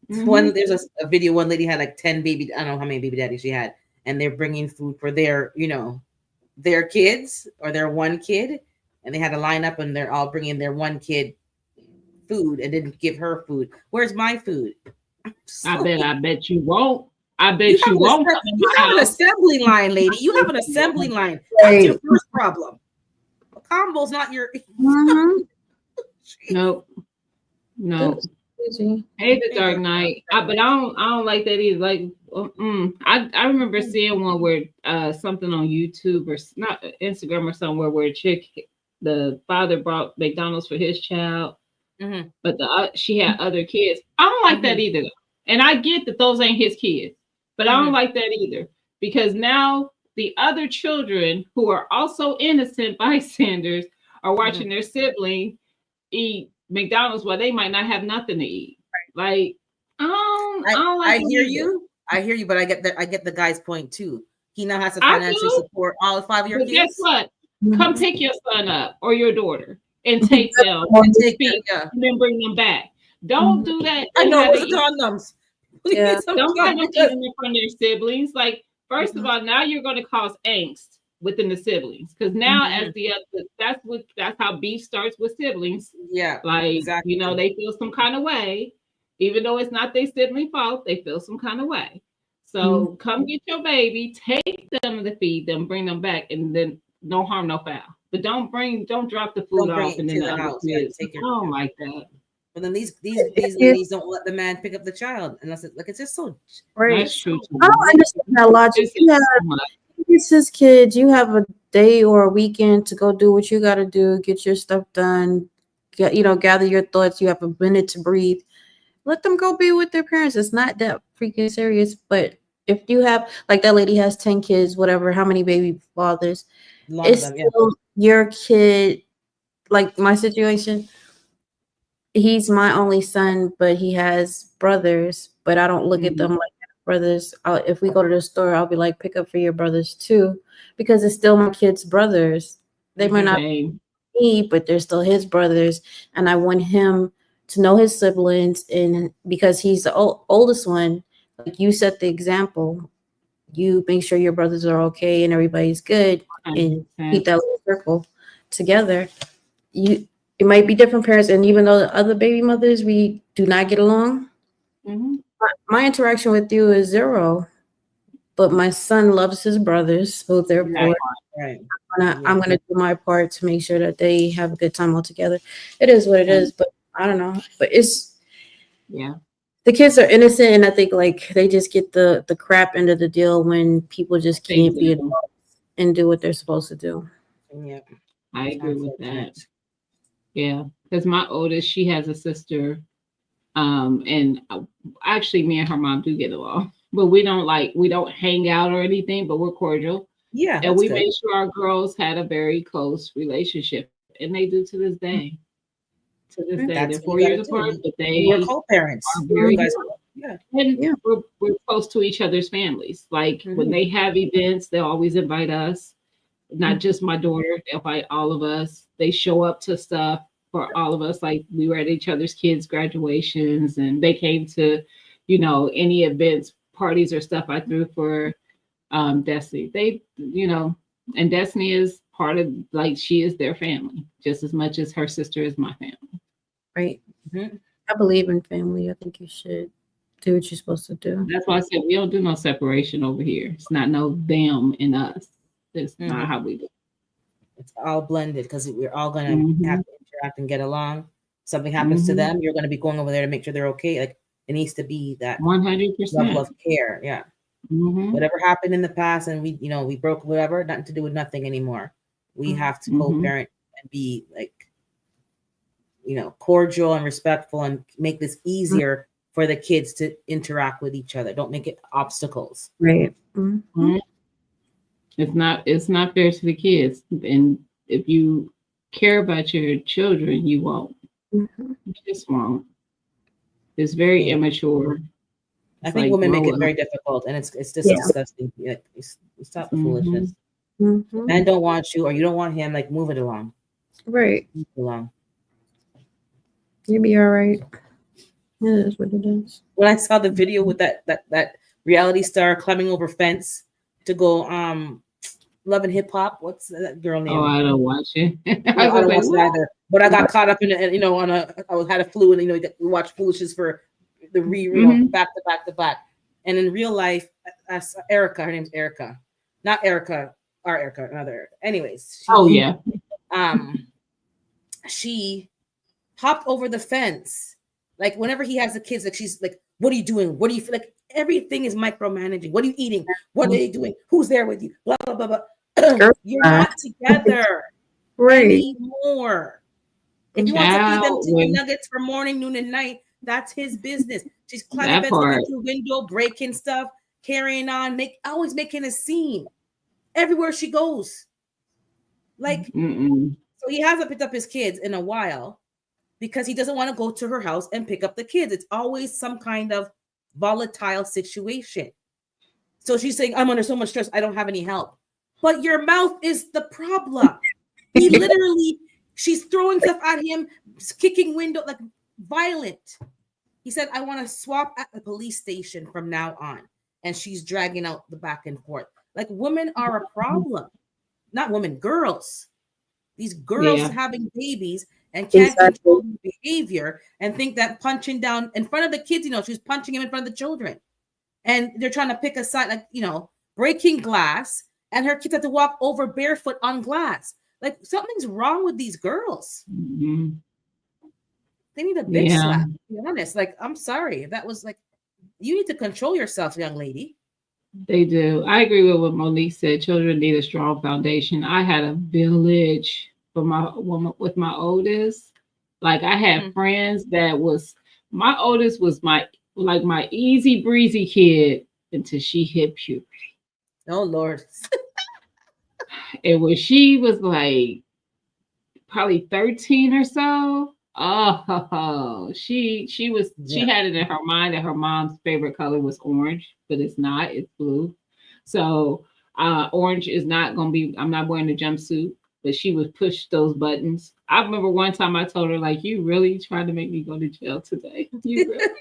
There's a video, one lady had like 10 baby, I don't know how many baby daddies she had, and they're bringing food for their kids or their one kid, and they had to line up and they're all bringing their one kid food and didn't give her food. Where's my food? I bet you won't. I bet you won't. You have an assembly line, lady. You have an assembly line. That's your first problem. A combo's not your. Nope. No. Hey, the Dark Knight. But I don't like that either. Like, I remember seeing one where something on YouTube or not Instagram or somewhere where a chick, the father brought McDonald's for his child, but she had other kids. I don't like that either. And I get that those ain't his kids, but I don't like that either because now the other children who are also innocent bystanders are watching their sibling eat McDonald's while they might not have nothing to eat. Like, I don't like. I hear you, but I get the guy's point too. He now has to financially support all 5 of your kids. Guess what? Come pick your son up or your daughter and take them and then bring them back. Don't do that. I know with the condoms. Yeah. Don't have them eating in front of their siblings. Like, first of all, now you're going to cause angst within the siblings because now as the other, that's how beef starts with siblings. Yeah, like exactly. They feel some kind of way, even though it's not their sibling fault. They feel some kind of way. So come get your baby, take them to feed them, bring them back, and then no harm, no foul. But don't drop the food off and then the house. I don't like that. But then these ladies don't let the man pick up the child unless it's just so. Right. That's true. I don't understand that logic. it's his kids. You have a day or a weekend to go do what you got to do, get your stuff done, gather your thoughts. You have a minute to breathe. Let them go be with their parents. It's not that freaking serious. But if you have, like that lady has 10 kids, whatever, how many baby fathers, it's still your kid. Like my situation, he's my only son, but he has brothers, but I don't look at them like brothers. If we go to the store, I'll be like, pick up for your brothers too, because it's still my kids' brothers. They might not be me, but they're still his brothers. And I want him to know his siblings. And because he's the oldest one, like you set the example, you make sure your brothers are okay and everybody's good and keep that little circle together. It might be different parents, and even though the other baby mothers, we do not get along, my interaction with you is zero. But my son loves his brothers, so therefore, I'm gonna do my part to make sure that they have a good time all together. It is what it is, but I don't know. But it's the kids are innocent, and I think like they just get the crap end of the deal when people just can't be adults and do what they're supposed to do. Yeah, I agree with that. Yeah, because my oldest, she has a sister, and actually, me and her mom do get along, but we don't hang out or anything, but we're cordial. Yeah, and we made sure our girls had a very close relationship, and they do to this day. To this day, they're 4 years apart, but we're co-parents. We're close to each other's families. Like when they have events, they'll always invite us. Not just my daughter, they'll invite all of us. They show up to stuff for all of us. Like we were at each other's kids' graduations, and they came to, any events, parties or stuff I threw for Destiny. They, and Destiny is part of, like, she is their family just as much as her sister is my family. Right. I believe in family. I think you should do what you're supposed to do. That's why I said we don't do no separation over here. It's not no them and us. It's not how we do. It's all blended because we're all going to have to interact and get along. Something happens to them, you're going to be going over there to make sure they're okay. Like it needs to be that 100% level of care. Yeah. Whatever happened in the past, and we broke whatever, nothing to do with nothing anymore. We have to co-parent and be like, cordial and respectful, and make this easier for the kids to interact with each other. Don't make it obstacles. Right. It's not fair to the kids, and if you care about your children, you won't. You just won't. It's very immature. I think women make it very difficult, and it's just disgusting. Like, stop the foolishness. Men don't want you, or you don't want him. Like, move it along. Right. Move it along. You'll be all right. It is what it is. When I saw the video with that reality star climbing over fence to go Love and Hip Hop, what's that girl name? Oh, I don't watch it. I don't watch it either. But I got caught up in it, and I had a flu, and we watched foolishness for the back to back. And in real life, Erica, her name's Erica, not Erica, our Erica, another Erica. Anyways, she hopped over the fence. Like whenever he has the kids, like she's like, "What are you doing? What do you feel like?" Everything is micromanaging. What are you eating? What are they doing? Who's there with you? Blah blah blah blah. You're not together anymore. If you want to feed them chicken nuggets for morning, noon, and night, that's his business. She's climbing fence, looking through the window, breaking stuff, carrying on, always making a scene everywhere she goes. Like, so he hasn't picked up his kids in a while because he doesn't want to go to her house and pick up the kids. It's always some kind of volatile situation. So she's saying, "I'm under so much stress, I don't have any help." But your mouth is the problem. He literally, she's throwing stuff at him, kicking window, like violent. He said, "I want to swap at the police station from now on." And she's dragging out the back and forth. Like, women are a problem. Not women, girls. These girls having babies and can't control behavior and think that punching down in front of the kids, she's punching him in front of the children. And they're trying to pick a side, like, breaking glass, and her kids have to walk over barefoot on glass. Like, something's wrong with these girls. They need a bitch slap, to be honest. Like, I'm sorry. That was like, you need to control yourself, young lady. They do. I agree with what Monique said. Children need a strong foundation. I had a village for my woman with my oldest. Like I had Mhm. friends that was my oldest was my easy breezy kid until she hit puberty. Oh Lord. And when she was like probably 13 or so, oh, she Yeah. had it in her mind that her mom's favorite color was orange, but it's not, it's blue. So orange is not gonna be, I'm not wearing a jumpsuit, but she would push those buttons. I remember one time I told her, like, you really trying to make me go to jail today. You really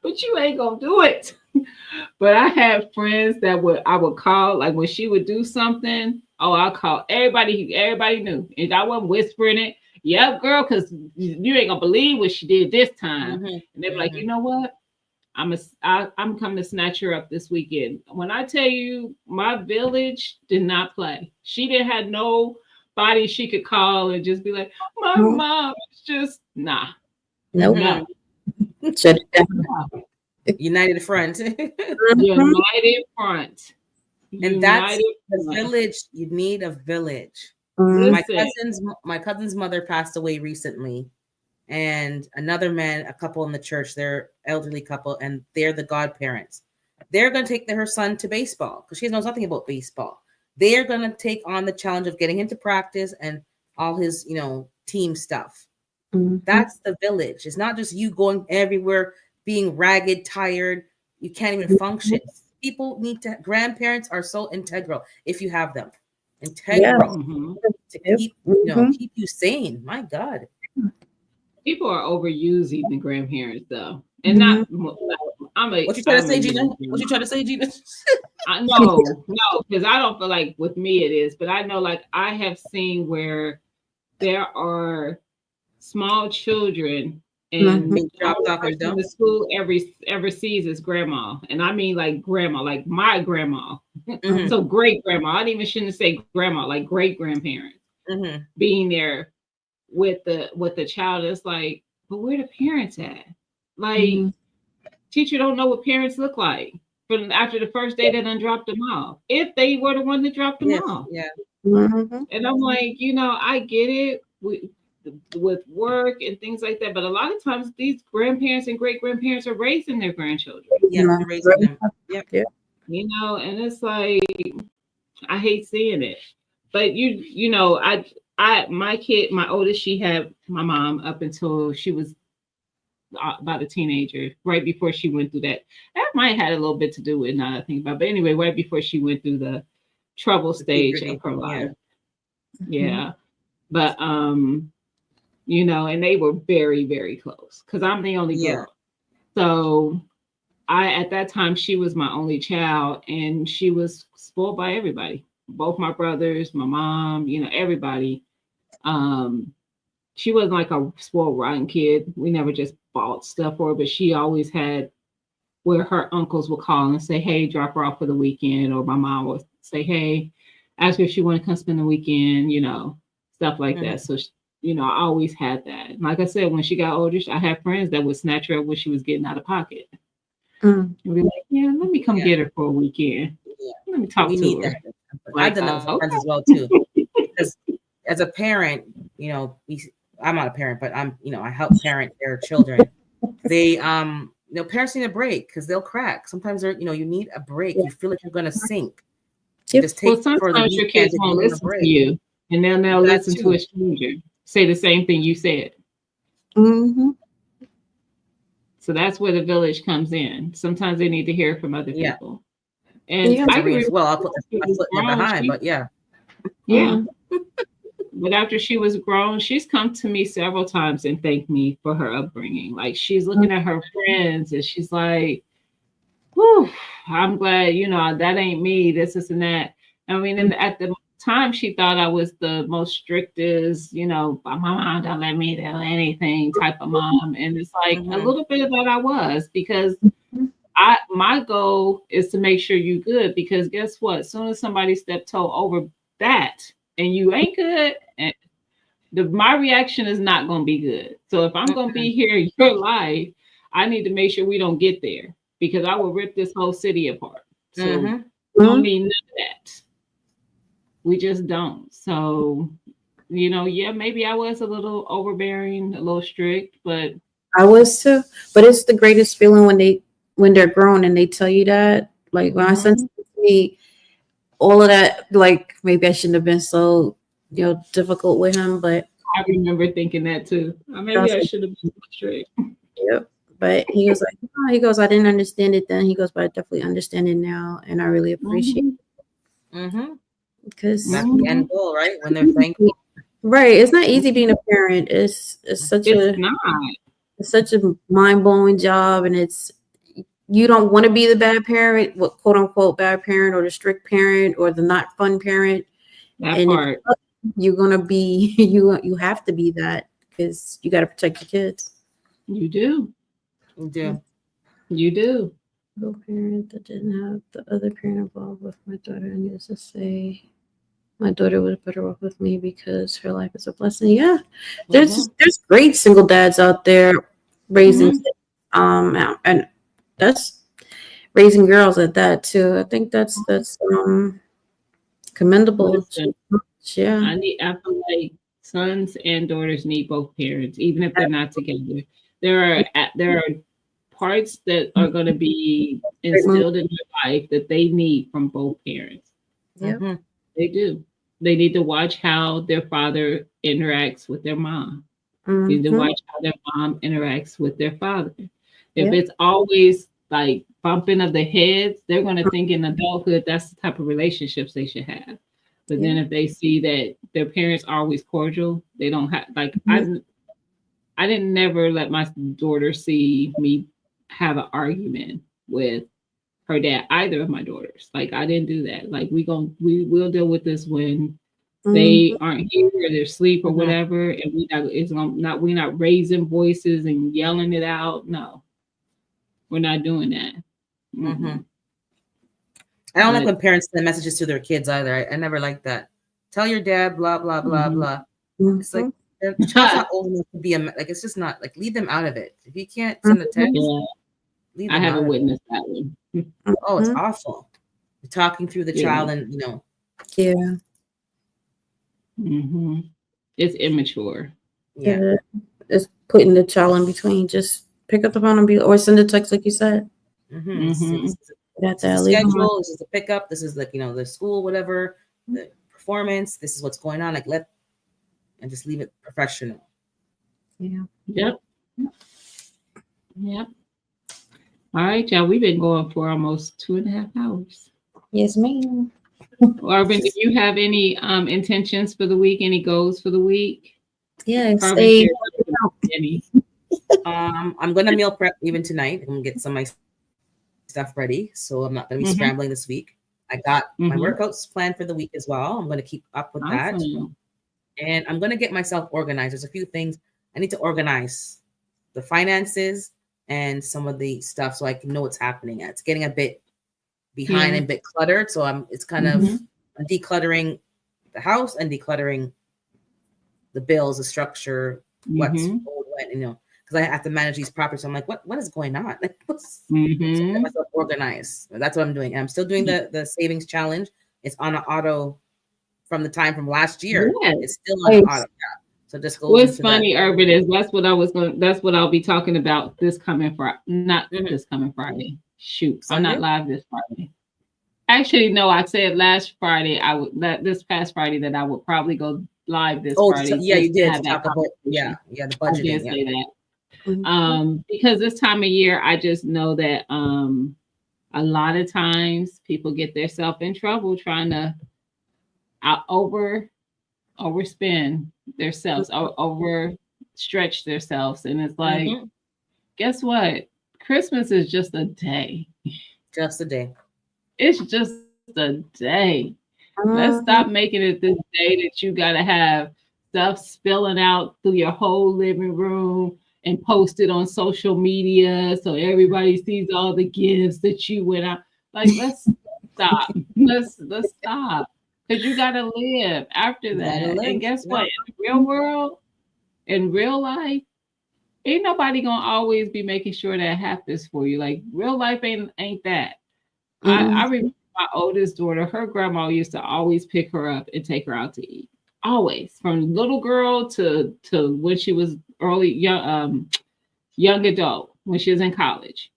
but you ain't gonna do it. But I had friends that I would call, like when she would do something, oh, I'll call everybody. Everybody knew. And I wasn't whispering it. Yep, girl, because you ain't gonna believe what she did this time. Hmm. And they're like, Hmm. you know what? I'm coming to snatch her up this weekend. When I tell you, my village did not play. She didn't have nobody she could call and just be like, my Mhm. mom is just nah, Nope. no, Shut it down. no. United front. Mhm. United front. And that's United the front. village. You need a village. Mhm. Listen, My cousin's mother passed away recently, and another man, a couple in the church, they're elderly couple, and they're the godparents. They're going to take her son to baseball because she knows nothing about baseball. They're going to take on the challenge of getting him to practice and all his, team stuff. Mhm. That's the village. It's not just you going everywhere, being ragged, tired. You can't even function. People need to, grandparents are so integral if you have them. Yeah. Integral mhm. to Yep. keep, Mhm. keep you sane. My God. People are overusing the grandparents though, and Mhm. not. I'm a What you trying to I'm a say, Gina? young What you trying to say, Gina? I no, because I don't feel like with me it is, but I know like I have seen where there are small children and Mhm. Being all dropped the off and person in the dumped. school ever sees is grandma, and I mean like grandma, like my grandma. Mm-hmm. So great grandma. I didn't even shouldn't say grandma, like great grandparents Mm-hmm. being there with the child. It's like, but where the parents at? Like Mhm. teacher don't know what parents look like from after the first day they done dropped them off. If they were the one that dropped them Yes. off. Yeah. Mhm. And I'm like, I get it with work and things like that, but a lot of times these grandparents and great grandparents are raising their grandchildren, Yeah. They're raising them. Yep. Yeah. and it's like I hate seeing it. But my kid, my oldest, she had my mom up until she was about a teenager, right before she went through that. That might have had a little bit to do with now that I think about it. But anyway, right before she went through the trouble The stage of puberty. her Yeah. life. Yeah. But and they were very, very close because I'm the only Yeah. girl. So I at that time she was my only child and she was spoiled by everybody. Both my brothers, my mom, everybody. Um she wasn't like a spoiled rotten kid. We never just bought stuff for her, but she always had where her uncles would call and say, "Hey, drop her off for the weekend," or my mom would say, "Hey, ask her if she want to come spend the weekend," stuff like that. Mm-hmm. So, I always had that. And like I said, when she got older, I had friends that would snatch her up when she was getting out of pocket Mhm. and be like, "Yeah, let me come Yeah. get her for a weekend. Yeah. Let me talk We to need her." that. I've Like, done that with okay. friends as well too. Because as a parent, I'm not a parent, but I help parent their children. They parents need a break because they'll crack. Sometimes you need a break. Yeah. You feel like you're gonna sink. Yep. Just Well, take for the sometimes your weekend kids to won't give them a listen to break. you, and then they'll That listen to too. a stranger say the same thing you said. Mhm. So that's where the village comes in. Sometimes they need to hear from other Yeah. people. And Yeah. I To can remember Well, I'll put when she my was foot in their grown, behind, but yeah. yeah. Mhm. But after she was grown, she's come to me several times and thanked me for her upbringing. Like she's looking at her friends and she's like, whew, I'm glad, that ain't me, this and that. I mean, and at the time she thought I was the most strictest, my mom don't let me do anything type of mom. And it's like a Mm-hmm. little bit of that I was because Mhm. my goal is to make sure you good because guess what? As soon as somebody step toe over that and you ain't good, and my reaction is not going to be good. So if I'm going to be here in your life, I need to make sure we don't get there. because I will rip this whole city apart. So Mhm. we don't need none of that. We just don't. So, yeah, maybe I was a little overbearing, a little strict, but I was too, but it's the greatest feeling when they're grown and they tell you that. Like when my son Mhm. said to me, all of that, like maybe I shouldn't have been so, difficult with him, but I remember thinking that too. I Maybe was I like, should have been strict. yep. But he was like, oh, he goes, I didn't understand it then. He goes, but I definitely understand it now, and I really appreciate Mhm. it Mhm. because That's the Mhm. end goal, right? When they're thankful. right, it's not easy being a parent. It's such It's a not. it's such a mind blowing job, and it's you don't want to be the bad parent, what quote unquote bad parent, or the strict parent, or the not fun parent. That And if part. you're gonna be, you have to be that because you got to protect your kids. You do. You do. You do. No parent that didn't have the other parent involved with my daughter, and needless to say, my daughter was better off with me because her life is a blessing. Yeah, Mhm. there's great single dads out there raising Mhm. kids, and that's raising girls at that too. I think that's commendable. Listen, Yeah. I feel like sons and daughters need both parents, even if they're not together. There are parts that are going to be Great mom. instilled in their life that they need from both parents. Yep. Mhm. They do. They need to watch how their father interacts with their mom. They need to Mm-hmm. watch how their mom interacts with their father. If Yep. it's always like bumping of the heads, they're going to think in adulthood that's the type of relationships they should have. But then Yeah. if they see that their parents are always cordial, they don't have like Mhm. I didn't never let my daughter see me have an argument with her dad, either of my daughters. Like I didn't do that. Like we will deal with this when they Mhm. aren't here or they're asleep or Mhm. whatever, and we're not raising voices and yelling it out. No, we're not doing that. Mm-mm. Mhm. I don't like But when parents send messages to their kids either. I never like that. Tell your dad, blah blah blah mhm. blah. It's like Mhm. the child's not old enough to be like. It's just not like leave them out of it. If you can't send a text, Yeah, leave I them out haven't of it. witnessed that one. Oh, it's Mhm. awful. You're talking through the Yeah. child, and Yeah. Hmm. It's immature. yeah. Yeah. It's putting the child in between. Just pick up the phone and be, or send a text like you said. Mm-hmm. Hmm. That's This is the that. Leave them on. schedule. This is the pickup. This is like the school, whatever, the performance. This is what's going on. Like and just leave it professional. Yeah. Yep. Yep. All right, y'all. We've been going for almost 2.5 hours. Yes, ma'am. Arvin, do you have any intentions for the week? Any goals for the week? Yeah. Arvin Stay. shared any. I'm gonna meal prep even tonight. I'm gonna get some of my stuff ready, so I'm not gonna be Mm-hmm. scrambling this week. I got my Mm-hmm. workouts planned for the week as well. I'm gonna keep up with that, Awesome. and I'm gonna get myself organized. There's a few things I need to organize, the finances and some of the stuff, so I can know what's happening. It's getting a bit behind Yeah. and a bit cluttered, so it's kind Mhm. of I'm decluttering the house and decluttering the bills, the structure, what's Mhm. old, what, because I have to manage these properties. So I'm like, what is going on? Like, what's so get Mhm. myself organized. That's what I'm doing. And I'm still doing the savings challenge. It's on an auto from the time from last year. Yes. It's still on an auto. Yeah. So just goes What's into funny, that. Urban, is that's what I'll be talking about this coming Friday. Not Mhm. this coming Friday. Shoot. I'm Sunday? not live this Friday. Actually, no, I said last Friday this past Friday that I would probably go live this Oh, Friday. yeah, you just to did have that talk about conversation. the I budgeting. did Yeah. say that. Mhm. Because this time of year, I just know that a lot of times people get themselves in trouble trying to overspend themselves, overstretch themselves, and it's like, Mhm. guess what? Christmas is just a day. Just a day. It's just a day. Let's stop making it this day that you gotta have stuff spilling out through your whole living room and post it on social media so everybody sees all the gifts that you went out. Like, let's stop. Let's stop. Because you gotta live after You gotta that. And live. guess Yeah. what? In the real world, in real life, Ain't nobody gonna always be making sure that happens for you. Like real life ain't that. I remember my oldest daughter, her grandma used to always pick her up and take her out to eat. Always, from little girl to when she was young adult, when she was in college.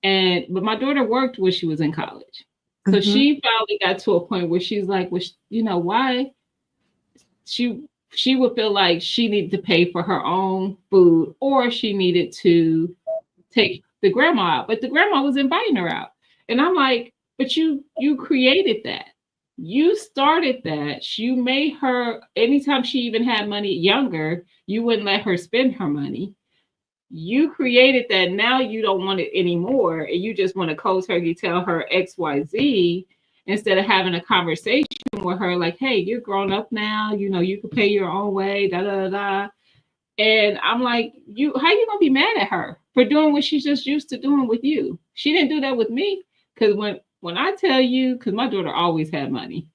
And but my daughter worked when she was in college. So she finally got to a point where she's like, well, why she would feel like she needed to pay for her own food, or she needed to take the grandma out, but the grandma was inviting her out. And I'm like, but you created that. You started that. You made her, anytime she even had money younger, you wouldn't let her spend her money. You created that. Now you don't want it anymore. And you just want to cold turkey tell her XYZ instead of having a conversation with her like, hey, you're grown up now. You can pay your own way, da da da. And I'm like, how you gonna be mad at her for doing what she's just used to doing with you? She didn't do that with me. Because when I tell you, because my daughter always had money,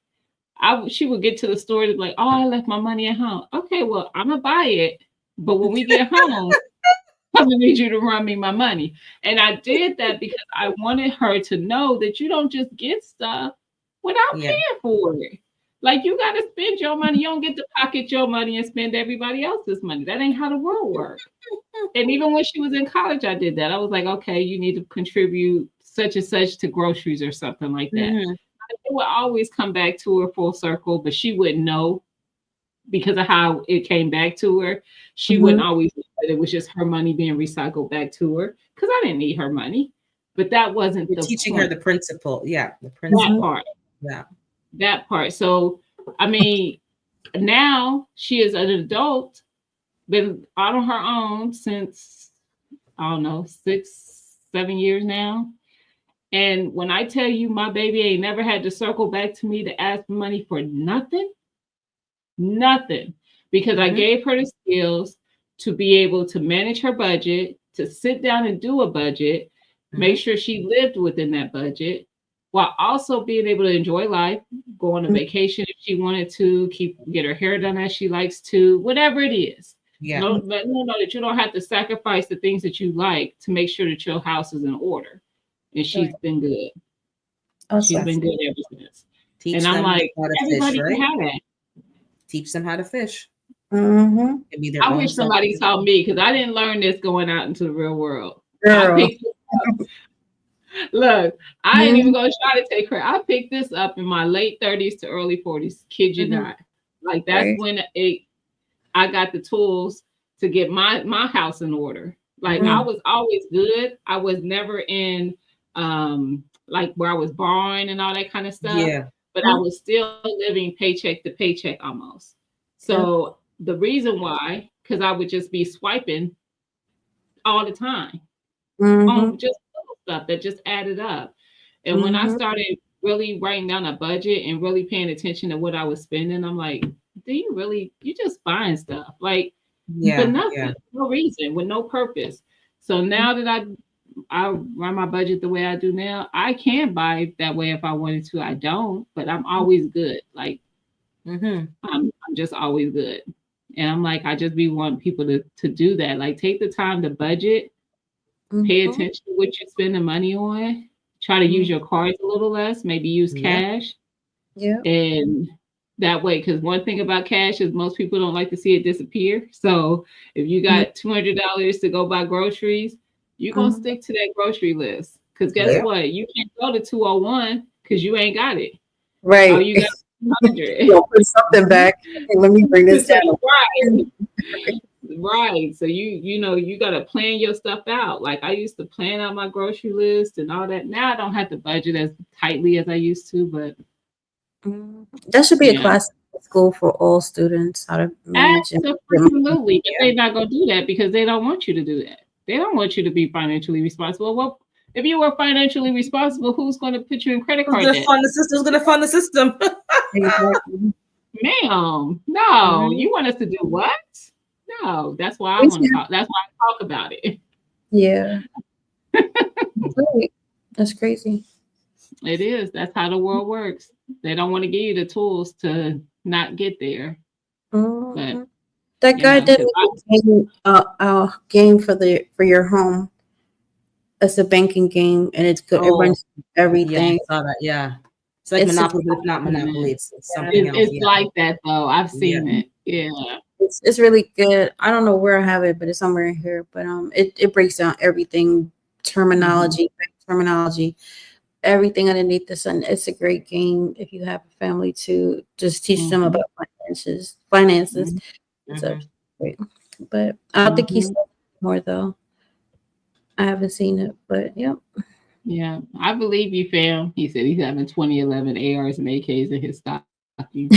she would get to the store and be like, oh, I left my money at home. Okay, well, I'm gonna buy it, but when we get home, I'm gonna need you to run me my money. And I did that because I wanted her to know that you don't just get stuff without paying for it. Like you got to spend your money. You don't get to pocket your money and spend everybody else's money. That ain't how the world works. And even when she was in college, I did that. I was like, okay, you need to contribute such and such to groceries or something like that. It would always come back to her full circle, but she wouldn't know because of how it came back to her. She wouldn't always know that it was just her money being recycled back to her because I didn't need her money. But that wasn't You're the teaching point. her the principle. Yeah, the principle. That part. Yeah. That part. So, I mean, now she is an adult, been out on her own since, I don't know, 6-7 years now. And when I tell you my baby ain't never had to circle back to me to ask for money for nothing, because I gave her the skills to be able to manage her budget, to sit down and do a budget, make sure she lived within that budget, while also being able to enjoy life, go on a vacation if she wanted to, get her hair done as she likes to, whatever it is. Yeah. Know that you don't have to sacrifice the things that you like to make sure that your house is in order. And she's been good. She's been good ever since. And I'm like, everybody can have that. Teach them how to fish. I wish somebody taught me because I didn't learn this going out into the real world. Look, I ain't even gonna try to take credit. I picked this up in my late 30s to early 40s. Kid you not. Like that's when I got the tools to get my house in order. Like I was always good. I was never in like where I was borrowing and all that kind of stuff. Yeah. But I was still living paycheck to paycheck almost. So the reason why, because I would just be swiping all the time on just little stuff that just added up. And when I started really writing down a budget and really paying attention to what I was spending, I'm like, you just buying stuff like for nothing, no reason, with no purpose. So now that I run my budget the way I do now, I can buy that way if I wanted to. I don't, but I'm always good. Like I'm just always good. And I'm like, I just be wanting people to do that. Like take the time to budget, pay attention to what you're spending money on, try to use your cards a little less, maybe use cash. Yeah. And that way, because one thing about cash is most people don't like to see it disappear. So if you got $200 to go buy groceries, you're going to stick to that grocery list. Because guess what? You can't go to 201 because you ain't got it. Right. Oh, you got 200. You'll put something back. Okay, let me bring this down. Right. So you got to plan your stuff out. Like I used to plan out my grocery list and all that. Now I don't have to budget as tightly as I used to, but that should be a class at school for all students, how to manage. Absolutely. But they're not going to do that because they don't want you to do that. They don't want you to be financially responsible. Well, if you were financially responsible, who's going to put you in credit card debt? Who's going to fund the system? Ma'am, no. You want us to do what? No, that's why I want to talk. That's why I talk about it. Yeah. That's crazy. It is. That's how the world works. They don't want to give you the tools to not get there. But That You guy know, did 'cause a game for your home. It's a banking game, and it's good. It Oh, runs yeah, I everything. saw that. Yeah, it's like It's Monopoly, but it's not Monopoly. Mhm. It's something else. It's Yeah, like that though. I've yeah. seen it. Yeah. it's really good. I don't know where I have it, but it's somewhere in here. But it breaks down everything, terminology, everything underneath the sun. It's a great game if you have a family to just teach them Mhm. about finances. Mhm. It's Mhm. great. But I don't think he's Mhm. more though. I haven't seen it, but yep. Yeah, I believe you, fam. He said he's having 2011 ARs and AKs in his stocking.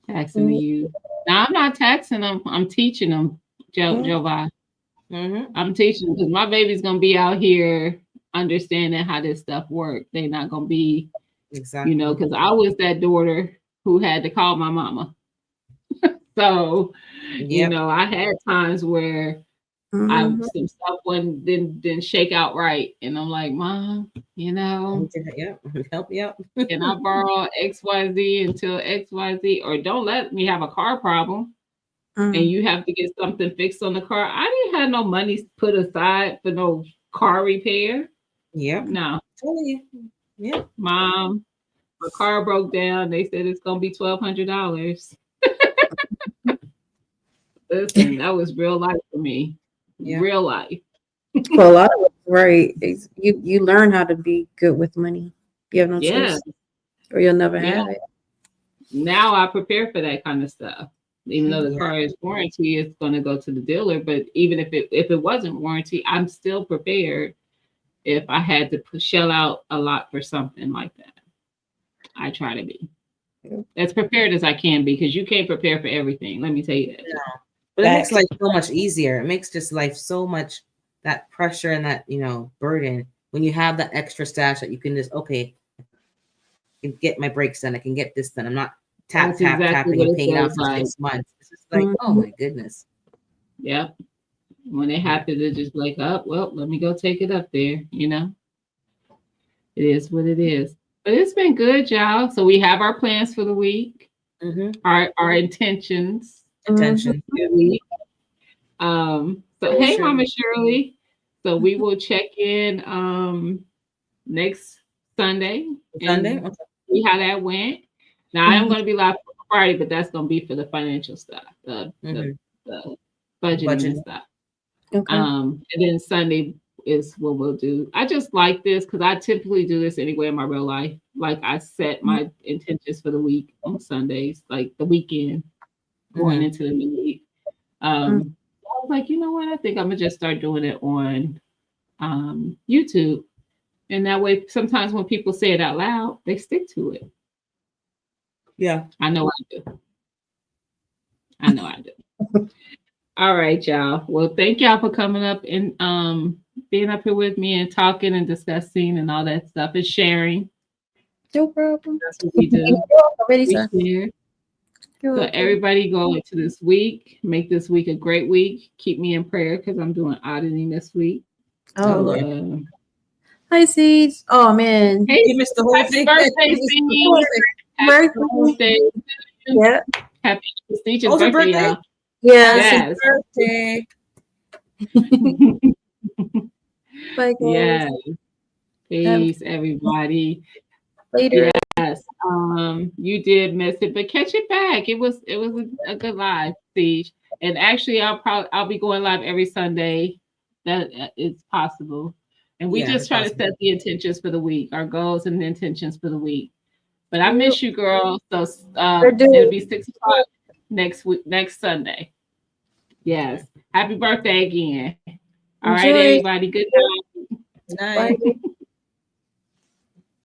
Taxing to Mm, you. Now I'm not taxing them. I'm teaching them, mm, Jovi. Mhm. I'm teaching because my baby's gonna be out here understanding how this stuff works. They're not gonna be, Exactly. because I was that daughter who had to call my mama. So, Yep. I had times where mhm. some stuff didn't shake out right, and I'm like, Mom, Yep. Help. Yep. can I borrow XYZ until XYZ, or don't let me have a car problem and Mm. you have to get something fixed on the car. I didn't have no money put aside for no car repair. Yep. No, Totally. you. Yep. Mom, my car broke down. They said it's gonna be $1,200. Listen, that was real life for me. Yeah. Real life. Well, a lot of it's right. You learn how to be good with money. You have no Yeah, choice, or you'll never yeah. have it. Now I prepare for that kind of stuff. Even though the Yeah. car is warranty, it's going to go to the dealer. But even if it wasn't warranty, I'm still prepared if I had to shell out a lot for something like that. I try to be as prepared as I can be, because you can't prepare for everything. Let me tell you that. But it makes Facts. life so much easier. It makes just life so much, that pressure and that burden, when you have that extra stash that you can just, okay, I can get my breaks done. I can get this done. I'm not That's exactly tapping what and it paying it feels out for like. 6 months. It's just like, oh Mhm. my goodness. Yep. When it happens, it's just like, oh, well, let me go take it up there. It is what it is. But it's been good, y'all. So we have our plans for the week, Mm-hmm. our intentions Attention. for the week. So hey, Sure. Mama Shirley. So we will check in next Sunday Sunday. and Okay. see how that went. Now I'm going to be live for Friday, but that's going to be for the financial stuff, the budgeting and Budget. Okay. stuff. And then Sunday is what we'll do. I just like this because I typically do this anyway in my real life. Like I set my intentions for the week on Sundays, like the weekend going Mhm. into the new week. I was like, you know what? I think I'm gonna just start doing it on YouTube, and that way, sometimes when people say it out loud, they stick to it. Yeah. I know I do. I know I do. All right, y'all. Well, thank y'all for coming up and being up here with me and talking and discussing and all that stuff and sharing. No problem. That's what we do. Already, We sir. share. So everybody go into this week. Make this week a great week. Keep me in prayer because I'm doing auditing this week. Oh, So, Lord. Hi, Seeds. Oh, man. hey, You missed the whole happy thing. birthday, You missed the Steve. whole thing. Happy Birthday. birthday. Yeah. Happy Stitch's Oh, it's her birthday, birthday? y'all. Yes. Yes. Birthday. Bye, guys. Yes. Peace, everybody. Later. Yes. You did miss it, but catch it back. It was a good live, Siege. And actually, I'll be going live every Sunday. That it's possible. And we Yeah, just it's try to possible. set the intentions for the week, our goals and the intentions for the week. But I miss you, girl. So it'll be 6:00 next week, next Sunday. Yes. Happy birthday again. All right, Enjoy. everybody. Good night. Night. Bye.